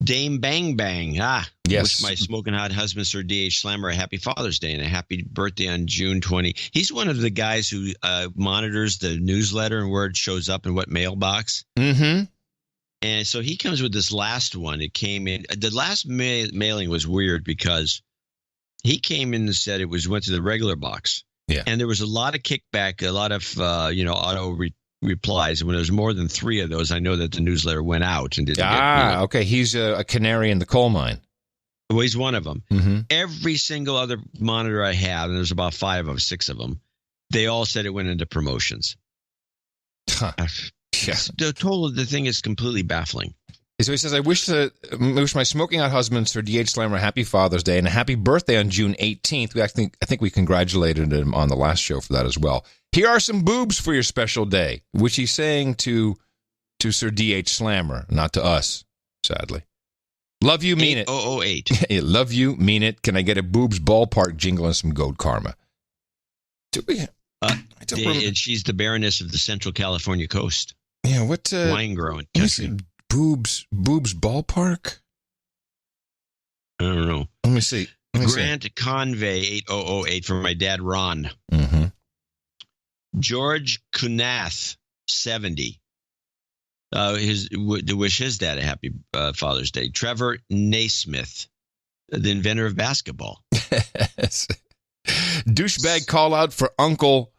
Dame Bang Bang. Yes. Wish my smoking hot husband, Sir D.H. Slammer, a happy Father's Day and a happy birthday on June 20. He's one of the guys who monitors the newsletter and where it shows up in what mailbox. Mm-hmm. And so he comes with this last one. It came in. The last mailing was weird because he came in and said it went to the regular box. Yeah. And there was a lot of kickback, a lot of, auto replies. And when there was more than 3 of those, I know that the newsletter went out and didn't get. Okay. He's a canary in the coal mine. Well, he's one of them. Mm-hmm. Every single other monitor I have, and there's about 6 of them, they all said it went into promotions. Huh. Yeah. The thing is completely baffling. So he says, I wish my smoking hot husband, Sir D.H. Slammer, a happy Father's Day and a happy birthday on June 18th. I think we congratulated him on the last show for that as well. Here are some boobs for your special day, which he's saying to Sir D.H. Slammer, not to us, sadly. Love you, mean it. 8008. Love you, mean it. Can I get a boobs ballpark jingle and some goat karma? And she's the Baroness of the Central California coast. Yeah, what? Wine growing country. Boobs ballpark? I don't know. Let me see. Grant Convey 8008 from my dad Ron. Mm-hmm. George Kunath 70. To wish his dad a happy Father's Day. Trevor Naismith, the inventor of basketball. Douchebag call out for Uncle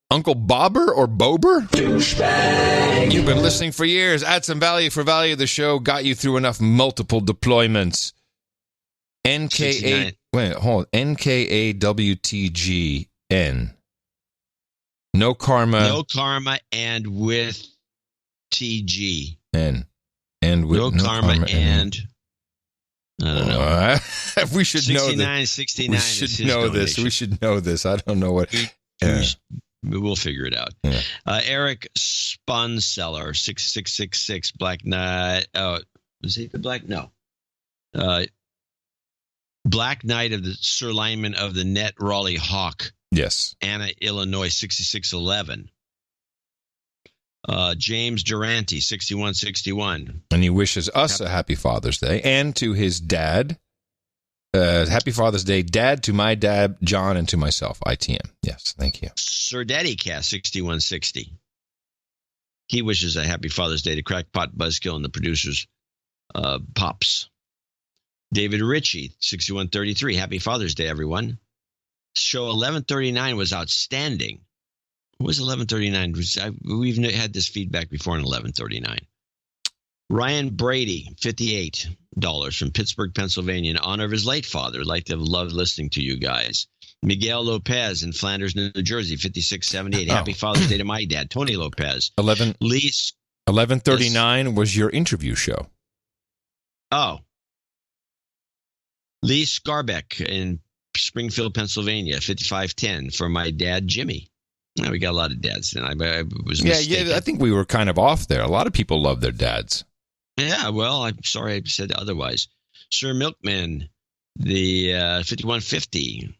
Bobber or Bober? Douchebag. You've been listening for years. Add some value for value. The show got you through enough multiple deployments. NKAWTGN. No karma. No karma and with TG. And with no karma and I don't know. We should know this. 69. We should know this. We should know this. I don't know what. We'll figure it out. Yeah. Eric Spunseller, 6666 Black Knight. Oh, was he the Black? No. Black Knight of the Sir Lineman of the Net Raleigh Hawk. Yes. Anna, Illinois, 6611. James Durante, 6161. And he wishes us a happy Father's Day and to his dad, Happy Father's Day, Dad, to my dad, John, and to myself, ITM. Yes, thank you. Sir Daddy Cast 6160. He wishes a happy Father's Day to Crackpot Buzzkill and the producers, Pops. David Ritchie 6133. Happy Father's Day, everyone. Show 1139 was outstanding. What was 1139? We've had this feedback before in 1139. Ryan Brady, $58 from Pittsburgh, Pennsylvania, in honor of his late father. I'd like to have loved listening to you guys. Miguel Lopez in Flanders, New Jersey, 5678. Happy Father's Day to my dad, Tony Lopez. 1139 was your interview show. Oh. Lee Scarbeck in Springfield, Pennsylvania, 5510 for my dad, Jimmy. Now, we got a lot of dads, and I was mistaken. Yeah, I think we were kind of off there. A lot of people love their dads. Yeah, well, I'm sorry I said otherwise. Sir Milkman, the 5150.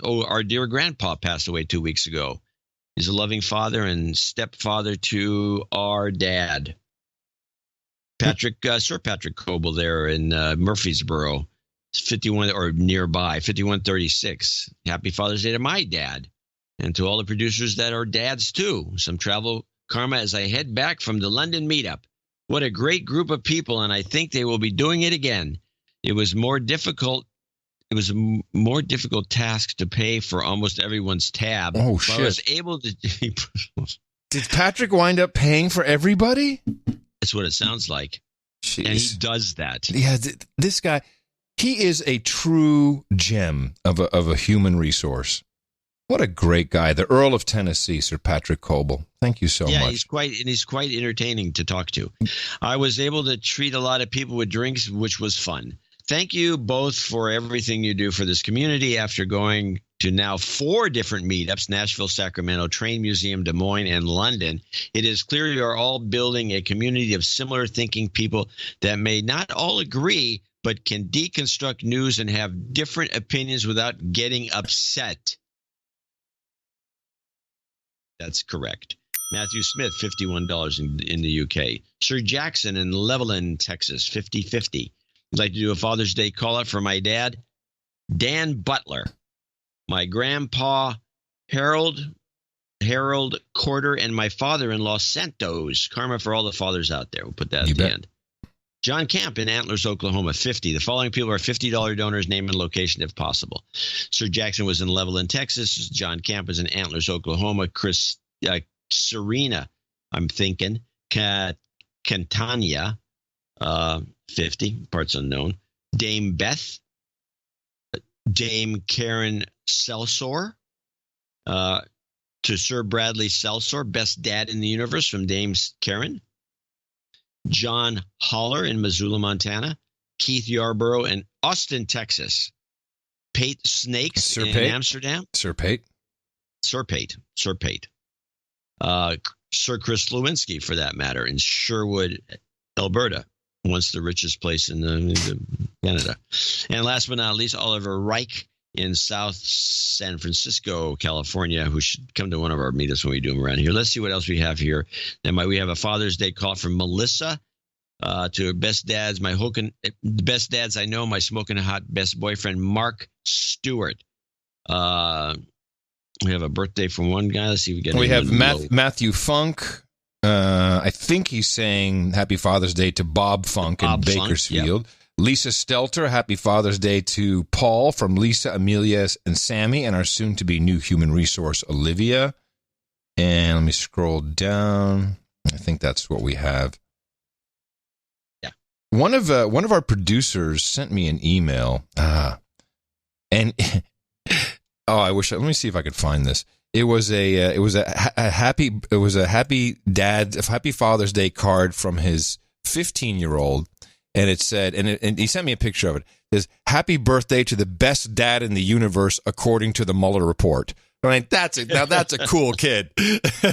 Our dear grandpa passed away 2 weeks ago. He's a loving father and stepfather to our dad. Sir Patrick Coble there in Murfreesboro, 51 or nearby, 5136. Happy Father's Day to my dad and to all the producers that are dads too. Some travel karma as I head back from the London meetup. What a great group of people, and I think they will be doing it again. It was a more difficult task to pay for almost everyone's tab. Oh, shit. I was able to. Did Patrick wind up paying for everybody? That's what it sounds like. Jeez. And he does that. Yeah, this guy, he is a true gem of a human resource. What a great guy. The Earl of Tennessee, Sir Patrick Coble. Thank you so much. Yeah, he's quite entertaining to talk to. I was able to treat a lot of people with drinks, which was fun. Thank you both for everything you do for this community. After going to now 4 different meetups, Nashville, Sacramento, Train Museum, Des Moines, and London, it is clear you are all building a community of similar thinking people that may not all agree, but can deconstruct news and have different opinions without getting upset. That's correct. Matthew Smith, $51 in the UK. Sir Jackson in Levelland, Texas, 50-50. I'd like to do a Father's Day call-out for my dad, Dan Butler, my grandpa, Harold Corder, and my father-in-law, Santos. Karma for all the fathers out there. We'll put that at the end. John Camp in Antlers, Oklahoma, 50. The following people are $50 donors, name and location if possible. Sir Jackson was in Levelland, Texas. John Camp was in Antlers, Oklahoma. Serena, I'm thinking. Cantania, 50, parts unknown. Dame Beth. Dame Karen Selsor. To Sir Bradley Selsor, best dad in the universe from Dame Karen. John Holler in Missoula, Montana. Keith Yarborough in Austin, Texas. Pate Snakes in Amsterdam. Sir Pate. Sir Chris Lewinsky, for that matter, in Sherwood, Alberta. Once the richest place in Canada. And last but not least, Oliver Reich in South San Francisco, California, who should come to one of our meetups when we do them around here. Let's see what else we have here. We have a Father's Day call from Melissa to best dads. The best dads I know, my smoking hot best boyfriend, Mark Stewart. We have a birthday from one guy. Let's see if we get Matthew Funk. I think he's saying Happy Father's Day to Bob Funk in Bakersfield. Yep. Lisa Stelter, Happy Father's Day to Paul from Lisa, Amelia, and Sammy, and our soon-to-be new human resource, Olivia. And let me scroll down. I think that's what we have. Yeah. One of our producers sent me an email, and let me see if I could find this. It was a happy Father's Day card from his 15-year-old. And it said, and he sent me a picture of it. It says, "Happy birthday to the best dad in the universe, according to the Mueller report." I mean, that's a cool kid. I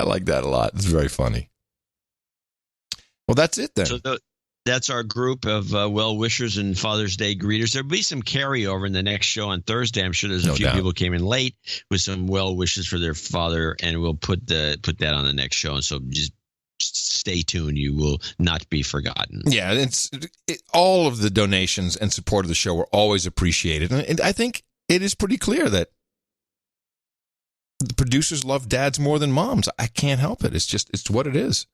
like that a lot. It's very funny. Well, that's it then. So that's our group of well-wishers and Father's Day greeters. There'll be some carryover in the next show on Thursday. I'm sure there's a few people came in late with some well wishes for their father, and we'll put that on the next show. And so just stay tuned. You will not be forgotten. Yeah, all of the donations and support of the show are always appreciated. And I think it is pretty clear that the producers love dads more than moms. I can't help it. It's what it is.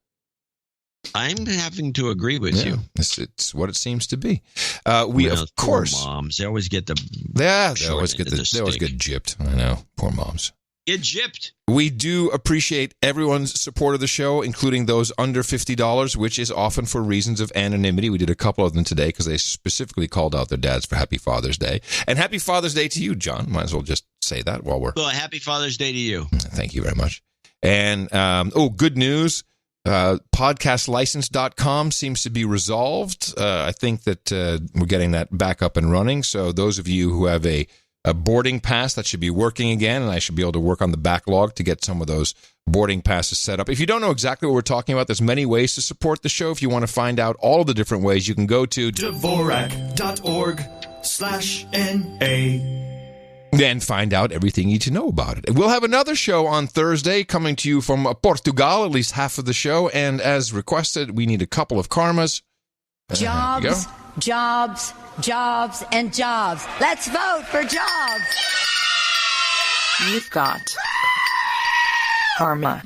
I'm having to agree with you. It's what it seems to be. Of course, moms. They always get the they always get gypped. I know, poor moms. Get gypped. We do appreciate everyone's support of the show, including those under $50, which is often for reasons of anonymity. We did a couple of them today because they specifically called out their dads for Happy Father's Day. And Happy Father's Day to you, John. Might as well just say that while we're... Well, Happy Father's Day to you. Thank you very much. And, good news. Podcastlicense.com seems to be resolved. I think that we're getting that back up and running. So those of you who have a boarding pass, that should be working again, and I should be able to work on the backlog to get some of those boarding passes set up. If you don't know exactly what we're talking about, there's many ways to support the show. If you want to find out all of the different ways, you can go to Dvorak.org/NA. and find out everything you need to know about it. We'll have another show on Thursday coming to you from Portugal, at least half of the show. And as requested, we need a couple of karmas. Jobs, jobs, jobs, and jobs. Let's vote for jobs. You've got karma.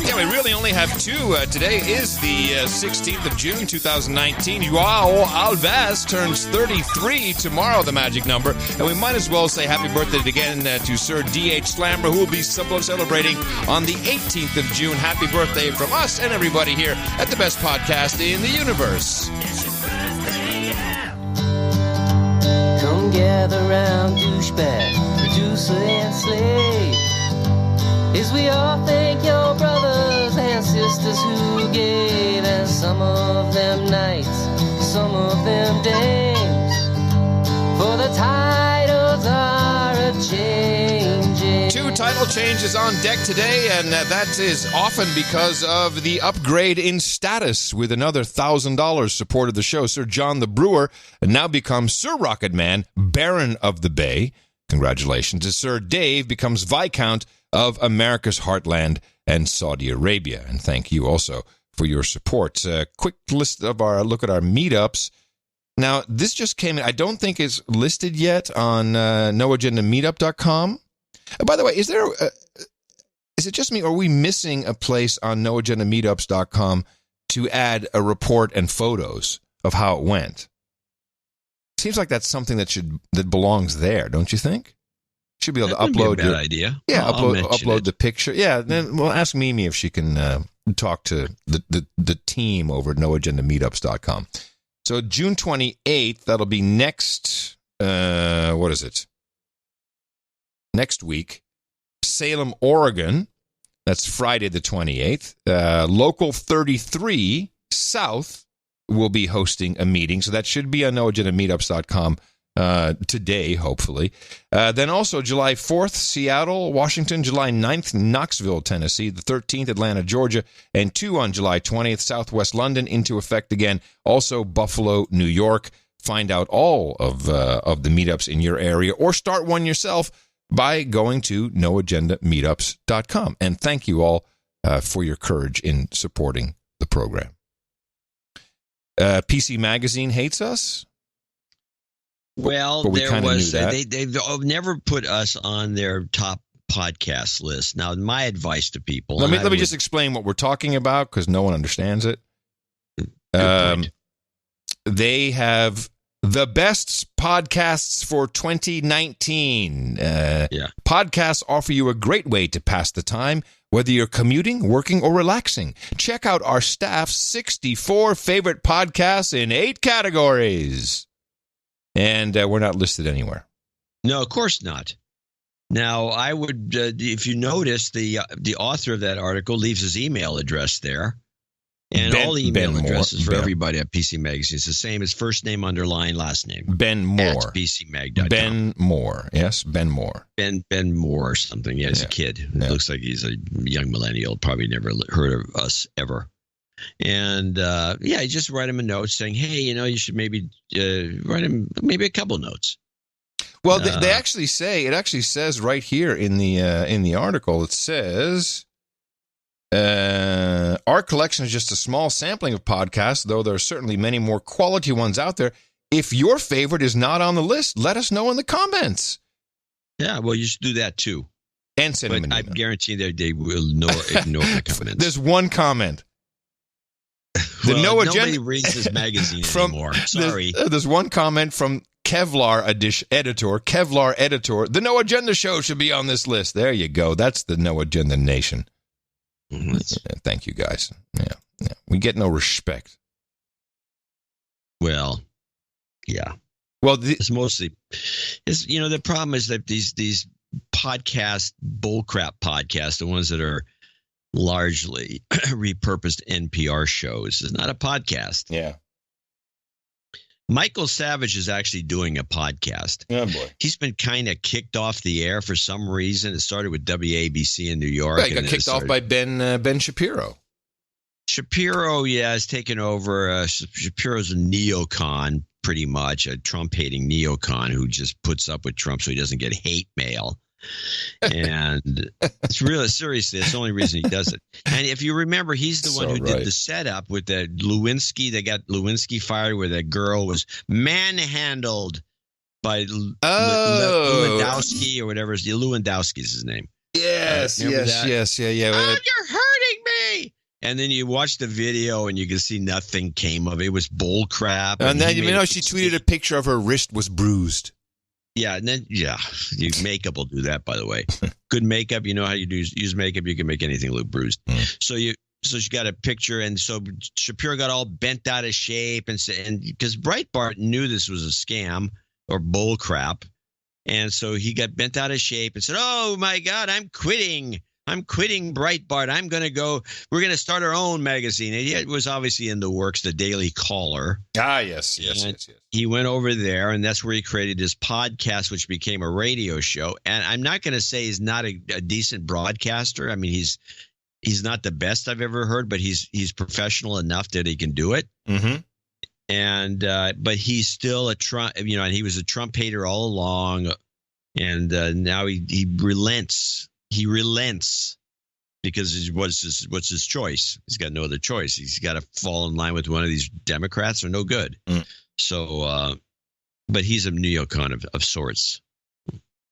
Yeah, we really only have two. Today is the 16th of June, 2019. Joao Alves turns 33 tomorrow, the magic number. And we might as well say happy birthday again to Sir D.H. Slammer, who will be celebrating on the 18th of June. Happy birthday from us and everybody here at the best podcast in the universe. Come gather round, douchebag, producer and slave, as we all thank your brothers and sisters who gave, and some of them nights, some of them days, for the titles are a-changing. Two title changes on deck today, and that is often because of the upgrade in status, with another $1,000 supported the show. Sir John the Brewer now becomes Sir Rocket Man, Baron of the Bay. Congratulations. As Sir Dave becomes Viscount of America's Heartland and Saudi Arabia. And thank you also for your support. Quick list of look at our meetups. Now, this just came in. I don't think it's listed yet on noagendameetup.com. By the way, is it just me, or are we missing a place on noagendameetups.com to add a report and photos of how it went? Seems like that's something that belongs there, don't you think? Should be able to upload. Be a bad idea. Yeah, I'll upload the picture. Yeah, then we'll ask Mimi if she can talk to the team over at noagendameetups.com. So June 28th, that'll be next. What is it? Next week, Salem, Oregon. That's Friday the 28th. Local 33 South will be hosting a meeting, so that should be on noagendameetups.com. Today, hopefully. Then also July 4th, Seattle, Washington. July 9th, Knoxville, Tennessee. The 13th, Atlanta, Georgia. And 2 on July 20th, Southwest London, into effect again. Also Buffalo, New York. Find out all of the meetups in your area, or start one yourself by going to noagendameetups.com. And thank you all for your courage in supporting the program. PC Magazine hates us. Well, there was they've never put us on their top podcast list. Now, my advice to people. Let me just explain what we're talking about, because no one understands it. They have the best podcasts for 2019. Podcasts offer you a great way to pass the time, whether you're commuting, working, or relaxing. Check out our staff's 64 favorite podcasts in 8 categories. And we're not listed anywhere. No, of course not. Now, I would, if you notice, the author of that article leaves his email address there. And all the email addresses for everybody at PC Magazine is the same as first name underline last name. Ben Moore. At PCMag.com. Ben Moore. Yes, Ben Moore. Ben Moore or something. Yeah, he's a kid. Yeah. Looks like he's a young millennial. Probably never heard of us ever. And, I just write him a note saying, hey, you should maybe write him maybe a couple notes. Well, they actually say, it actually says right here in the article, it says, our collection is just a small sampling of podcasts, though there are certainly many more quality ones out there. If your favorite is not on the list, let us know in the comments. Yeah, well, you should do that too. And send them an email. I guarantee that they will ignore the comments. There's one comment. Nobody reads this magazine anymore. Sorry. There's one comment from Kevlar editor. The No Agenda Show should be on this list. There you go. That's the No Agenda Nation. Yeah, thank you, guys. Yeah. We get no respect. Well, yeah. Well, it's mostly, the problem is that these podcast, bullcrap podcasts, the ones that are largely repurposed NPR shows, is not a podcast. Yeah. Michael Savage is actually doing a podcast. Oh, boy. He's been kind of kicked off the air for some reason. It started with WABC in New York. He got kicked off by Ben Shapiro. Shapiro, has taken over. Shapiro's a neocon, pretty much, a Trump-hating neocon who just puts up with Trump so he doesn't get hate mail. And it's really, seriously, that's the only reason he does it. And if you remember, he's the one who did the setup with the Lewinsky. They got Lewinsky fired where that girl was manhandled by Lewandowski or whatever. Lewandowski's his name. Yes. Yeah. Oh, you're hurting me. And then you watch the video and you can see nothing came of it. It was bull crap. And then, she tweeted a picture of her wrist was bruised. Yeah, and then makeup will do that. By the way, good makeup. You know how you use makeup. You can make anything look bruised. So she got a picture, and so Shapiro got all bent out of shape, and because Breitbart knew this was a scam or bull crap, and so he got bent out of shape and said, "Oh my God, I'm quitting Breitbart. We're going to start our own magazine." And it was obviously in the works, the Daily Caller. Ah, yes. He went over there, and that's where he created his podcast, which became a radio show. And I'm not going to say he's not a decent broadcaster. I mean, he's not the best I've ever heard, but he's professional enough that he can do it. Mm-hmm. And but he's still a Trump, and he was a Trump hater all along. And now he relents. He relents because what's his choice? He's got no other choice. He's got to fall in line with one of these Democrats or no good. So, but he's a neocon of sorts.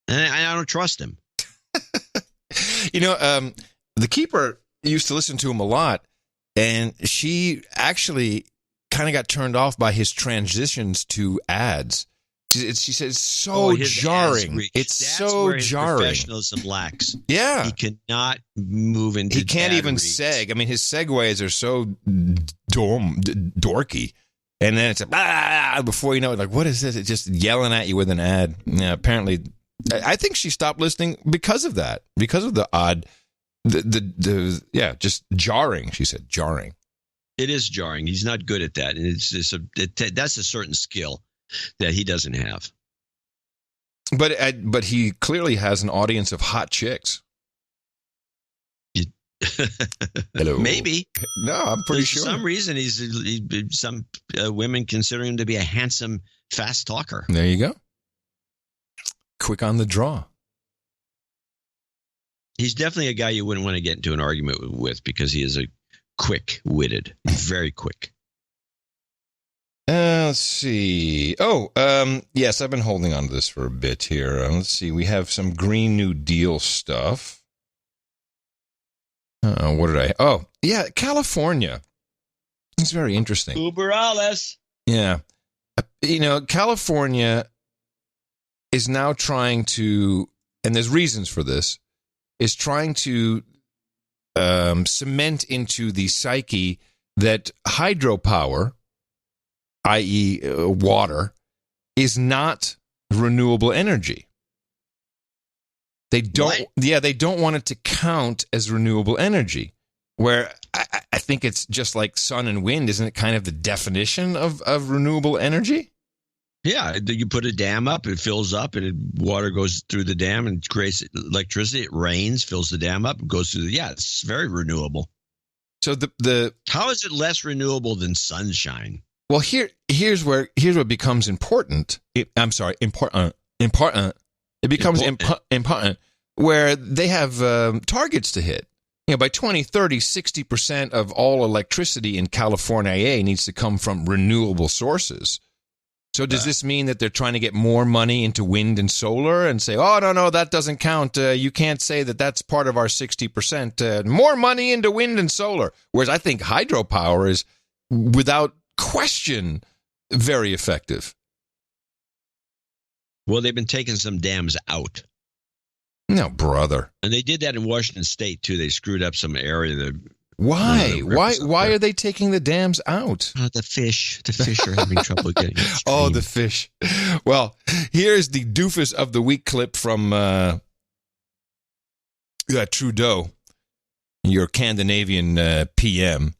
And I don't trust him. The Keeper used to listen to him a lot, and she actually kind of got turned off by his transitions to ads. She said it's so jarring. It's so jarring. Professionalism lacks. Yeah, he cannot move into. He can't even seg. I mean, his segues are so dorky, and then it's before you know it, like, what is this? It's just yelling at you with an ad. Yeah, apparently, I think she stopped listening because of that. Because of the odd, just jarring. She said jarring. It is jarring. He's not good at that, and that's a certain skill that he doesn't have. But he clearly has an audience of hot chicks. Hello. Maybe. No, I'm pretty sure. For some reason, some women consider him to be a handsome, fast talker. There you go. Quick on the draw. He's definitely a guy you wouldn't want to get into an argument with because he is a quick-witted, very quick. Let's see. Yes, I've been holding on to this for a bit here. Let's see. We have some Green New Deal stuff. What did I? Oh, yeah, California. It's very interesting. Uber alles. Yeah. California is now trying to, and there's reasons for this, is trying to cement into the psyche that hydropower, i.e. water, is not renewable energy. They don't. Yeah, they don't want it to count as renewable energy. Where I think it's just like sun and wind, isn't it? Kind of the definition of renewable energy. Yeah, you put a dam up, it fills up, and water goes through the dam and creates electricity. It rains, fills the dam up, goes through. It's very renewable. So how is it less renewable than sunshine? Well, here's what becomes important. Important. important. It becomes important where they have targets to hit. By 2030, 60% of all electricity in California needs to come from renewable sources. So does this mean that they're trying to get more money into wind and solar and say, oh, no, that doesn't count. You can't say that that's part of our 60%. More money into wind and solar. Whereas I think hydropower is, without question, very effective. Well, they've been taking some dams out. No, brother. And they did that in Washington State, too. They screwed up some area. Why? Why are they taking the dams out? The fish. The fish are having trouble getting it. Oh, the fish. Well, here's the doofus of the week clip from Trudeau, your Scandinavian PM.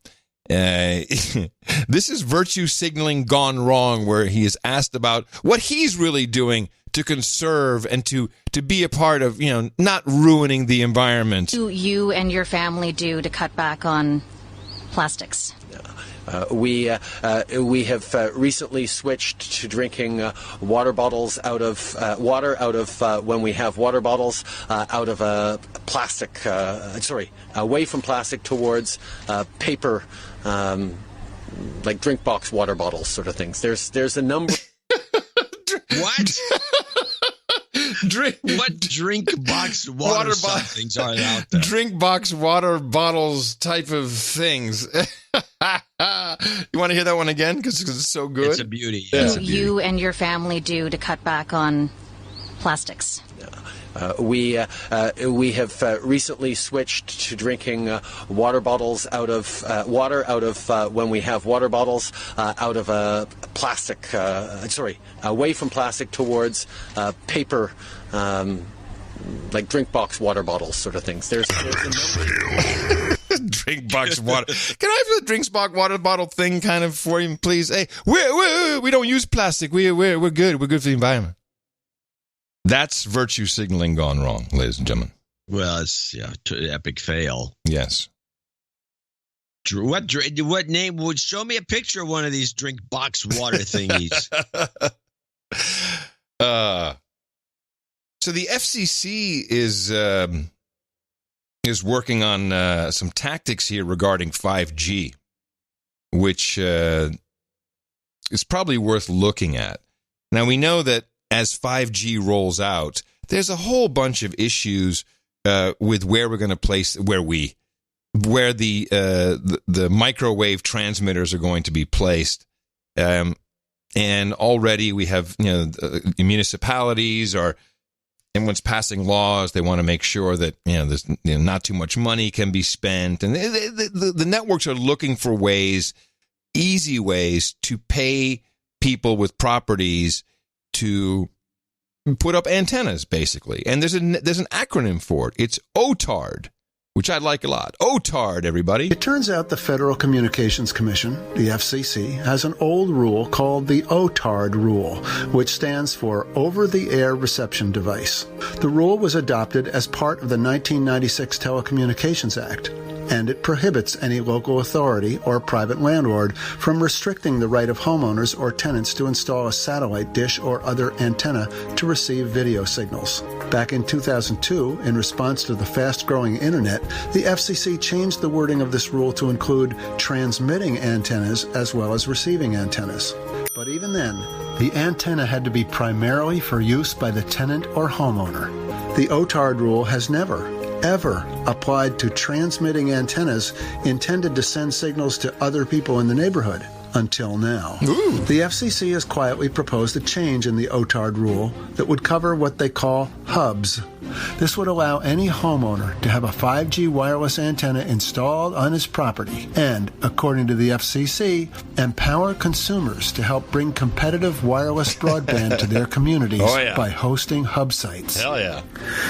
This is virtue signaling gone wrong, where he is asked about what he's really doing to conserve and to be a part of, not ruining the environment. What do you and your family do to cut back on plastics? We have recently switched to drinking water bottles out of when we have water bottles out of plastic. Away from plastic towards paper, like drink box water bottles, sort of things. There's a number. What? What drink box water things are out there? Drink box water bottles type of things. You want to hear that one again? Because it's so good. It's a beauty. Yeah. What do you and your family do to cut back on plastics? We have recently switched to drinking water bottles out of when we have water bottles out of plastic. Away from plastic towards paper, like drink box water bottles, sort of things. There's a number. Drink box water. Can I have the drink box water bottle thing kind of for you, please? Hey, we don't use plastic. We're good. We're good for the environment. That's virtue signaling gone wrong, ladies and gentlemen. Well, it's epic fail. Yes. What name would show me a picture of one of these drink box water thingies? So the FCC is working on some tactics here regarding 5G, which is probably worth looking at. Now, we know that as 5G rolls out, there's a whole bunch of issues with where we're going to place where the microwave transmitters are going to be placed, and already we have municipalities or everyone's passing laws. They want to make sure that there's not too much money can be spent, and the networks are looking for easy ways to pay people with properties to put up antennas, basically. And there's an acronym for it. It's OTARD, which I like a lot. OTARD, everybody. It turns out the Federal Communications Commission, the FCC, has an old rule called the OTARD rule, which stands for Over-the-Air Reception Device. The rule was adopted as part of the 1996 Telecommunications Act, and it prohibits any local authority or private landlord from restricting the right of homeowners or tenants to install a satellite dish or other antenna to receive video signals. Back in 2002, in response to the fast-growing internet, the FCC changed the wording of this rule to include transmitting antennas as well as receiving antennas. But even then, the antenna had to be primarily for use by the tenant or homeowner. The OTARD rule has never applied to transmitting antennas intended to send signals to other people in the neighborhood until now. Ooh. The FCC has quietly proposed a change in the OTARD rule that would cover what they call hubs. This would allow any homeowner to have a 5G wireless antenna installed on his property and, according to the FCC, empower consumers to help bring competitive wireless broadband to their communities by hosting hub sites. Hell yeah.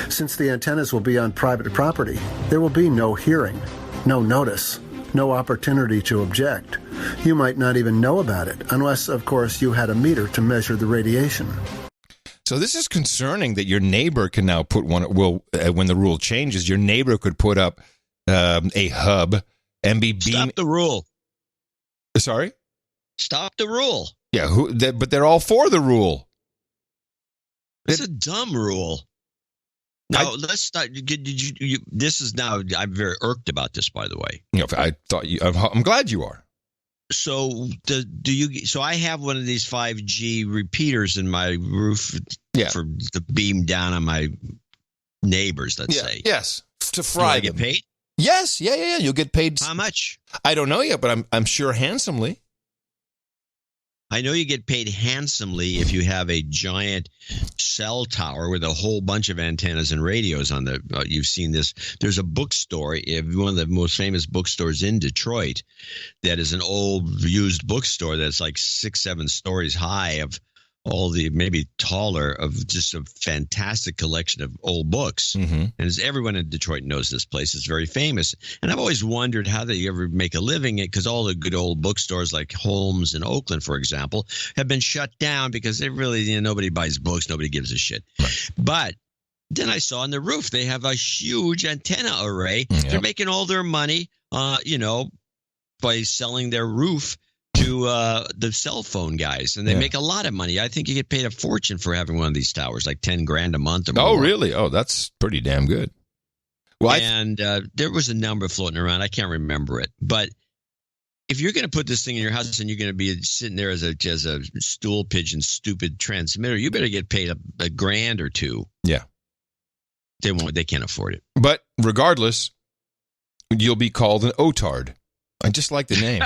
Since the antennas will be on private property, there will be no hearing, no notice, no opportunity to object. You might not even know about it, unless, of course, you had a meter to measure the radiation. So this is concerning that your neighbor can now put one, when the rule changes, your neighbor could put up a hub and be beaming. Stop the rule. Sorry? Stop the rule. Yeah, but they're all for the rule. It's a dumb rule. Now, let's start. This is now, I'm very irked about this, by the way. I thought I'm glad you are. So so I have one of these 5G repeaters in my roof for the beam down on my neighbors, let's say. Yes. To fry them. Get paid? Yes. Yeah. You'll get paid. How much? I don't know yet, but I'm sure handsomely. I know you get paid handsomely if you have a giant cell tower with a whole bunch of antennas and radios on the. You've seen this. There's a bookstore, one of the most famous bookstores in Detroit, that is an old used bookstore that's like 6-7 stories high of all the, maybe taller, of just a fantastic collection of old books. Mm-hmm. And everyone in Detroit knows this place. It's very famous. And I've always wondered how they ever make a living, because all the good old bookstores like Holmes in Oakland, for example, have been shut down because they really, nobody buys books. Nobody gives a shit. Right. But then I saw on the roof, they have a huge antenna array. Yep. They're making all their money, by selling their roof to the cell phone guys, and they make a lot of money. I think you get paid a fortune for having one of these towers, like $10,000 a month or more. Oh, really? Oh, that's pretty damn good. Well, there was a number floating around. I can't remember it, but if you're going to put this thing in your house and you're going to be sitting there as a stool pigeon, stupid transmitter, you better get paid a grand or two. Yeah, they can't afford it. But regardless, you'll be called an OTARD. I just like the name.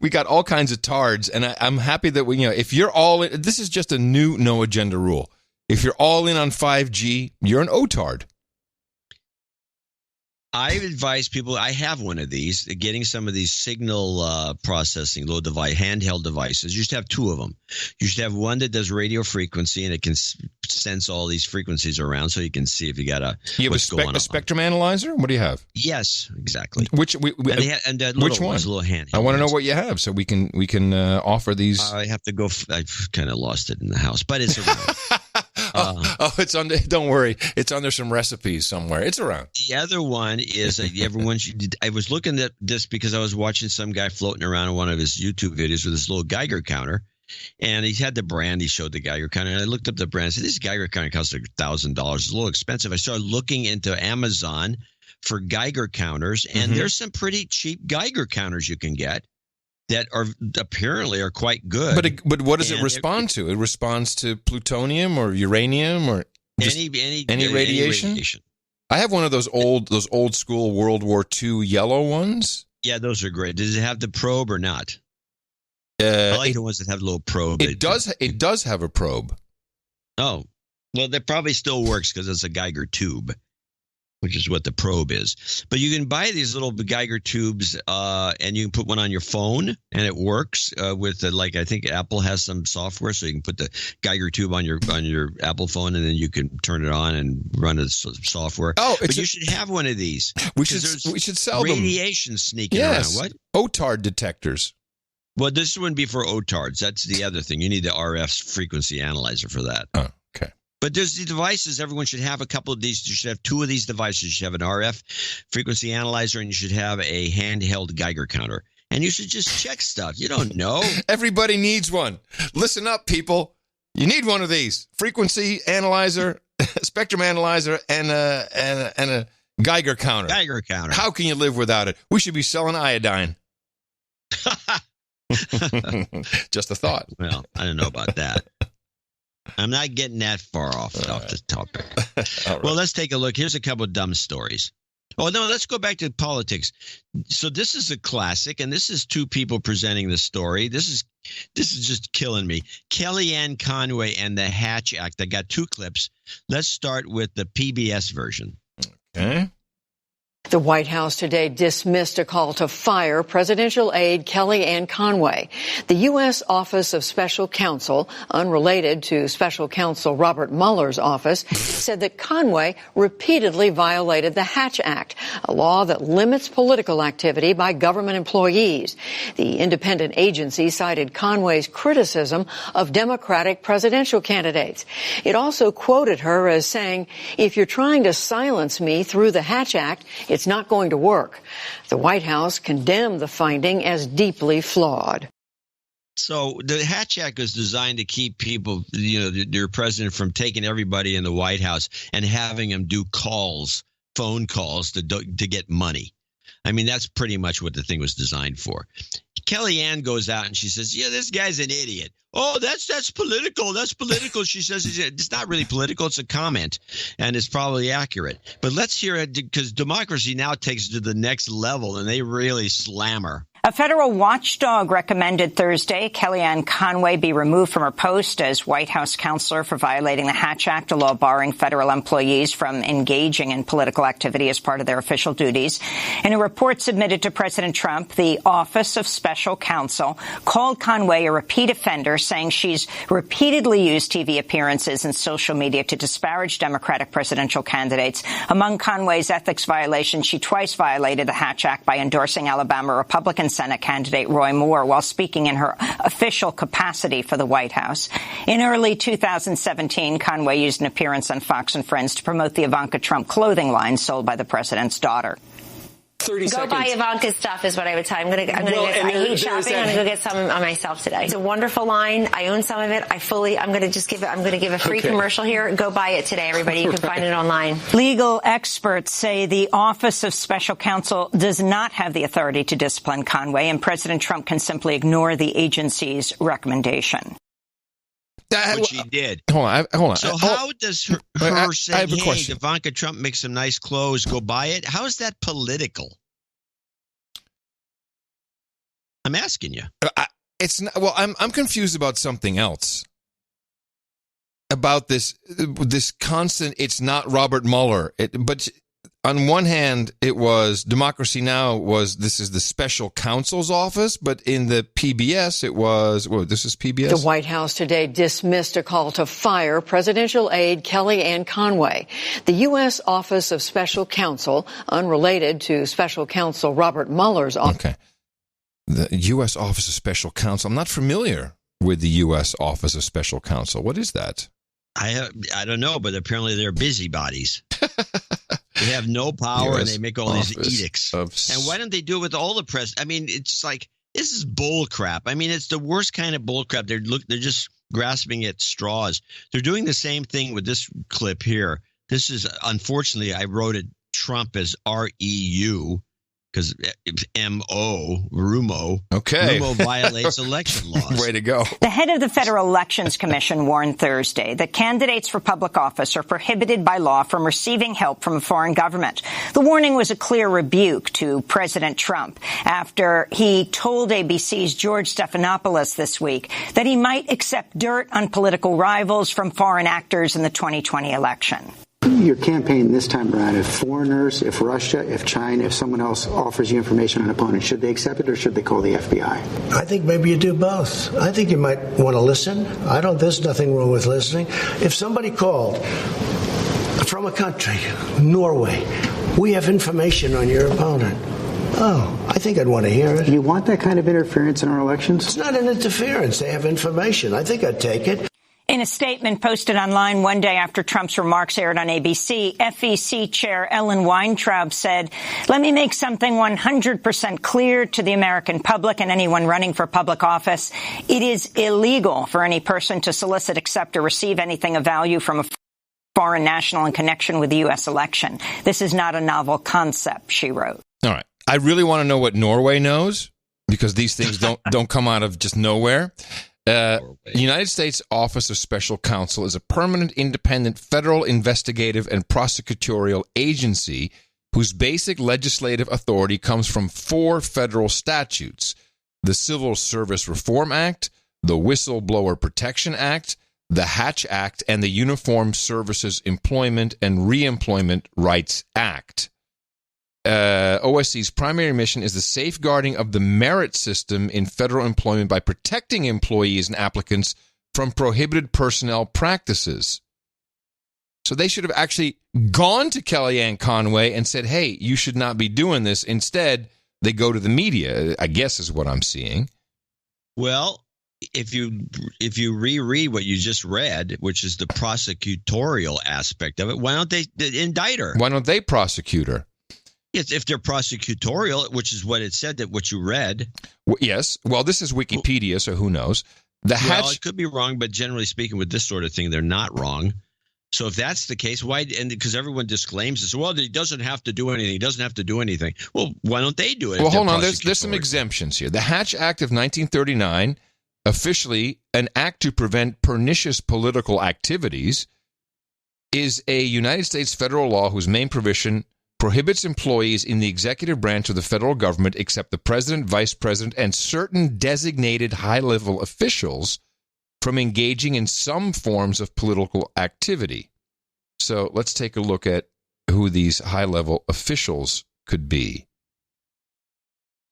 We got all kinds of TARDs, and I'm happy that if you're all in, this is just a new no agenda rule. If you're all in on 5G, you're an OTARD. I advise people, I have one of these, getting some of these signal processing, handheld devices. You should have two of them. You should have one that does radio frequency, and it can sense all these frequencies around, so you can see if you got what's going on. A spectrum analyzer? What do you have? Yes, exactly. Which which one? Little handheld. I want to know what you have, so we can offer these. I have to go. I've kind of lost it in the house, but it's around. It's under. Don't worry, it's under some recipes somewhere. It's around. The other one is everyone should. I was looking at this because I was watching some guy floating around in one of his YouTube videos with this little Geiger counter, and he had the brand. He showed the Geiger counter, and I looked up the brand. I said, "This Geiger counter costs $1,000. It's a little expensive." I started looking into Amazon for Geiger counters, and there's some pretty cheap Geiger counters you can get that are apparently quite good. But what does it respond to? It responds to plutonium or uranium or any radiation. I have one of those old school World War II yellow ones. Yeah, those are great. Does it have the probe or not? I like the ones that have a little probe. It does have a probe. Oh, well, that probably still works because it's a Geiger tube, which is what the probe is. But you can buy these little Geiger tubes, and you can put one on your phone, and it works with I think Apple has some software, so you can put the Geiger tube on your Apple phone, and then you can turn it on and run the software. Oh, but you should have one of these. We should sell radiation sneaking around. What? OTARD detectors. Well, this wouldn't be for OTARDs. That's the other thing. You need the RF frequency analyzer for that. Oh, okay. But there's the devices. Everyone should have a couple of these. You should have two of these devices. You should have an RF frequency analyzer, and you should have a handheld Geiger counter. And you should just check stuff. You don't know. Everybody needs one. Listen up, people. You need one of these. Frequency analyzer, spectrum analyzer, and a Geiger counter. Geiger counter. How can you live without it? We should be selling iodine. Just a thought. Well, I don't know about that. I'm not getting that far off the topic. Right. Well, let's take a look. Here's a couple of dumb stories. Oh, no, let's go back to politics. So this is a classic, and this is two people presenting the story. This is just killing me. Kellyanne Conway and the Hatch Act. I got two clips. Let's start with the PBS version. Okay. The White House today dismissed a call to fire presidential aide Kellyanne Conway. The U.S. Office of Special Counsel, unrelated to Special Counsel Robert Mueller's office, said that Conway repeatedly violated the Hatch Act, a law that limits political activity by government employees. The independent agency cited Conway's criticism of Democratic presidential candidates. It also quoted her as saying, "If you're trying to silence me through the Hatch Act, it's not going to work." The White House condemned the finding as deeply flawed. So the Hatch Act was designed to keep people, their president, from taking everybody in the White House and having them do phone calls to get money. I mean, that's pretty much what the thing was designed for. Kellyanne goes out and she says, yeah, this guy's an idiot. Oh, that's political. That's political. She says it's not really political. It's a comment, and it's probably accurate. But let's hear it, because democracy now takes it to the next level, and they really slam her. A federal watchdog recommended Thursday Kellyanne Conway be removed from her post as White House counselor for violating the Hatch Act, a law barring federal employees from engaging in political activity as part of their official duties. In a report submitted to President Trump, the Office of Special Counsel called Conway a repeat offender, saying she's repeatedly used TV appearances and social media to disparage Democratic presidential candidates. Among Conway's ethics violations, she twice violated the Hatch Act by endorsing Alabama Republican Senate candidate Roy Moore while speaking in her official capacity for the White House. In early 2017, Conway used an appearance on Fox and Friends to promote the Ivanka Trump clothing line sold by the president's daughter. 30 seconds. Go buy Ivanka's stuff is what I would tell you. I hate shopping. I'm going to go get some on myself today. It's a wonderful line. I own some of it. I'm going to give a free commercial here. Go buy it today, everybody. You can find it online. Legal experts say the Office of Special Counsel does not have the authority to discipline Conway, and President Trump can simply ignore the agency's recommendation. Which he did. Hold on. So how does her say, hey, Ivanka Trump makes some nice clothes, go buy it? How is that political? I'm asking you. It's not, well, I'm confused about something else. About this constant, it's not Robert Mueller. But on one hand, it was Democracy Now! This is the special counsel's office, but in the PBS, it was, this is PBS? The White House today dismissed a call to fire presidential aide Kellyanne Conway. The U.S. Office of Special Counsel, unrelated to special counsel Robert Mueller's office. Okay. The U.S. Office of Special Counsel. I'm not familiar with the U.S. Office of Special Counsel. What is that? I don't know, but apparently they're busybodies. They have no power, and they make all these edicts. And why don't they do it with all the press? I mean, it's like, this is bull crap. I mean, it's the worst kind of bull crap. They're just grasping at straws. They're doing the same thing with this clip here. This is, unfortunately, I wrote it Trump as REU. Because Rumo. Okay. Rumo violates election laws. Way to go. The head of the Federal Elections Commission warned Thursday that candidates for public office are prohibited by law from receiving help from a foreign government. The warning was a clear rebuke to President Trump after he told ABC's George Stephanopoulos this week that he might accept dirt on political rivals from foreign actors in the 2020 election. Your campaign this time around, if foreigners, if Russia, if China, if someone else offers you information on an opponent, should they accept it or should they call the FBI? I think maybe you do both. I think you might want to listen. There's nothing wrong with listening. If somebody called from a country, Norway, we have information on your opponent. Oh, I think I'd want to hear it. You want that kind of interference in our elections? It's not an interference. They have information. I think I'd take it. In a statement posted online one day after Trump's remarks aired on ABC, FEC Chair Ellen Weintraub said, "Let me make something 100% clear to the American public and anyone running for public office. It is illegal for any person to solicit, accept, or receive anything of value from a foreign national in connection with the U.S. election. This is not a novel concept," she wrote. All right. I really want to know what Norway knows, because these things don't come out of just nowhere. The United States Office of Special Counsel is a permanent, independent federal investigative and prosecutorial agency whose basic legislative authority comes from 4 federal statutes: the Civil Service Reform Act, the Whistleblower Protection Act, the Hatch Act, and the Uniformed Services Employment and Reemployment Rights Act. OSC's primary mission is the safeguarding of the merit system in federal employment by protecting employees and applicants from prohibited personnel practices. So they should have actually gone to Kellyanne Conway and said, hey, you should not be doing this. Instead, they go to the media, I guess is what I'm seeing. Well, if you reread what you just read, which is the prosecutorial aspect of it, why don't they indict her? Why don't they prosecute her? Yes, if they're prosecutorial, which is what it said, that what you read. Yes. Well, this is Wikipedia, so who knows? Well, it could be wrong, but generally speaking, with this sort of thing, they're not wrong. So if that's the case, why? And because everyone disclaims this, well, he doesn't have to do anything. He doesn't have to do anything. Well, why don't they do it? Well, hold on. There's some exemptions here. The Hatch Act of 1939, officially an act to prevent pernicious political activities, is a United States federal law whose main provision prohibits employees in the executive branch of the federal government, except the president, vice president, and certain designated high-level officials, from engaging in some forms of political activity. So let's take a look at who these high-level officials could be.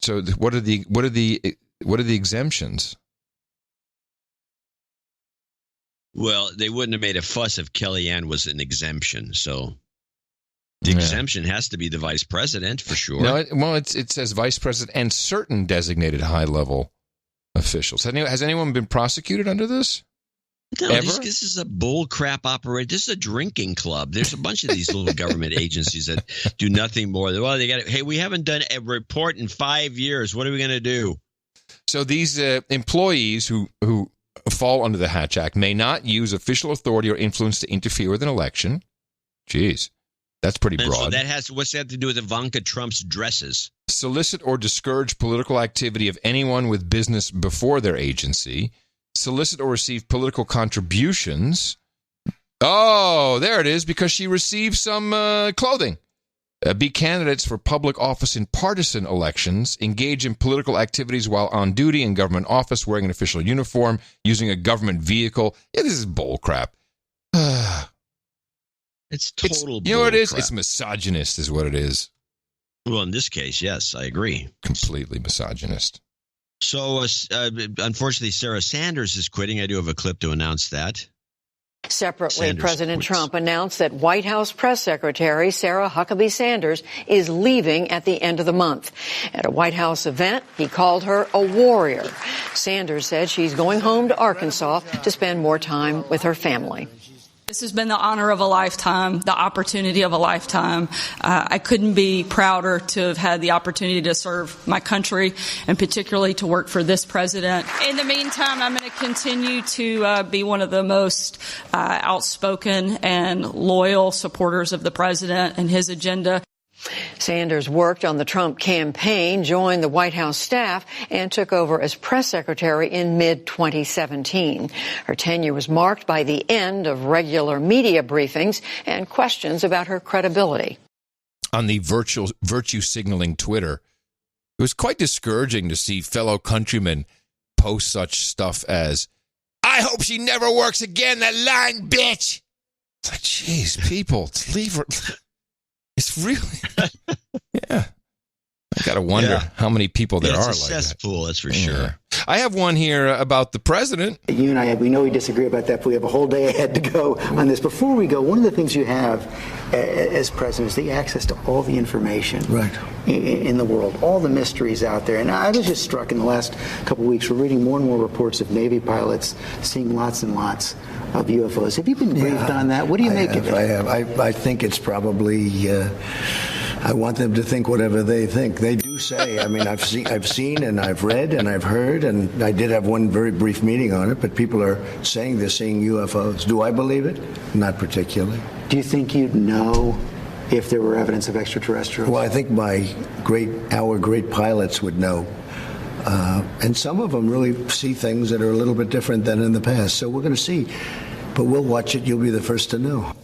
So what are the exemptions? Well, they wouldn't have made a fuss if Kellyanne was an exemption. So the exemption has to be the vice president for sure. No, it says vice president and certain designated high-level officials. Has anyone been prosecuted under this? No, this is a bull crap operation. This is a drinking club. There's a bunch of these little government agencies that do nothing more. Well, they got. Hey, we haven't done a report in 5 years. What are we going to do? So these employees who fall under the Hatch Act may not use official authority or influence to interfere with an election. Jeez, that's pretty broad. So what's that to do with Ivanka Trump's dresses? Solicit or discourage political activity of anyone with business before their agency. Solicit or receive political contributions. Oh, there it is, because she received some clothing. Be candidates for public office in partisan elections. Engage in political activities while on duty in government office, wearing an official uniform, using a government vehicle. Yeah, this is bull crap. It's total bull You know what it is? crap. It's misogynist is what it is. Well, in this case, yes, I agree. Completely misogynist. So, unfortunately, Sarah Sanders is quitting. I do have a clip to announce that. Separately, Sanders President quits. Trump announced that White House Press Secretary Sarah Huckabee Sanders is leaving at the end of the month. At a White House event, he called her a warrior. Sanders said she's going home to Arkansas to spend more time with her family. This has been the honor of a lifetime, the opportunity of a lifetime. I couldn't be prouder to have had the opportunity to serve my country and particularly to work for this president. In the meantime, I'm going to continue to be one of the most outspoken and loyal supporters of the president and his agenda. Sanders worked on the Trump campaign, joined the White House staff, and took over as press secretary in mid-2017. Her tenure was marked by the end of regular media briefings and questions about her credibility. On the virtue signaling Twitter, it was quite discouraging to see fellow countrymen post such stuff as, "I hope she never works again, that lying bitch." It's like, geez, people, leave her. It's really, yeah. I got to wonder how many people there are like that. It's a cesspool, that's for sure. I have one here about the president. You and I, we know we disagree about that, but we have a whole day ahead to go on this. Before we go, one of the things you have as president is the access to all the information in the world, all the mysteries out there. And I was just struck in the last couple of weeks, we're reading more and more reports of Navy pilots seeing lots and lots of UFOs. Have you been briefed on that? What do you make of it? I have. I think it's probably... I want them to think whatever they think. They do say. I mean, I've seen, and I've read, and I've heard, and I did have one very brief meeting on it. But people are saying they're seeing UFOs. Do I believe it? Not particularly. Do you think you'd know if there were evidence of extraterrestrials? Well, I think our great pilots would know. And some of them really see things that are a little bit different than in the past. So we're going to see. But we'll watch it. You'll be the first to know.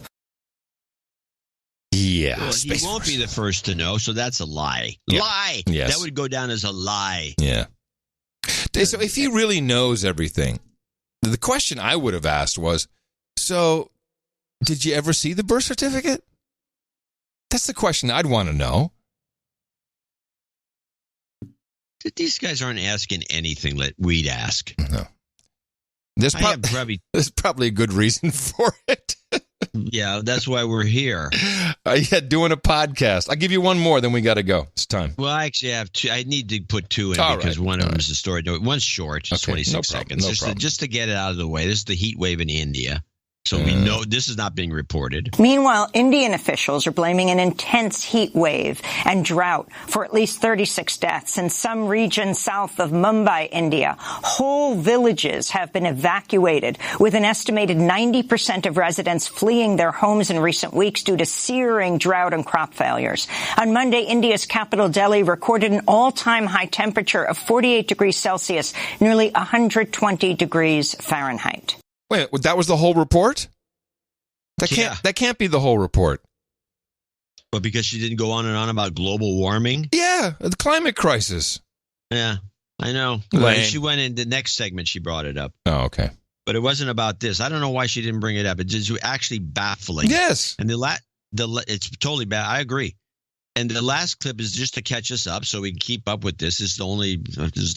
Yeah. Well, he won't be the first to know, so that's a lie. Yeah. Lie! Yes. That would go down as a lie. Yeah. So if he really knows everything, the question I would have asked was, so did you ever see the birth certificate? That's the question I'd want to know. These guys aren't asking anything that we'd ask. No. There's probably a good reason for it. Yeah, that's why we're here. Doing a podcast. I'll give you one more, then we got to go. It's time. Well, I actually have two. I need to put two in All because right. one of them is a story. One's short, just Okay, 26 no problem, seconds. no problem. Just to get it out of the way. This is the heat wave in India. So we know this is not being reported. Meanwhile, Indian officials are blaming an intense heat wave and drought for at least 36 deaths in some region south of Mumbai, India. Whole villages have been evacuated, with an estimated 90% of residents fleeing their homes in recent weeks due to searing drought and crop failures. On Monday, India's capital, Delhi, recorded an all-time high temperature of 48 degrees Celsius, nearly 120 degrees Fahrenheit. Wait, that was the whole report? That can't be the whole report. But because she didn't go on and on about global warming? Yeah, the climate crisis. Yeah, I know. Lame. She went in the next segment, she brought it up. Oh, okay. But it wasn't about this. I don't know why she didn't bring it up. It's just actually baffling. Yes. And it's totally bad. I agree. And the last clip is just to catch us up so we can keep up with this. There's a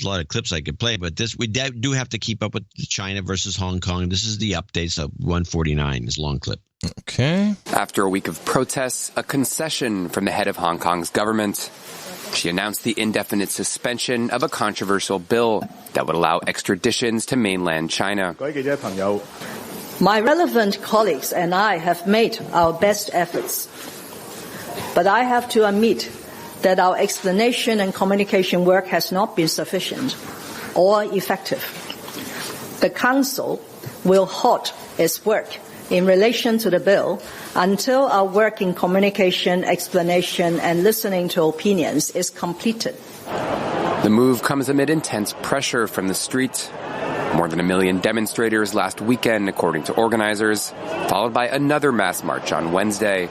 lot of clips I could play, but we do have to keep up with China versus Hong Kong. This is the updates of 149, this long clip. Okay. After a week of protests, a concession from the head of Hong Kong's government. She announced the indefinite suspension of a controversial bill that would allow extraditions to mainland China. My relevant colleagues and I have made our best efforts. But I have to admit that our explanation and communication work has not been sufficient or effective. The Council will halt its work in relation to the bill until our work in communication, explanation, and listening to opinions is completed. The move comes amid intense pressure from the street. More than 1 million demonstrators last weekend, according to organizers, followed by another mass march on Wednesday.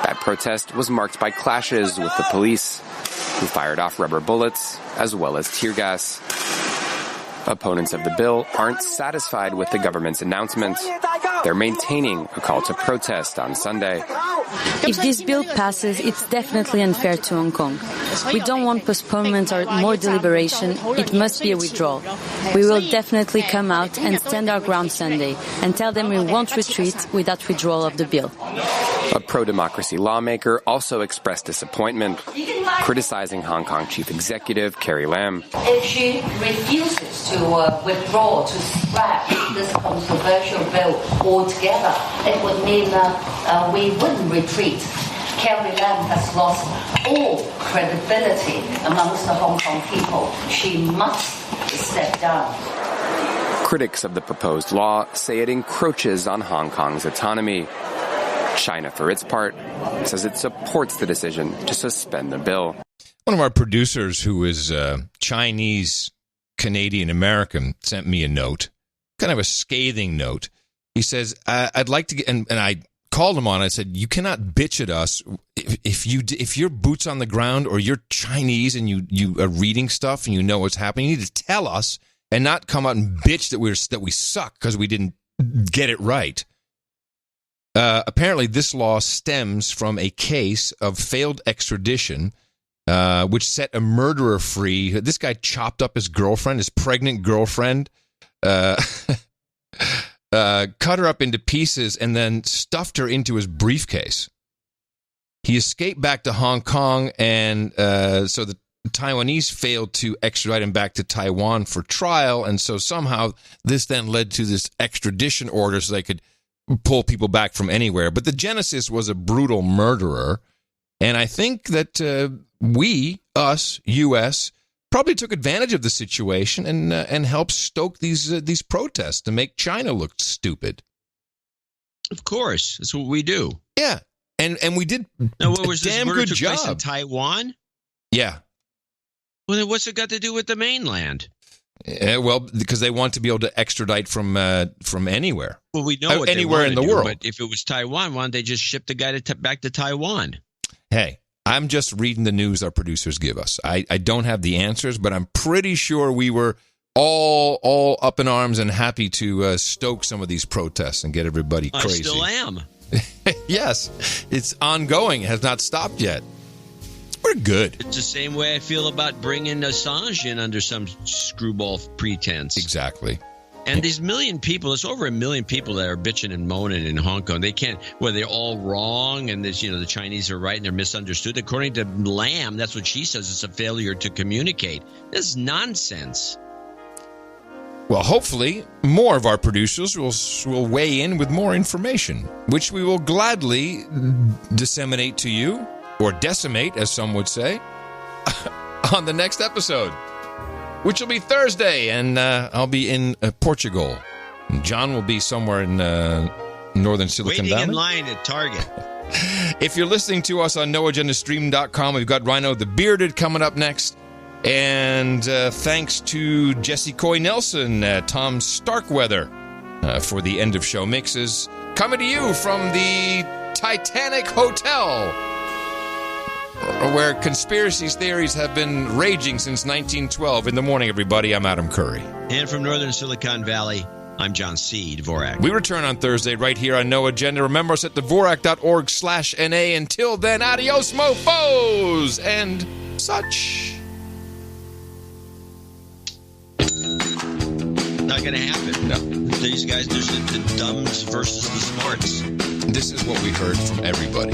That protest was marked by clashes with the police, who fired off rubber bullets as well as tear gas. Opponents of the bill aren't satisfied with the government's announcement. They're maintaining a call to protest on Sunday. If this bill passes, it's definitely unfair to Hong Kong. We don't want postponement or more deliberation. It must be a withdrawal. We will definitely come out and stand our ground Sunday and tell them we won't retreat without withdrawal of the bill. A pro-democracy lawmaker also expressed disappointment, criticizing Hong Kong Chief Executive Carrie Lam. If she refuses to withdraw, to scrap this controversial bill altogether, it would mean we wouldn't retreat. Carrie Lam has lost all credibility amongst the Hong Kong people. She must step down. Critics of the proposed law say it encroaches on Hong Kong's autonomy. China, for its part, says it supports the decision to suspend the bill. One of our producers, who is Chinese Canadian American, sent me a note, kind of a scathing note. He says, I'd like to get, and I called him on it. I said, you cannot bitch at us if you're boots on the ground or you're Chinese and you are reading stuff and you know what's happening. You need to tell us and not come out and bitch that we suck because we didn't get it right. Apparently, this law stems from a case of failed extradition, which set a murderer free. This guy chopped up his girlfriend, his pregnant girlfriend, cut her up into pieces, and then stuffed her into his briefcase. He escaped back to Hong Kong, and so the Taiwanese failed to extradite him back to Taiwan for trial, and so somehow this then led to this extradition order so they could pull people back from anywhere. But the genesis was a brutal murderer, and I think that us, U.S., probably took advantage of the situation and helped stoke these protests to make China look stupid. Of course, that's what we do. Yeah, and we did now, what was a damn this good took place in job. Taiwan? Yeah. Well, then what's it got to do with the mainland? Well, because they want to be able to extradite from anywhere. Well, we know what anywhere in the world. But if it was Taiwan, why don't they just ship the guy back to Taiwan? Hey, I'm just reading the news our producers give us. I don't have the answers, but I'm pretty sure we were all up in arms and happy to stoke some of these protests and get everybody crazy. I still am. Yes, it's ongoing. It has not stopped yet. We're good. It's the same way I feel about bringing Assange in under some screwball pretense. Exactly. And these million people, there's over 1 million people that are bitching and moaning in Hong Kong. They can't, they're all wrong and this, the Chinese are right and they're misunderstood. According to Lam, that's what she says. It's a failure to communicate. This is nonsense. Well, hopefully, more of our producers will weigh in with more information, which we will gladly disseminate to you, or decimate, as some would say, on the next episode, which will be Thursday, and I'll be in Portugal. And John will be somewhere in northern Silicon Valley. Waiting in line at Target. If you're listening to us on NoAgendaStream.com, we've got Rhino the Bearded coming up next. And thanks to Jesse Coy Nelson, Tom Starkweather, for the end of show mixes. Coming to you from the Titanic Hotel, where conspiracy theories have been raging since 1912. In the morning, everybody, I'm Adam Curry. And from northern Silicon Valley, I'm John C. Dvorak. We return on Thursday right here on No Agenda. Remember us at Dvorak.org/NA. Until then, adios, mofos, and such. Not going to happen. No. These guys, there's the dumbs versus the smarts. This is what we heard from everybody.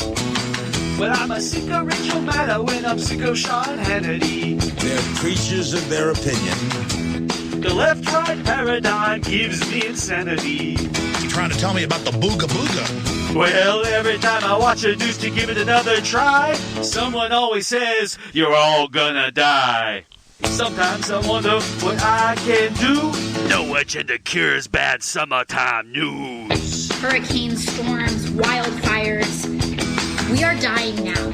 Well, I'm a sick of Rachel Maddow and I'm sick of Sean Hannity. They're creatures of their opinion. The left-right paradigm gives me insanity. You trying to tell me about the booga booga? Well, every time I watch a news to give it another try, someone always says, you're all gonna die. Sometimes I wonder what I can do. No agenda cures bad summertime news. Hurricanes, storms, wildfires. We are dying now.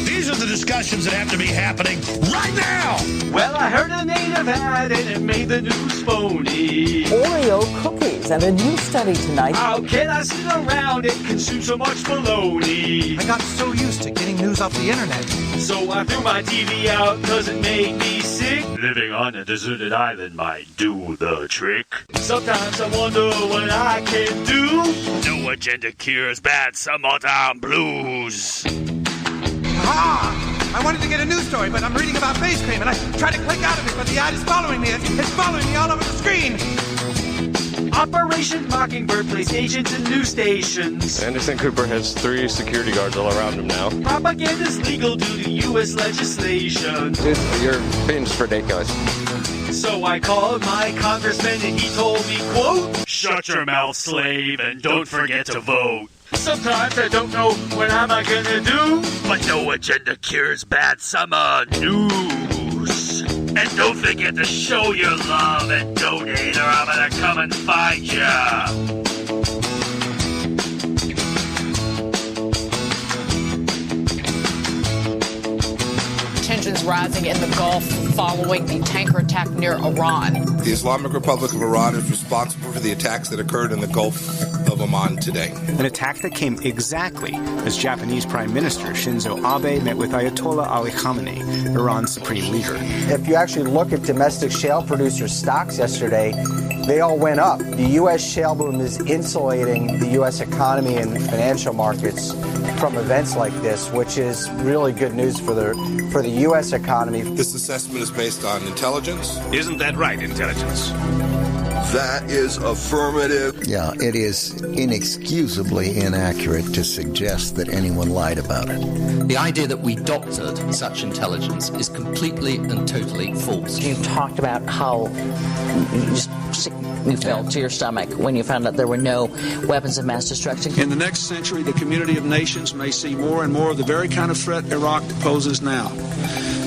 These are the discussions that have to be happening right now. Well, I heard a native ad and it made the news phony. Oreo cookies and a new study tonight. How can I sit around and consume so much bologna? I got so used to getting news off the internet. So I threw my TV out cause it made me sick. Living on a deserted island might do the trick. Sometimes I wonder what I can do. No agenda cures bad summertime blues. Ah! I wanted to get a news story, but I'm reading about face cream, and I tried to click out of it, but the ad is following me. It's following me all over the screen. Operation Mockingbird placed agents in news stations. Anderson Cooper has 3 security guards all around him now. Propaganda's legal due to U.S. legislation. Dude, you're being just ridiculous. So I called my congressman and he told me, quote, shut your mouth, slave, and don't forget to vote. Sometimes I don't know what am I gonna do, but no agenda cures bad summer news. And don't forget to show your love and donate or I'm gonna come and find ya. Tensions rising in the Gulf following the tanker attack near Iran. The Islamic Republic of Iran is responsible for the attacks that occurred in the Gulf of Oman today. An attack that came exactly as Japanese Prime Minister Shinzo Abe met with Ayatollah Ali Khamenei, Iran's supreme leader. If you actually look at domestic shale producers' stocks yesterday, they all went up. The U.S. shale boom is insulating the U.S. economy and financial markets from events like this, which is really good news for the U.S. economy. This assessment is based on intelligence. Isn't that right, intelligence? That is affirmative. Yeah, it is inexcusably inaccurate to suggest that anyone lied about it. The idea that we doctored such intelligence is completely and totally false. You talked about how you felt to your stomach when you found out there were no weapons of mass destruction. In the next century, the community of nations may see more and more of the very kind of threat Iraq poses now.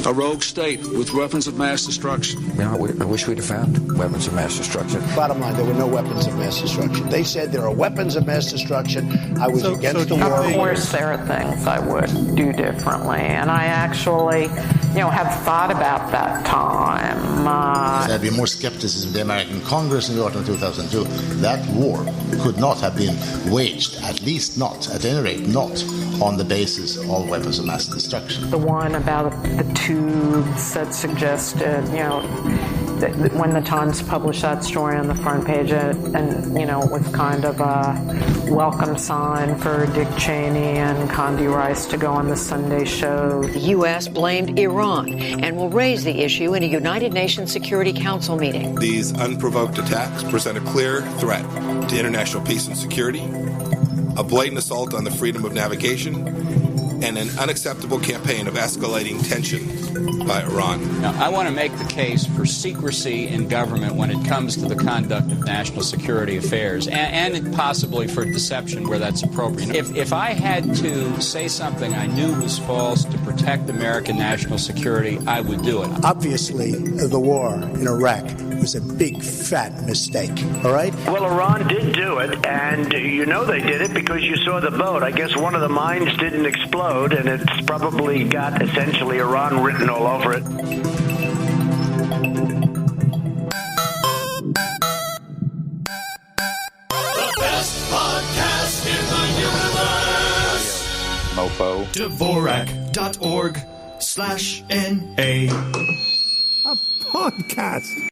A rogue state with weapons of mass destruction. I wish we'd have found weapons of mass destruction. Bottom line, there were no weapons of mass destruction. They said there are weapons of mass destruction. I was against the war. Of course, there are things I would do differently, and I actually, have thought about that time. There had been more skepticism in the American Congress in the autumn of 2002. That war could not have been waged, at least not, at any rate, not on the basis of weapons of mass destruction. The one about the tubes that suggested, that when the Times published that story on the front page, and it was kind of a welcome sign for Dick Cheney and Condi Rice to go on the Sunday show. The U.S. blamed Iran and will raise the issue in a United Nations Security Council meeting. These unprovoked attacks present a clear threat to international peace and security, a blatant assault on the freedom of navigation, and an unacceptable campaign of escalating tension by Iran. Now, I want to make the case for secrecy in government when it comes to the conduct of national security affairs, and possibly for deception where that's appropriate. If I had to say something I knew was false to protect American national security, I would do it. Obviously, the war in Iraq was a big, fat mistake, all right? Well, Iran did do it, and you know they did it because you saw the boat. I guess one of the mines didn't explode, and it's probably got essentially Iran written all over it. The best podcast in the universe. Mofo. Dvorak.org/NA. A podcast.